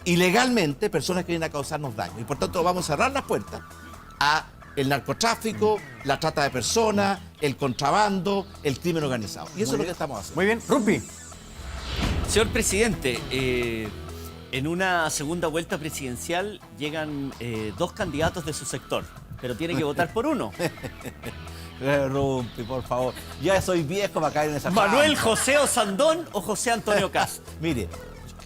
ilegalmente personas que vienen a causarnos daño. Y por tanto vamos a cerrar las puertas a el narcotráfico, la trata de personas, el contrabando, el crimen organizado. Y eso es lo que estamos haciendo. Muy bien. Rumpi. Señor presidente, en una segunda vuelta presidencial llegan 2 candidatos de su sector, pero tiene que votar por uno. Rumpi, por favor. Ya soy viejo para caer en esa ¿Manuel trampa. José Osandón o José Antonio Cast? Mire,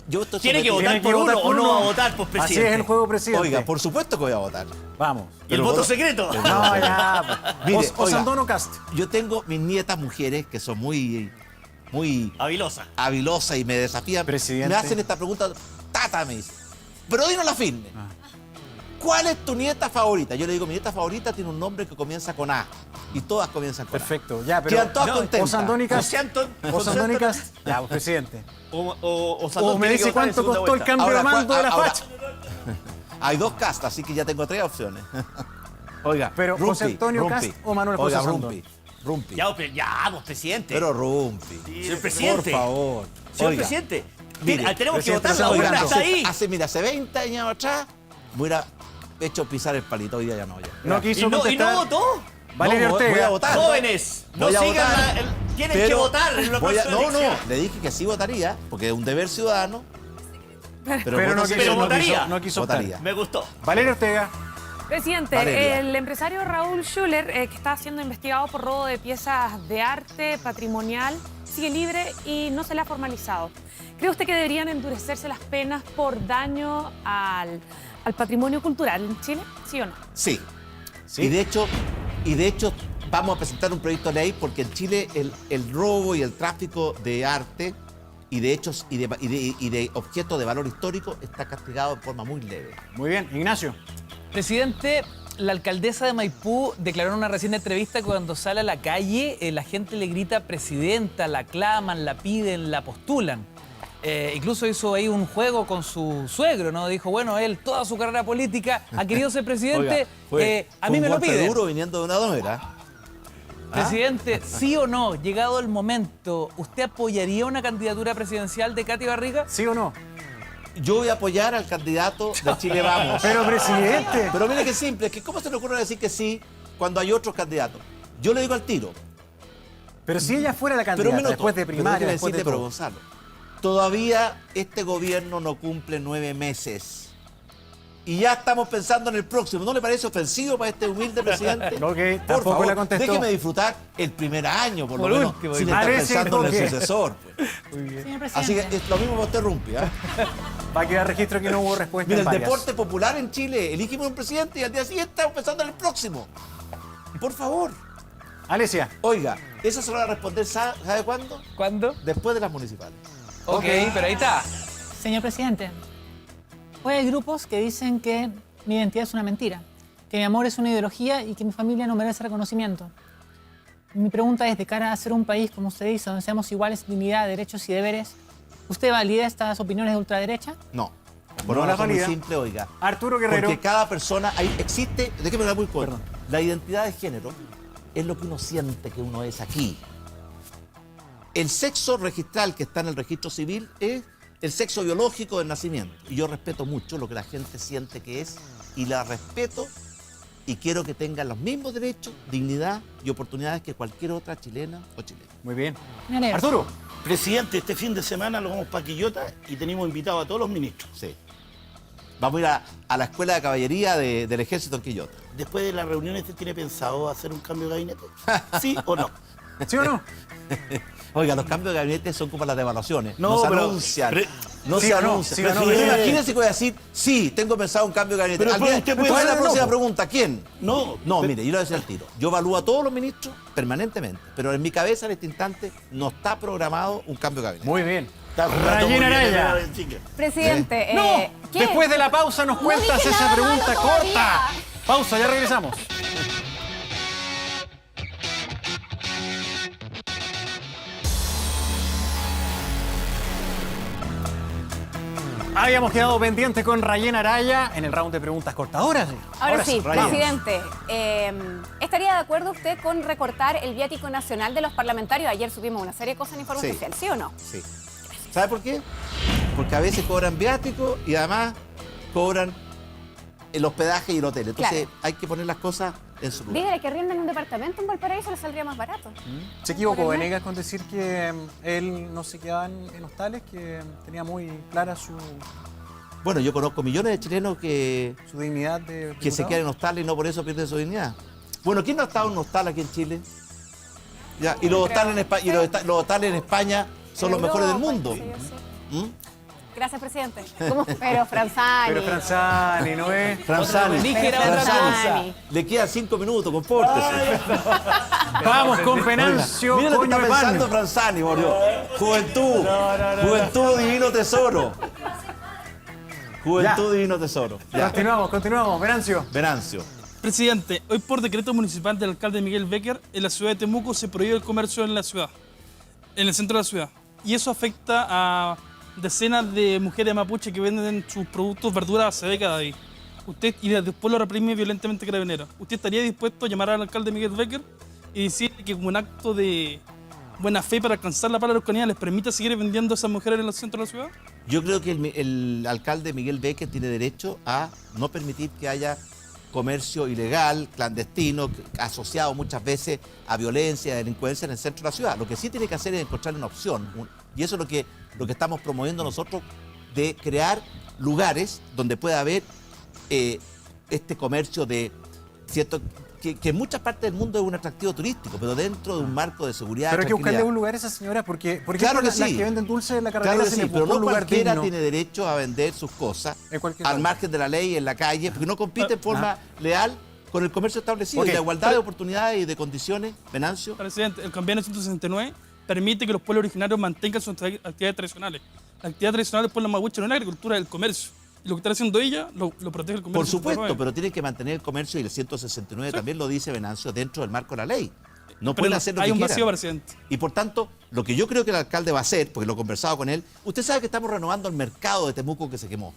yo estoy ¿Tiene que votar por uno o no va a votar, pues, presidente? Así es el juego, presidente. Oiga, por supuesto que voy a votar. Vamos. ¿Y el voto secreto? No, ya. Mire, Osandón o Cast. Yo tengo mis nietas mujeres que son muy muy habilosa y me desafían. Presidente. Me hacen esta pregunta, Tata me dice, pero dinos la firme. ¿Cuál es tu nieta favorita? Yo le digo, mi nieta favorita tiene un nombre que comienza con A. Y todas comienzan con Perfecto, A. ya, pero... Quedan todas contentas. Osandónicas, ya, presidente. O me dice cuánto costó el cambio de mando de la facha. Hay 2 castas, así que ya tengo 3 opciones. Oiga, pero Rumpi, José Antonio Rumpi. Cast o Manuel José Oiga, Sandón. Rumpi. Ya, vos, presidente. Pero Rumpi. Señor presidente. Por favor. Señor Oiga, presidente. mire, Tenemos que presidente, votar la oiga, urna, está ahí. Hace 20 años atrás, me hubiera hecho pisar el palito. Hoy día ya no. Ya. No quiso ¿Y no contestar. votó? Valeria No, Ortega. voy a votar. Jóvenes, no Voy a sigan votar, tienen pero que votar en la próxima no, elección. le dije que sí votaría, porque es un deber ciudadano. Pero no votaría. No quiso votaría. Me gustó. Valeria Ortega. Presidente, Valeria. el empresario Raúl Schuller, que está siendo investigado por robo de piezas de arte patrimonial, sigue libre y no se le ha formalizado. ¿Cree usted que deberían endurecerse las penas por daño al patrimonio cultural en Chile? ¿Sí o no? Sí. Y de hecho, vamos a presentar un proyecto de ley porque en Chile el robo y el tráfico de arte y de hechos y de objetos de valor histórico está castigado de forma muy leve. Muy bien, Ignacio. Presidente, la alcaldesa de Maipú declaró en una reciente entrevista que cuando sale a la calle la gente le grita presidenta, la aclaman, la piden, la postulan. Incluso hizo ahí un juego con su suegro, ¿no? Dijo, bueno, él toda su carrera política ha querido ser presidente, Oiga, a mí me lo piden. duro viniendo de una domera. Presidente, ¿sí o no, llegado el momento, usted apoyaría una candidatura presidencial de Katy Barriga? ¿Sí o no? Yo voy a apoyar al candidato de Chile Vamos. Pero, presidente. Pero mire qué simple, que ¿cómo se le ocurre decir que sí cuando hay otros candidatos? Yo le digo al tiro. Pero si ella fuera la candidata, después de primaria, después de pero todo. Gonzalo, todavía este gobierno no cumple 9 meses. Y ya estamos pensando en el próximo. ¿No le parece ofensivo para este humilde presidente? No, que Por tampoco favor, la contestó. déjeme disfrutar el primer año, por lo Por menos, último, sin estar parece pensando en que- el sucesor. Pues. Muy bien. Señor Así que presidente. es lo mismo para usted, Rumpi. ¿Ah? Va a quedar registro que no hubo respuesta Mira, en el varias. deporte popular en Chile, elegimos un presidente y al día siguiente estamos pensando en el próximo. Por favor. Alesia. Oiga, eso se lo va a responder, ¿sabe cuándo? ¿Cuándo? Después de las municipales. Ok, pero ahí está. Señor presidente, hoy hay grupos que dicen que mi identidad es una mentira, que mi amor es una ideología y que mi familia no merece reconocimiento. Mi pregunta es, de cara a ser un país, como usted dice, donde seamos iguales en dignidad, derechos y deberes, ¿usted valida estas opiniones de ultraderecha? No. Por No una las razón muy valida. simple, oiga. Arturo Guerrero. Porque cada persona, existe, déjeme hablar muy corto. La identidad de género es lo que uno siente que uno es aquí. El sexo registral que está en el registro civil es el sexo biológico del nacimiento. Y yo respeto mucho lo que la gente siente que es y la respeto y quiero que tengan los mismos derechos, dignidad y oportunidades que cualquier otra chilena o chileno. Muy bien. Me alegro. Arturo. Presidente, este fin de semana nos vamos para Quillota y tenemos invitados a todos los ministros. Sí. Vamos a ir a la escuela de caballería del ejército en Quillota. Después de la reunión, ¿este tiene pensado hacer un cambio de gabinete? ¿Sí o no? ¿Sí o no? Oiga, los cambios de gabinete son como las devaluaciones. No, No se pero- anuncian. No ¿Sí se o no? anuncian. ¿Sí o no, Pero presidente? imagínense que voy a decir, sí, tengo pensado un cambio de gabinete. Pero Al día- usted puede ¿Cuál es la decir próxima no. pregunta? ¿Quién? No. No, mire, yo le voy a decir al tiro. Yo evalúo a todos los ministros permanentemente, pero en mi cabeza en este instante no está programado un cambio de gabinete. Muy bien. Está jugando muy Rayena bien, Araya. chica. Presidente, No. ¿qué? Después de la pausa nos No cuentas dije esa nada pregunta malo todavía. corta. Pausa, ya regresamos. Habíamos quedado pendiente con Rayena Araya en el round de preguntas cortas. Ahora sí, Rayena. presidente, ¿estaría de acuerdo usted con recortar el viático nacional de los parlamentarios? Ayer subimos una serie de cosas en Informe Sí. Especial, ¿sí o no? Sí. ¿Sabe por qué? Porque a veces cobran viático y además cobran el hospedaje y el hotel. Entonces hay que poner las cosas en su lugar. Dígale que rienden un departamento en Valparaíso, le saldría más barato. Se equivocó Por el Venegas con decir que él no se quedaba en hostales, que tenía muy clara su Bueno, yo conozco millones de chilenos que dignidad de se diputado. quedan en hostales y no por eso pierden su dignidad. Bueno, ¿quién no ha estado en un hostal aquí en Chile? Ya, y los hostales en España, los hostales en España son los mejores del mundo. Sí, sí. ¿Mm? Gracias, presidente. ¿Cómo? Pero Franzani. Pero Franzani, ¿no es? Franzani, le quedan 5 minutos, compórtese. Vamos con Venancio. Mira lo que coño está de pan. pensando Franzani, por Dios. Juventud, juventud, divino tesoro. Juventud, divino tesoro. Ya. Continuamos. Venancio. Venancio. Presidente, hoy por decreto municipal del alcalde Miguel Becker, en la ciudad de Temuco se prohíbe el comercio en la ciudad, en el centro de la ciudad. Y eso afecta a decenas de mujeres mapuche que venden sus productos, verduras hace décadas ahí. Usted, y después lo reprime violentamente Carabineros. ¿Usted estaría dispuesto a llamar al alcalde Miguel Becker y decirle que como un acto de buena fe para alcanzar la paz de la Araucanía les permita seguir vendiendo a esas mujeres en el centro de la ciudad? Yo creo que el alcalde Miguel Becker tiene derecho a no permitir que haya comercio ilegal, clandestino, asociado muchas veces a violencia, a delincuencia en el centro de la ciudad. Lo que sí tiene que hacer es encontrar una opción. Y eso es lo que estamos promoviendo nosotros, de crear lugares donde pueda haber este comercio de cierto que en muchas partes del mundo es un atractivo turístico, pero dentro de un marco de seguridad. Pero hay que buscarle un lugar a esa señora, porque claro que las sí. que venden dulces en la Claro carretera que se sí, les pero buscó no un lugar cualquiera digno. tiene derecho a vender sus cosas al lado. margen de la ley, en la calle, porque no compite en forma leal con el comercio establecido. Ok, Y la igualdad de oportunidades y de condiciones, Venancio. Presidente, el convenio 169 permite que los pueblos originarios mantengan sus actividades tradicionales. La actividad tradicional del pueblo mapuche no es la agricultura, es el comercio. Y lo que está haciendo ella lo protege el comercio. Por supuesto, 169. pero tienen que mantener el comercio, y el 169 también lo dice Venancio, dentro del marco de la ley. No Pero pueden hacer lo hay que un quieran. vacío, presidente. Y por tanto, lo que yo creo que el alcalde va a hacer, porque lo he conversado con él, usted sabe que estamos renovando el mercado de Temuco que se quemó.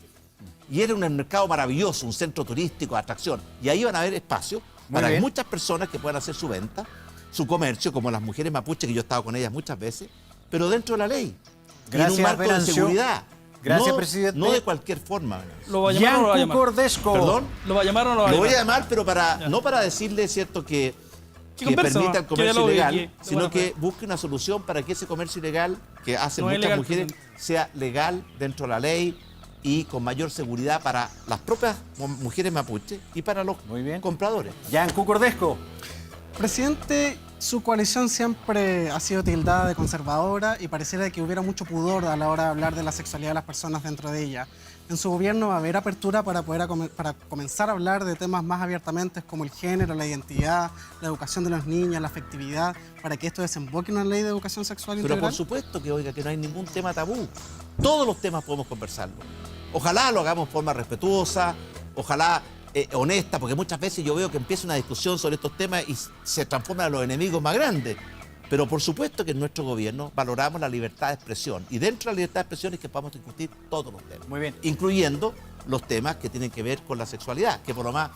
Y era un mercado maravilloso, un centro turístico de atracción. Y ahí van a haber espacio para bien. muchas personas que puedan hacer su venta, su comercio, como las mujeres mapuches, que yo he estado con ellas muchas veces, pero dentro de la ley. Y en Gracias, un marco Venancio. de seguridad. Gracias, No- presidente. No de cualquier forma. Venancio. ¿Lo va a llamar o no lo va a Yancu llamar? Cordesco. ¿Perdón? ¿Lo va a llamar o no lo va a Lo llamar? voy a llamar, pero no para decirle, ¿cierto?, que conversa, permita el que comercio dialogue, ilegal, que- sino bueno, que busque una solución para que ese comercio ilegal que hacen No es muchas legal, mujeres sea legal dentro de la ley y con mayor seguridad para las propias mujeres mapuches y para los compradores. Yancu Cordesco. Presidente, su coalición siempre ha sido tildada de conservadora y pareciera que hubiera mucho pudor a la hora de hablar de la sexualidad de las personas dentro de ella. En su gobierno va a haber apertura para comenzar a hablar de temas más abiertamente como el género, la identidad, la educación de los niños, la afectividad, para que esto desemboque en una ley de educación sexual Pero integral. por supuesto que, oiga, que no hay ningún tema tabú. Todos los temas podemos conversarlo. Ojalá lo hagamos de forma respetuosa, ojalá honesta, porque muchas veces yo veo que empieza una discusión sobre estos temas y se transforman a los enemigos más grandes. Pero por supuesto que en nuestro gobierno valoramos la libertad de expresión. Y dentro de la libertad de expresión es que podamos discutir todos los temas. Muy bien. Incluyendo los temas que tienen que ver con la sexualidad, que por lo más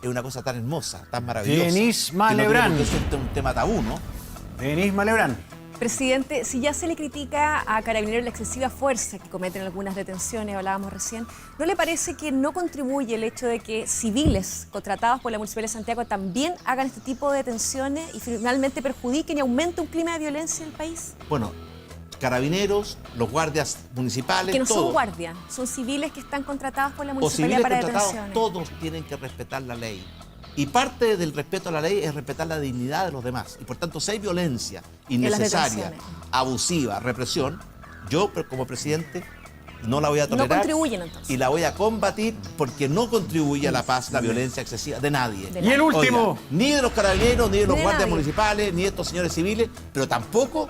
es una cosa tan hermosa, tan maravillosa. Denis que no tiene Malebrán. por qué ser un tema tabú, ¿no? Denis Malebrán. Presidente, si ya se le critica a Carabineros la excesiva fuerza que cometen algunas detenciones, hablábamos recién, ¿no le parece que no contribuye el hecho de que civiles contratados por la Municipalidad de Santiago también hagan este tipo de detenciones y finalmente perjudiquen y aumente un clima de violencia en el país? Bueno, carabineros, los guardias municipales, Que no son todos, guardias, son civiles que están contratados por la o Municipalidad civiles para contratados, detenciones. todos tienen que respetar la ley. Y parte del respeto a la ley es respetar la dignidad de los demás. Y por tanto, si hay violencia innecesaria, detenciones. abusiva, represión, yo como presidente no la voy a No tolerar. contribuyen entonces. Y la voy a combatir porque no contribuye a la paz, la violencia excesiva de nadie. Y el último. Oiga, ni de los carabineros, ni de los Ni de guardias nadie. municipales, ni de estos señores civiles, pero tampoco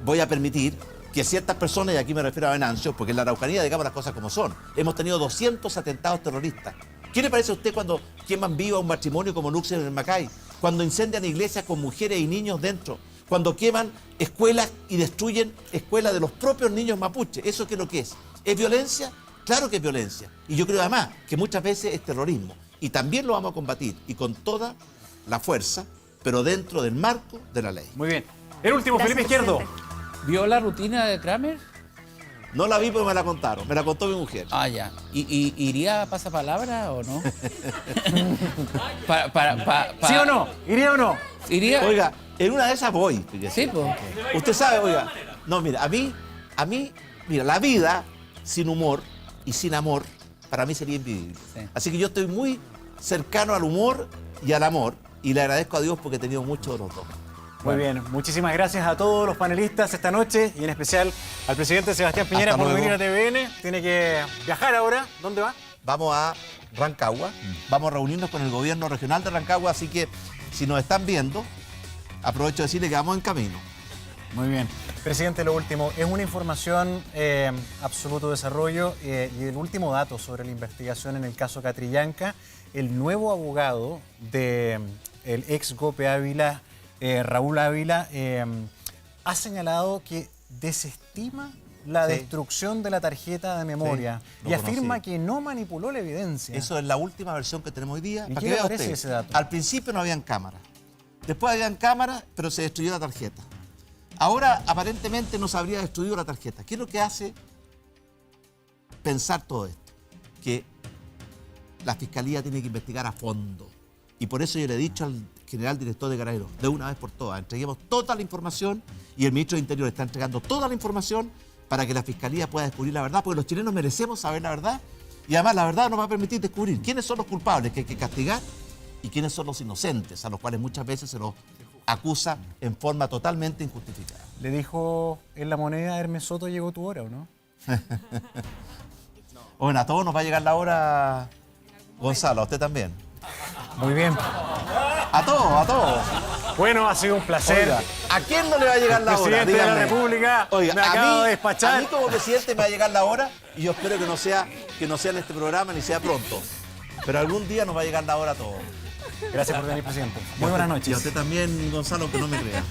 voy a permitir que ciertas personas, y aquí me refiero a Venancio, porque en la Araucanía digamos las cosas como son, hemos tenido 200 atentados terroristas. ¿Qué le parece a usted cuando queman vivo a un matrimonio como Luxemburgo en el Macay? Cuando incendian iglesias con mujeres y niños dentro. Cuando queman escuelas y destruyen escuelas de los propios niños mapuches. ¿Eso qué es lo que es? ¿Es violencia? Claro que es violencia. Y yo creo además que muchas veces es terrorismo. Y también lo vamos a combatir. Y con toda la fuerza, pero dentro del marco de la ley. Muy bien. El último, Gracias, Felipe Izquierdo. presidente. ¿Vio la rutina de Kramer? No la vi porque me la contaron. Me la contó mi mujer. Ah, ya. ¿Y iría a pasapalabra o no? ¿Sí o no? ¿Iría o no? ¿Iría? Oiga, en una de esas voy. fíjese. Sí, pues. Usted sabe, oiga. No, mira, a mí, mira, la vida sin humor y sin amor, para mí sería invivible. Sí. Así que yo estoy muy cercano al humor y al amor, y le agradezco a Dios porque he tenido mucho de los dos. Muy bien, muchísimas gracias a todos los panelistas esta noche y en especial al presidente Sebastián Piñera por venir a TVN. Tiene que viajar ahora. ¿Dónde va? Vamos a Rancagua, vamos a reunirnos con el gobierno regional de Rancagua, así que si nos están viendo, aprovecho de decirle que vamos en camino. Muy bien. Presidente, lo último, es una información absoluto desarrollo y el último dato sobre la investigación en el caso Catrillanca, el nuevo abogado del ex Gope Ávila, Raúl Ávila, ha señalado que desestima la destrucción de la tarjeta de memoria y afirma que no manipuló la evidencia. Eso es la última versión que tenemos hoy día. ¿Y para qué que le vea parece usted. ese dato? Al principio no habían cámaras. Después habían cámaras, pero se destruyó la tarjeta. Ahora, aparentemente, no se habría destruido la tarjeta. ¿Qué es lo que hace pensar todo esto? Que la Fiscalía tiene que investigar a fondo. Y por eso yo le he dicho al general director de Carabineros, de una vez por todas, entreguemos toda la información y el ministro de Interior está entregando toda la información para que la Fiscalía pueda descubrir la verdad, porque los chilenos merecemos saber la verdad y además la verdad nos va a permitir descubrir quiénes son los culpables que hay que castigar y quiénes son los inocentes, a los cuales muchas veces se los acusa en forma totalmente injustificada. Le dijo en La Moneda, Hermes Soto, llegó tu hora, ¿o no? Bueno, a todos nos va a llegar la hora, Gonzalo, a usted también. Muy bien. A todos. Bueno, ha sido un placer. Oiga, ¿a quién no le va a llegar la hora? Presidente de la República, Oiga, me acabo de despachar. A mí como presidente me va a llegar la hora y yo espero que no sea en este programa ni sea pronto. Pero algún día nos va a llegar la hora a todos. Gracias por venir, presidente. Muy buenas noches. Y a usted también, Gonzalo, que no me crea.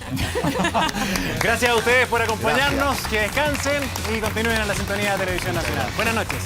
Gracias a ustedes por acompañarnos. Gracias. Que descansen y continúen en la sintonía de Televisión Nacional. Buenas noches.